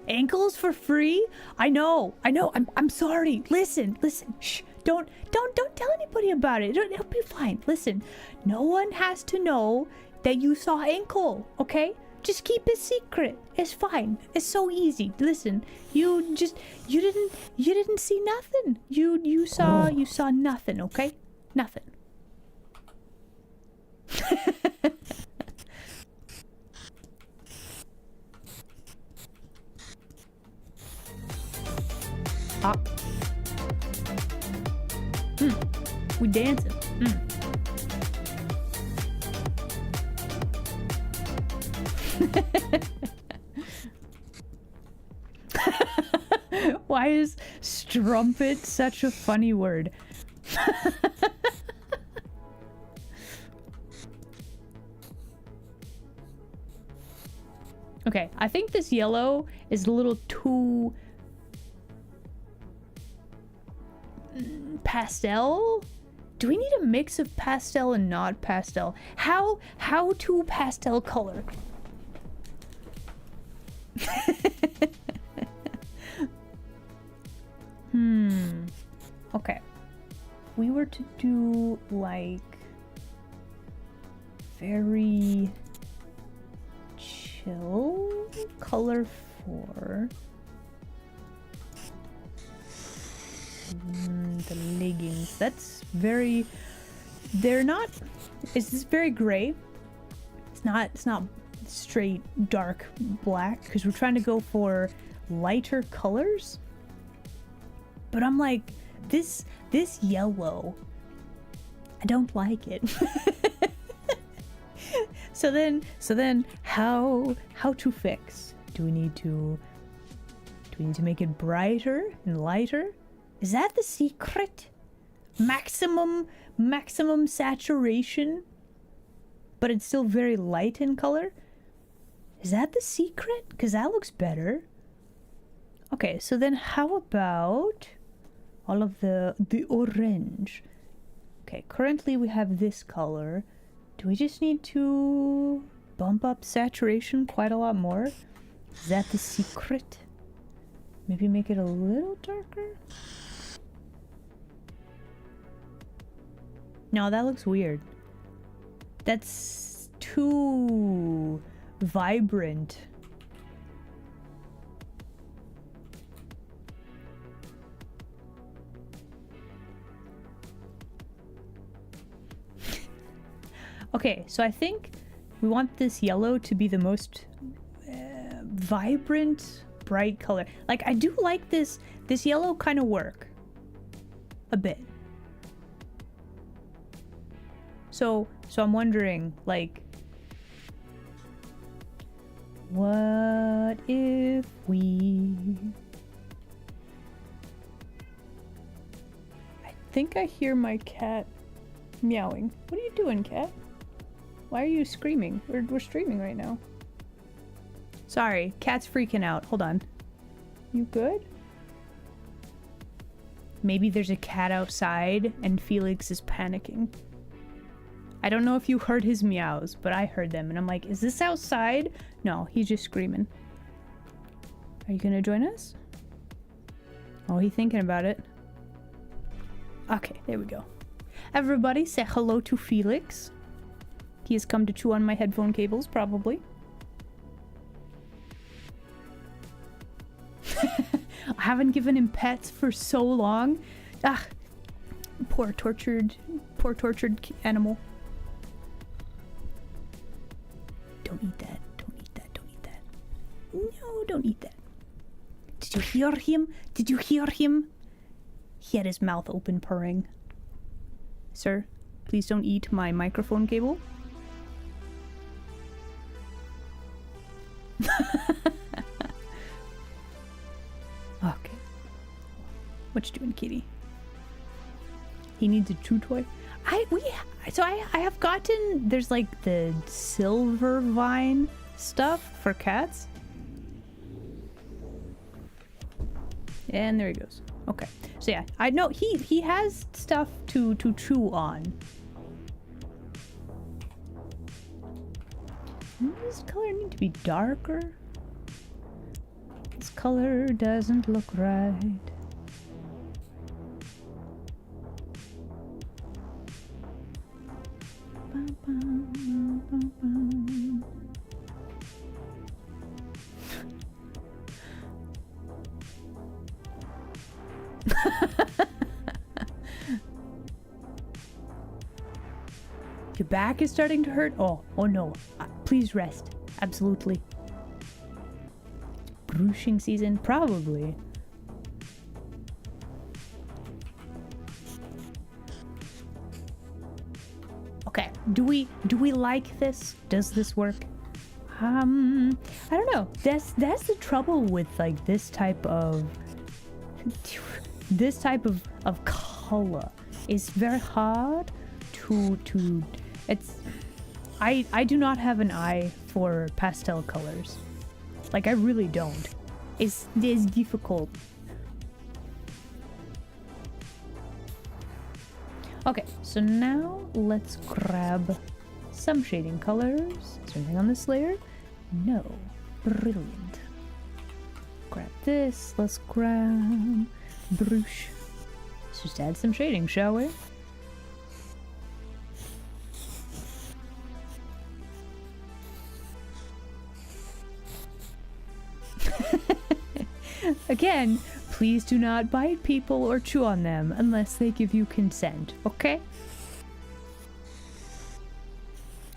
Ankles for free? I know, I'm sorry. Listen, shh, don't tell anybody about it. It'll be fine. Listen, no one has to know that you saw ankle, okay? Just keep it secret. It's fine. It's so easy. Listen, you didn't see nothing. You saw nothing, okay? Nothing. Ah. We dancing. Why is strumpet such a funny word? Okay, I think this yellow is a little too pastel. Do we need a mix of pastel and not pastel? How to pastel color? Okay. If we were to do like very chill color for the leggings. That's very, they're not, is this very gray? It's not straight dark black because we're trying to go for lighter colors. But I'm like, this yellow, I don't like it. So then how to fix? Do we need to make it brighter and lighter? Is that the secret? Maximum saturation, but it's still very light in color? Is that the secret? Because that looks better. Okay, so then how about all of the orange? Okay, currently we have this color. Do we just need to bump up saturation quite a lot more? Is that the secret? Maybe make it a little darker? No, that looks weird. That's too vibrant. Okay, so I think we want this yellow to be the most vibrant, bright color. Like, I do like this yellow kind of work a bit. So I'm wondering, like, what if we... I think I hear my cat meowing. What are you doing, cat? Why are you screaming? We're streaming right now. Sorry, cat's freaking out. Hold on. You good? Maybe there's a cat outside and Felix is panicking. I don't know if you heard his meows, but I heard them and I'm like, is this outside? No, he's just screaming. Are you gonna join us? Oh, he's thinking about it. Okay, there we go. Everybody say hello to Felix. He has come to chew on my headphone cables, probably. I haven't given him pets for so long. Ah, poor tortured animal. Don't eat that. Don't eat that. Don't eat that. No, don't eat that. Did you hear him? Did you hear him? He had his mouth open, purring. Sir, please don't eat my microphone cable. Okay. What you doing, kitty? He needs a chew toy. I have gotten, there's like the silver vine stuff for cats. And there he goes. Okay. So yeah, I know he has stuff to chew on. Does this color need to be darker? This color doesn't look right. Your back is starting to hurt? Oh no. Please rest. Absolutely. Brushing season? Probably. Okay. Do we like this? Does this work? I don't know. That's the trouble with like this type of color. It's very hard to it's I do not have an eye for pastel colors. Like I really don't. It's difficult. Okay, so now let's grab some shading colors. Is there anything on this layer? No. Brilliant. Grab this. Let's grab brush. Let's just add some shading, shall we? Again, please do not bite people or chew on them unless they give you consent, okay?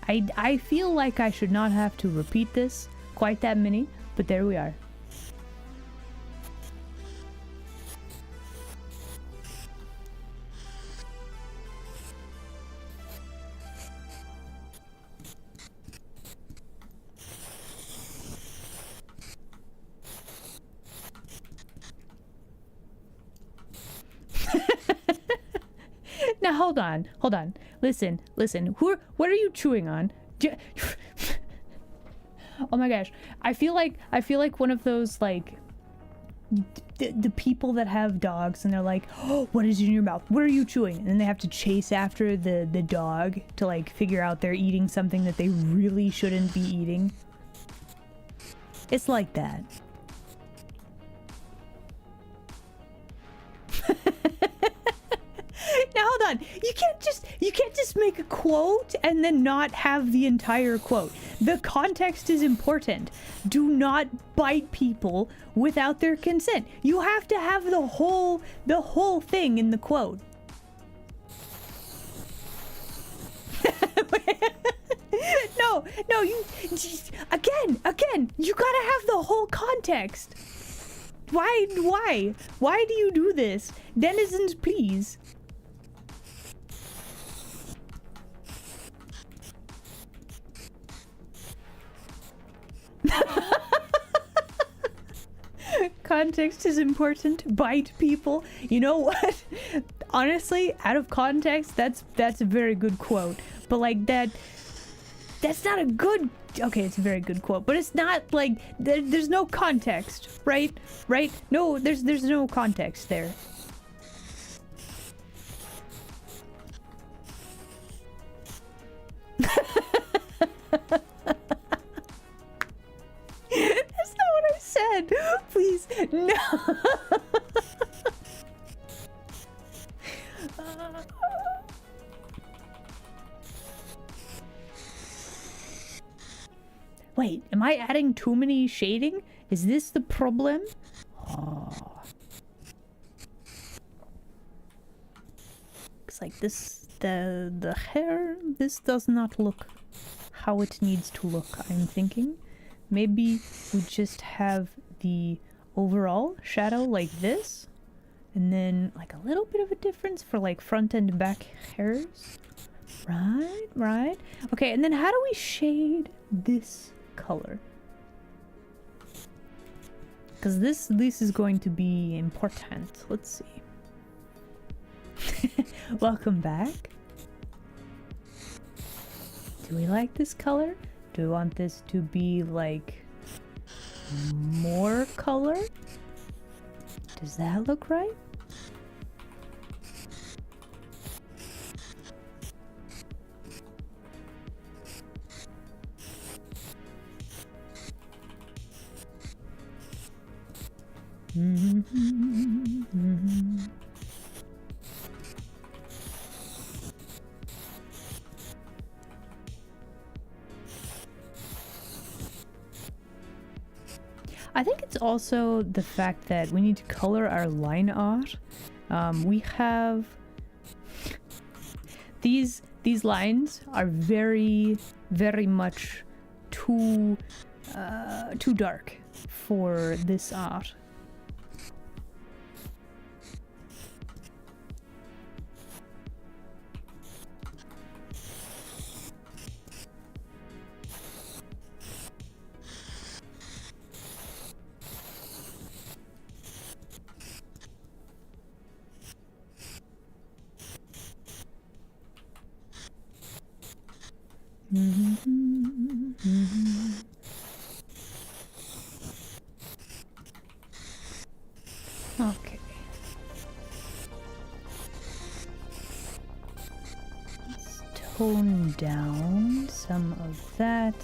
I feel like I should not have to repeat this quite that many, but there we are. Now hold on. Listen. What are you chewing on? Oh my gosh. I feel like one of those like the people that have dogs and they're like, oh, what is in your mouth? What are you chewing? And then they have to chase after the dog to like figure out they're eating something that they really shouldn't be eating. It's like that. Now hold on. You can't just make a quote and then not have the entire quote. The context is important. Do not bite people without their consent. You have to have the whole thing in the quote. No, you again, you gotta have the whole context. Why do you do this? Denizens, please. Context is important. Bite people. You know what? Honestly, out of context, that's a very good quote. But like that's not a good. Okay, it's a very good quote, but it's not like there's no context, right? No, there's no context there. No. Wait, am I adding too many shading? Is this the problem? Oh. Looks like this, the hair, this does not look how it needs to look, I'm thinking. Maybe we just have the overall shadow like this, and then like a little bit of a difference for like front and back hairs. Right, right. Okay, and then how do we shade this color? Because this is going to be important. Let's see. Welcome back. Do we like this color? Do we want this to be like more color? Does that look right? I think it's also the fact that we need to color our line art. We have these lines are very much too dark for this art. Okay. Let's tone down some of that.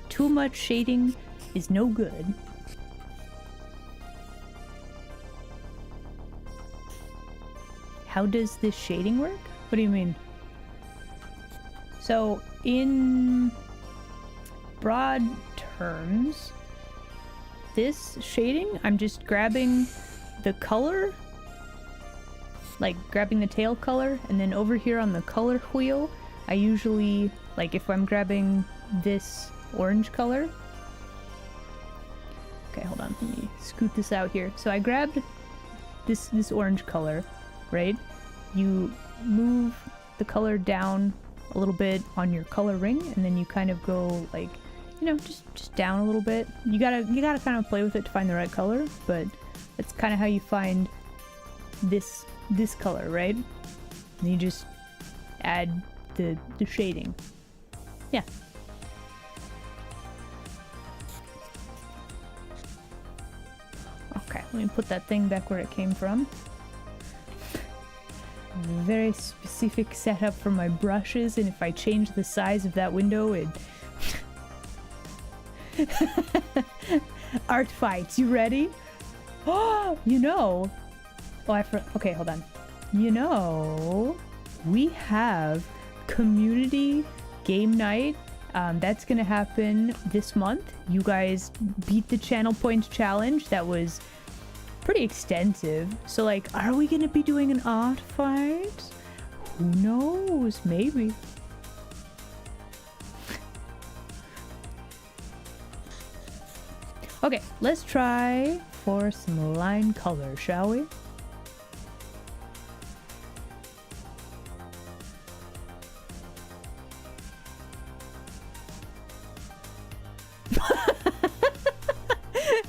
Too much shading is no good. How does this shading work? What do you mean? So, in broad terms, this shading, I'm just grabbing the color, like grabbing the tail color, and then over here on the color wheel, I usually, like if I'm grabbing this orange color. Okay, hold on, let me scoot this out here. So I grabbed this orange color, right? You move the color down a little bit on your color ring, and then you kind of go like, you know, just down a little bit. You gotta kind of play with it to find the right color, but that's kind of how you find this color, right? And you just add the shading. Yeah. Okay, let me put that thing back where it came from. Very specific setup for my brushes, and if I change the size of that window, it... Art fights, you ready? Oh, you know... Oh, okay, hold on. You know... We have community game night. That's gonna happen this month. You guys beat the channel point challenge. That was pretty extensive. So like, are we gonna be doing an art fight? Who knows? Maybe. Okay, let's try for some line color, shall we?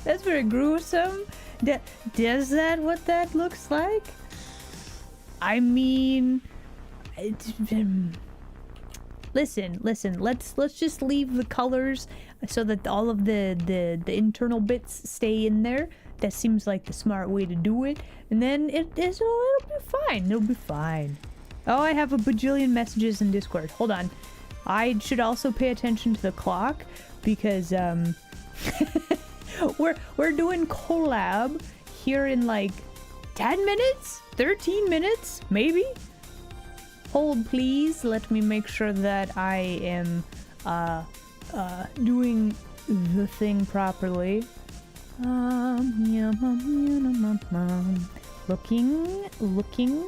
That's very gruesome. Does that what that looks like? I mean, listen. Let's just leave the colors so that all of the internal bits stay in there. That seems like the smart way to do it. And then it'll be fine. It'll be fine. Oh, I have a bajillion messages in Discord. Hold on. I should also pay attention to the clock because we're doing collab here in like 10 minutes, 13 minutes, maybe. Hold, please. Let me make sure that I am doing the thing properly. Looking.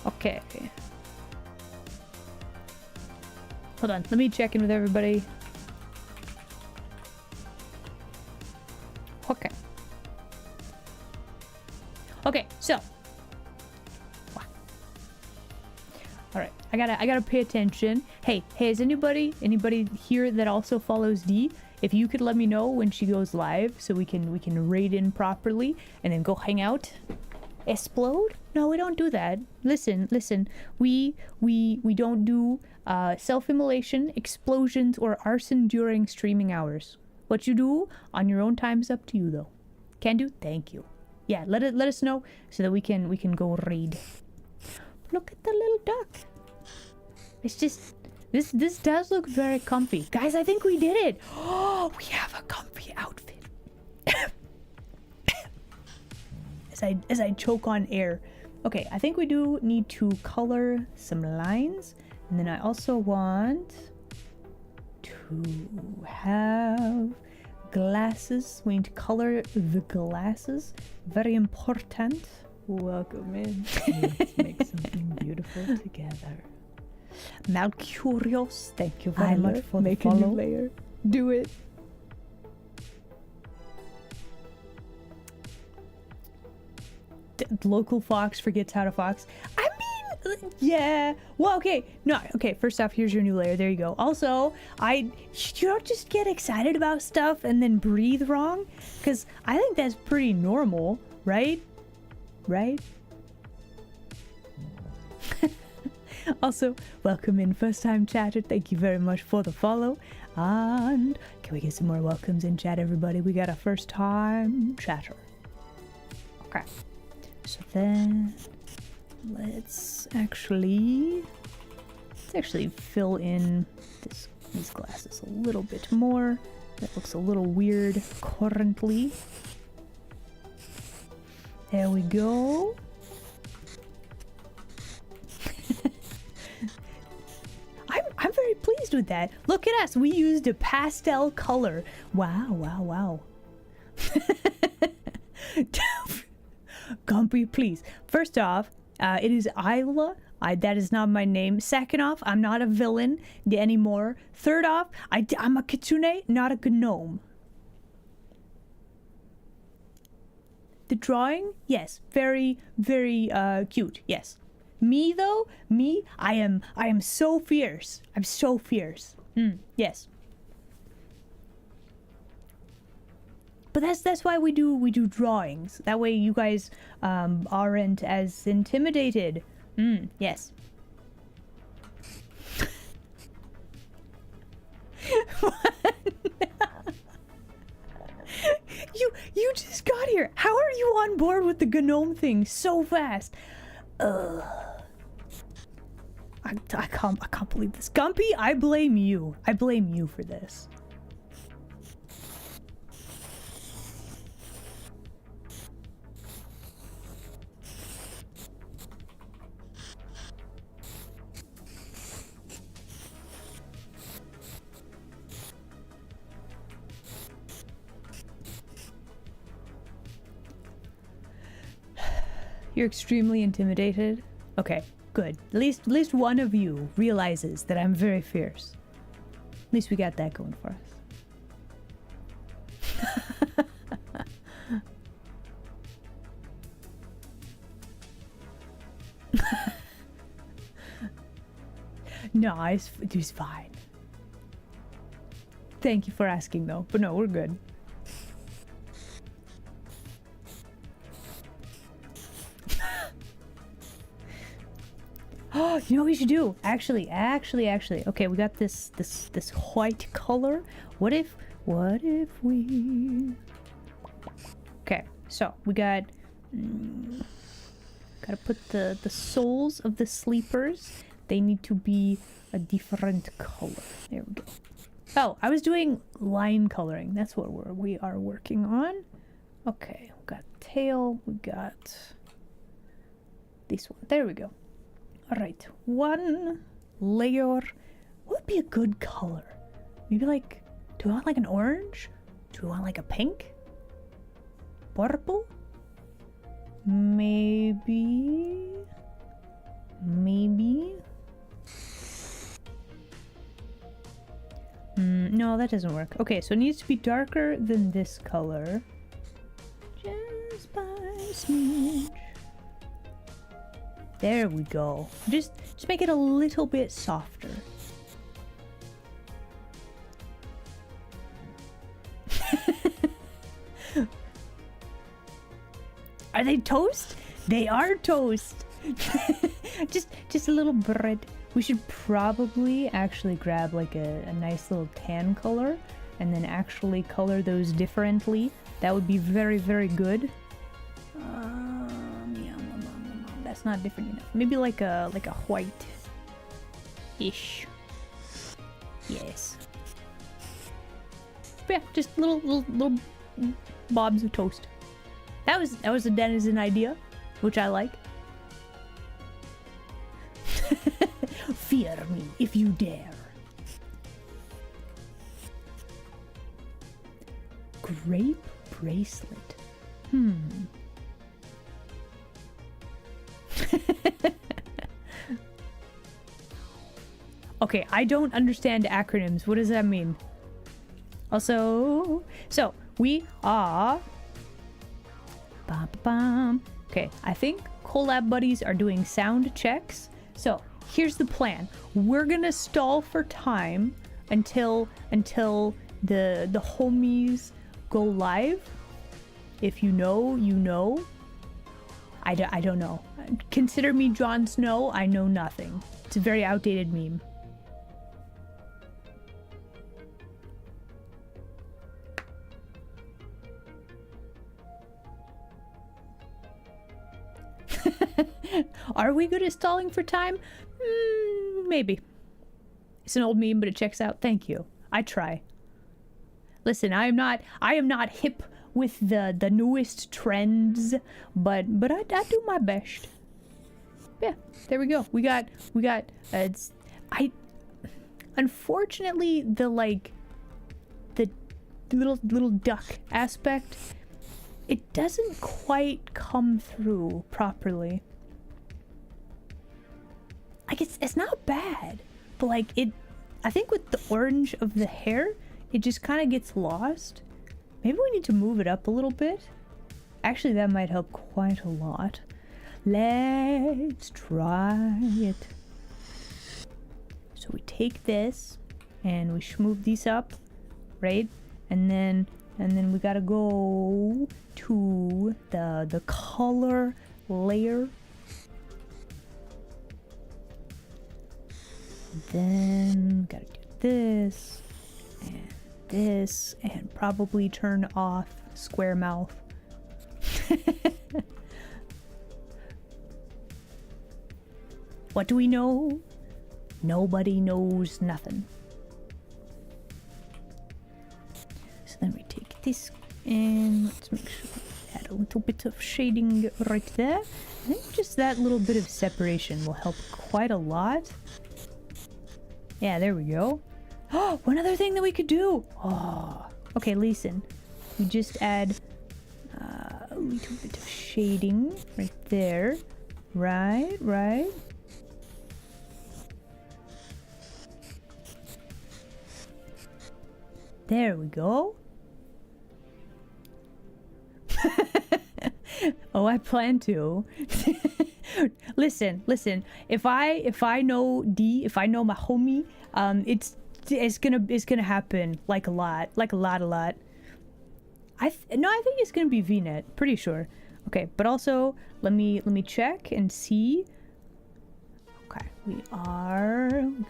Okay. Hold on, let me check in with everybody. Okay. Okay, so. Alright, I gotta pay attention. Hey, is anybody here that also follows Dee? If you could let me know when she goes live so we can raid in properly and then go hang out. Explode? No, we don't do that. Listen. We don't do self-immolation, explosions, or arson during streaming hours. What you do on your own time is up to you, though. Can do? Thank you. Yeah, let us know so that we can go raid. Look at the little duck. It's just this does look very comfy, guys. I think we did it. Oh, we have a comfy outfit. As I choke on air. Okay, I think we do need to color some lines. And then I also want to have glasses. We need to color the glasses. Very important. Welcome in. Let's make something beautiful together. Malcurious, thank you very much for the follow. Make a new layer. Do it. Local fox forgets how to fox. I mean, yeah. Well, okay. No, okay. First off, here's your new layer. There you go. Also, you don't just get excited about stuff and then breathe wrong, because I think that's pretty normal, right? Right? Also, welcome in first time chatter. Thank you very much for the follow. And can we get some more welcomes in chat, everybody? We got a first time chatter. Okay. So then let's actually fill in these glasses a little bit more. That looks a little weird currently. There we go. I'm very pleased with that. Look at us. We used a pastel color. Wow. Gumpy, please. First off, it is Isla. That is not my name. Second off, I'm not a villain anymore. Third off, I'm a kitsune, not a gnome. The drawing, yes, very, very cute. Yes. Me though, I am so fierce. I'm so fierce. Yes. But that's why we do drawings. That way you guys aren't as intimidated. Yes. You just got here. How are you on board with the gnome thing so fast? I can't believe this. Gumpy, I blame you. I blame you for this. You're extremely intimidated? Okay, good. At least one of you realizes that I'm very fierce. At least we got that going for us. No, it's fine. Thank you for asking though, but no, we're good. Oh, you know what we should do? Actually. Okay, we got this white color. What if we... Okay, so we got... gotta put the soles of the sleepers. They need to be a different color. There we go. Oh, I was doing line coloring. That's what we are working on. Okay, we got tail. We got this one. There we go. All right, one layer. What would be a good color? Maybe like, do I want like an orange? Do I want like a pink? Purple? Maybe. No, that doesn't work. Okay, so it needs to be darker than this color. Just by a smidge. There we go. Just make it a little bit softer. Are they toast? They are toast. just a little bread. We should probably actually grab like a nice little tan color and then actually color those differently. That would be very, very good. That's not different enough. Maybe like a white-ish. Yes. But yeah, just little blobs of toast. That was a denizen idea, which I like. Fear me if you dare. Grape bracelet. Okay, I don't understand acronyms. What does that mean? Also, so we are... Okay, I think collab buddies are doing sound checks. So here's the plan. We're gonna stall for time until the homies go live. If you know, you know. I don't know. Consider me Jon Snow. I know nothing. It's a very outdated meme. Are we good at stalling for time? Maybe. It's an old meme, but it checks out. Thank you. I try. Listen, I am not hip with the newest trends, but I do my best. Yeah, there we go. We got unfortunately the little duck aspect, it doesn't quite come through properly. Like it's not bad, but like I think with the orange of the hair, it just kind of gets lost. Maybe we need to move it up a little bit. Actually, that might help quite a lot. Let's try it. So we take this and we move these up, right? And then we gotta go to the color layer. Then gotta do this and probably turn off square mouth. What do we know? Nobody knows nothing. So then we take this and let's make sure we add a little bit of shading right there. I think just that little bit of separation will help quite a lot. Yeah, there we go. Oh, one other thing that we could do. Oh, okay, listen. We just add a little bit of shading right there. Right. There we go. Oh, I plan to. Listen. If I know my homie, it's gonna happen like a lot. I think it's gonna be V-net, pretty sure. Okay, but also let me check and see. Okay, we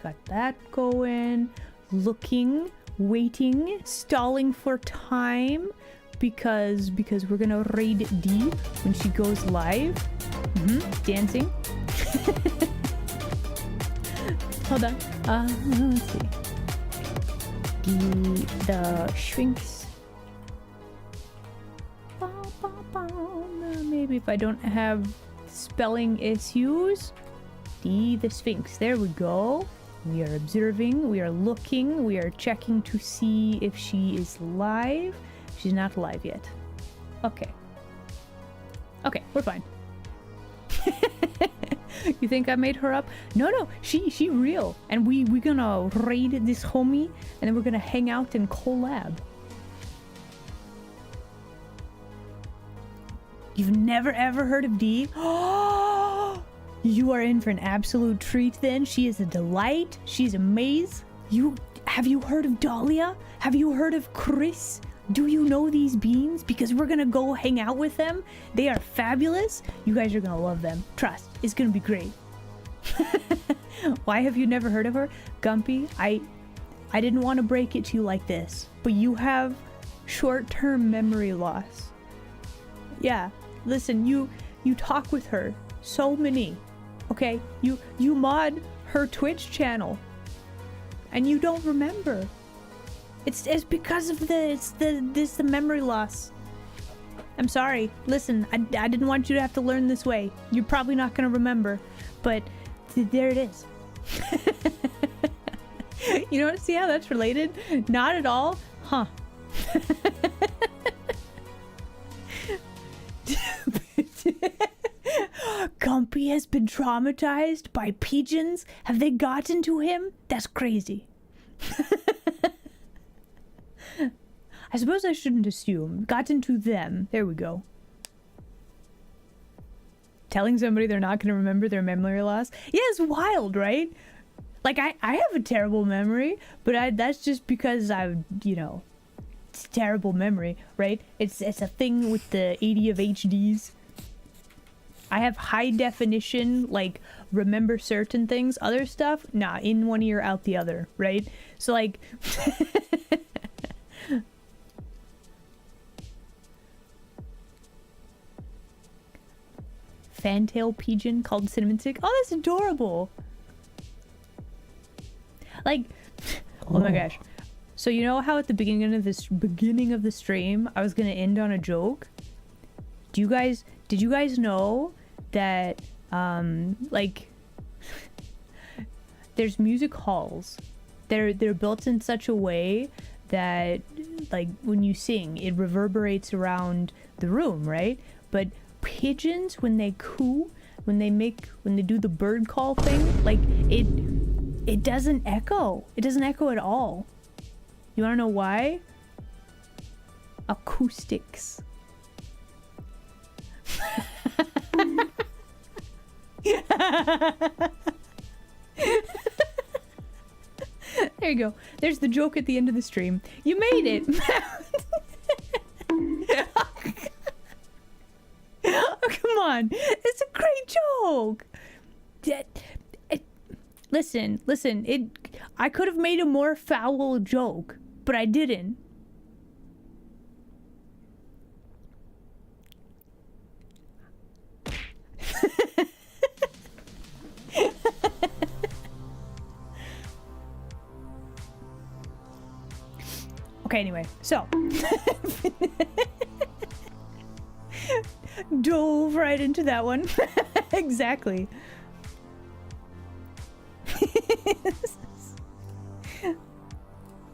got that going, looking, waiting, stalling for time. because we're gonna raid D when she goes live. Dancing. Hold on. Let's see. The Sphinx. Maybe if I don't have spelling issues. The Sphinx. There we go. We are observing, we are looking, we are checking to see if she is live. She's not live yet. Okay. Okay, we're fine. You think I made her up? No, she real. And we gonna raid this homie, and then we're gonna hang out and collab. You've never ever heard of D? You are in for an absolute treat then. She is a delight. She's a maze. Have you heard of Dahlia? Have you heard of Chris? Do you know these beans? Because we're gonna go hang out with them. They are fabulous. You guys are gonna love them. Trust. It's gonna be great. Why have you never heard of her? Gumpy, I didn't want to break it to you like this, but you have short-term memory loss. Yeah, listen, you talk with her. So many. Okay, you mod her Twitch channel, and you don't remember. It's because of the memory loss. I'm sorry. Listen, I didn't want you to have to learn this way. You're probably not gonna remember, but there it is. You don't see how that's related? Not at all, huh? Gumpy has been traumatized by pigeons? Have they gotten to him? That's crazy. I suppose I shouldn't assume. Gotten to them. There we go. Telling somebody they're not going to remember their memory loss? Yeah, it's wild, right? Like, I have a terrible memory, but that's just because it's terrible memory, right? It's a thing with the 80 of HDs. I have high definition, like, remember certain things. Other stuff, nah, in one ear, out the other, right? So, like... Fantail pigeon called Cinnamon Stick. Oh, that's adorable! Like... Oh my gosh. So you know how at the beginning of the stream, I was gonna end on a joke? Did you guys know that like there's music halls? They're built in such a way that like when you sing, it reverberates around the room, right? But pigeons, when they coo, when they do the bird call thing, like it doesn't echo. It doesn't echo at all. You wanna know why? Acoustics. There you go. There's the joke at the end of the stream. You made it. Oh, come on. It's a great joke. Listen. I could have made a more foul joke, but I didn't. Okay, anyway, so dove right into that one. Exactly.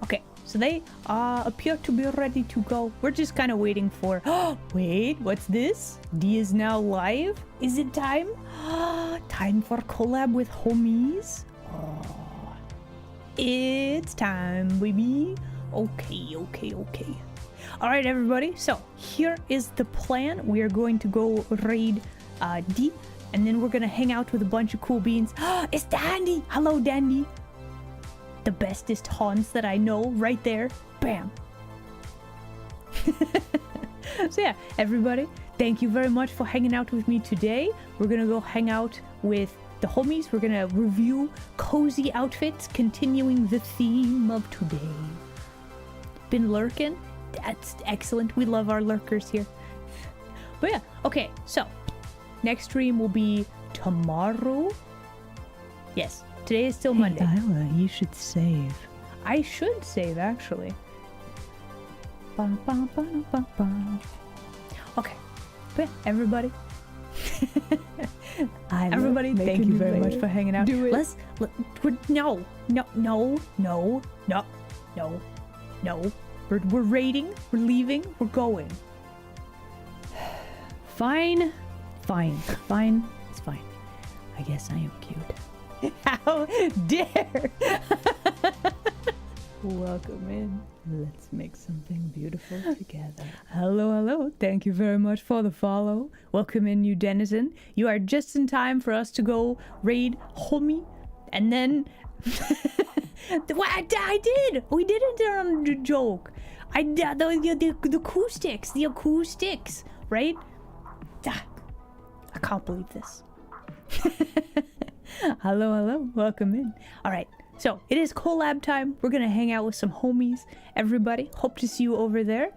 Okay, so they appear to be ready to go. We're just kind of waiting for... Wait, what's this? D is now live? Is it time? Time for collab with homies? Oh, it's time, baby. Okay. Alright, everybody. So, here is the plan. We are going to go raid D. And then we're going to hang out with a bunch of cool beans. It's Dandy! Hello, Dandy. The bestest haunts that I know. Right there. Bam. So yeah, everybody. Thank you very much for hanging out with me today. We're going to go hang out with the homies. We're going to review cozy outfits. Continuing the theme of today. Been lurking? That's excellent. We love our lurkers here. But yeah, okay, so next stream will be tomorrow. Yes, today is still Monday. Isla, you should save. I should save, actually. Okay, but yeah, everybody. Everybody, thank you very much for hanging out. Do it. No. We're raiding, we're leaving, we're going. Fine. It's fine. I guess I am cute. How dare! Welcome in. Let's make something beautiful together. Hello. Thank you very much for the follow. Welcome in, you denizen. You are just in time for us to go raid homie. And then... I did! We didn't on the joke. I did the acoustics. The acoustics, right? I can't believe this. Hello. Welcome in. All right. So it is collab time. We're gonna hang out with some homies. Everybody, hope to see you over there.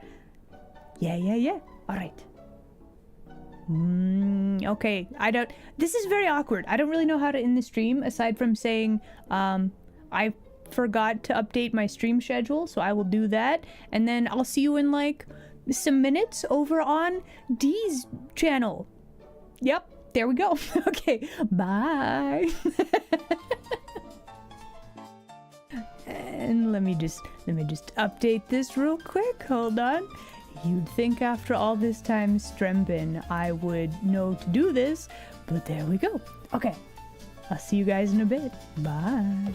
Yeah. All right. Okay. This is very awkward. I don't really know how to end the stream aside from saying I forgot to update my stream schedule, so I will do that, and then I'll see you in like some minutes over on Dee's channel. Yep. There we go. Okay. Bye. And let me just update this real quick. Hold on. You'd think after all this time strembin I would know to do this, but there we go. Okay. I'll see you guys in a bit. Bye.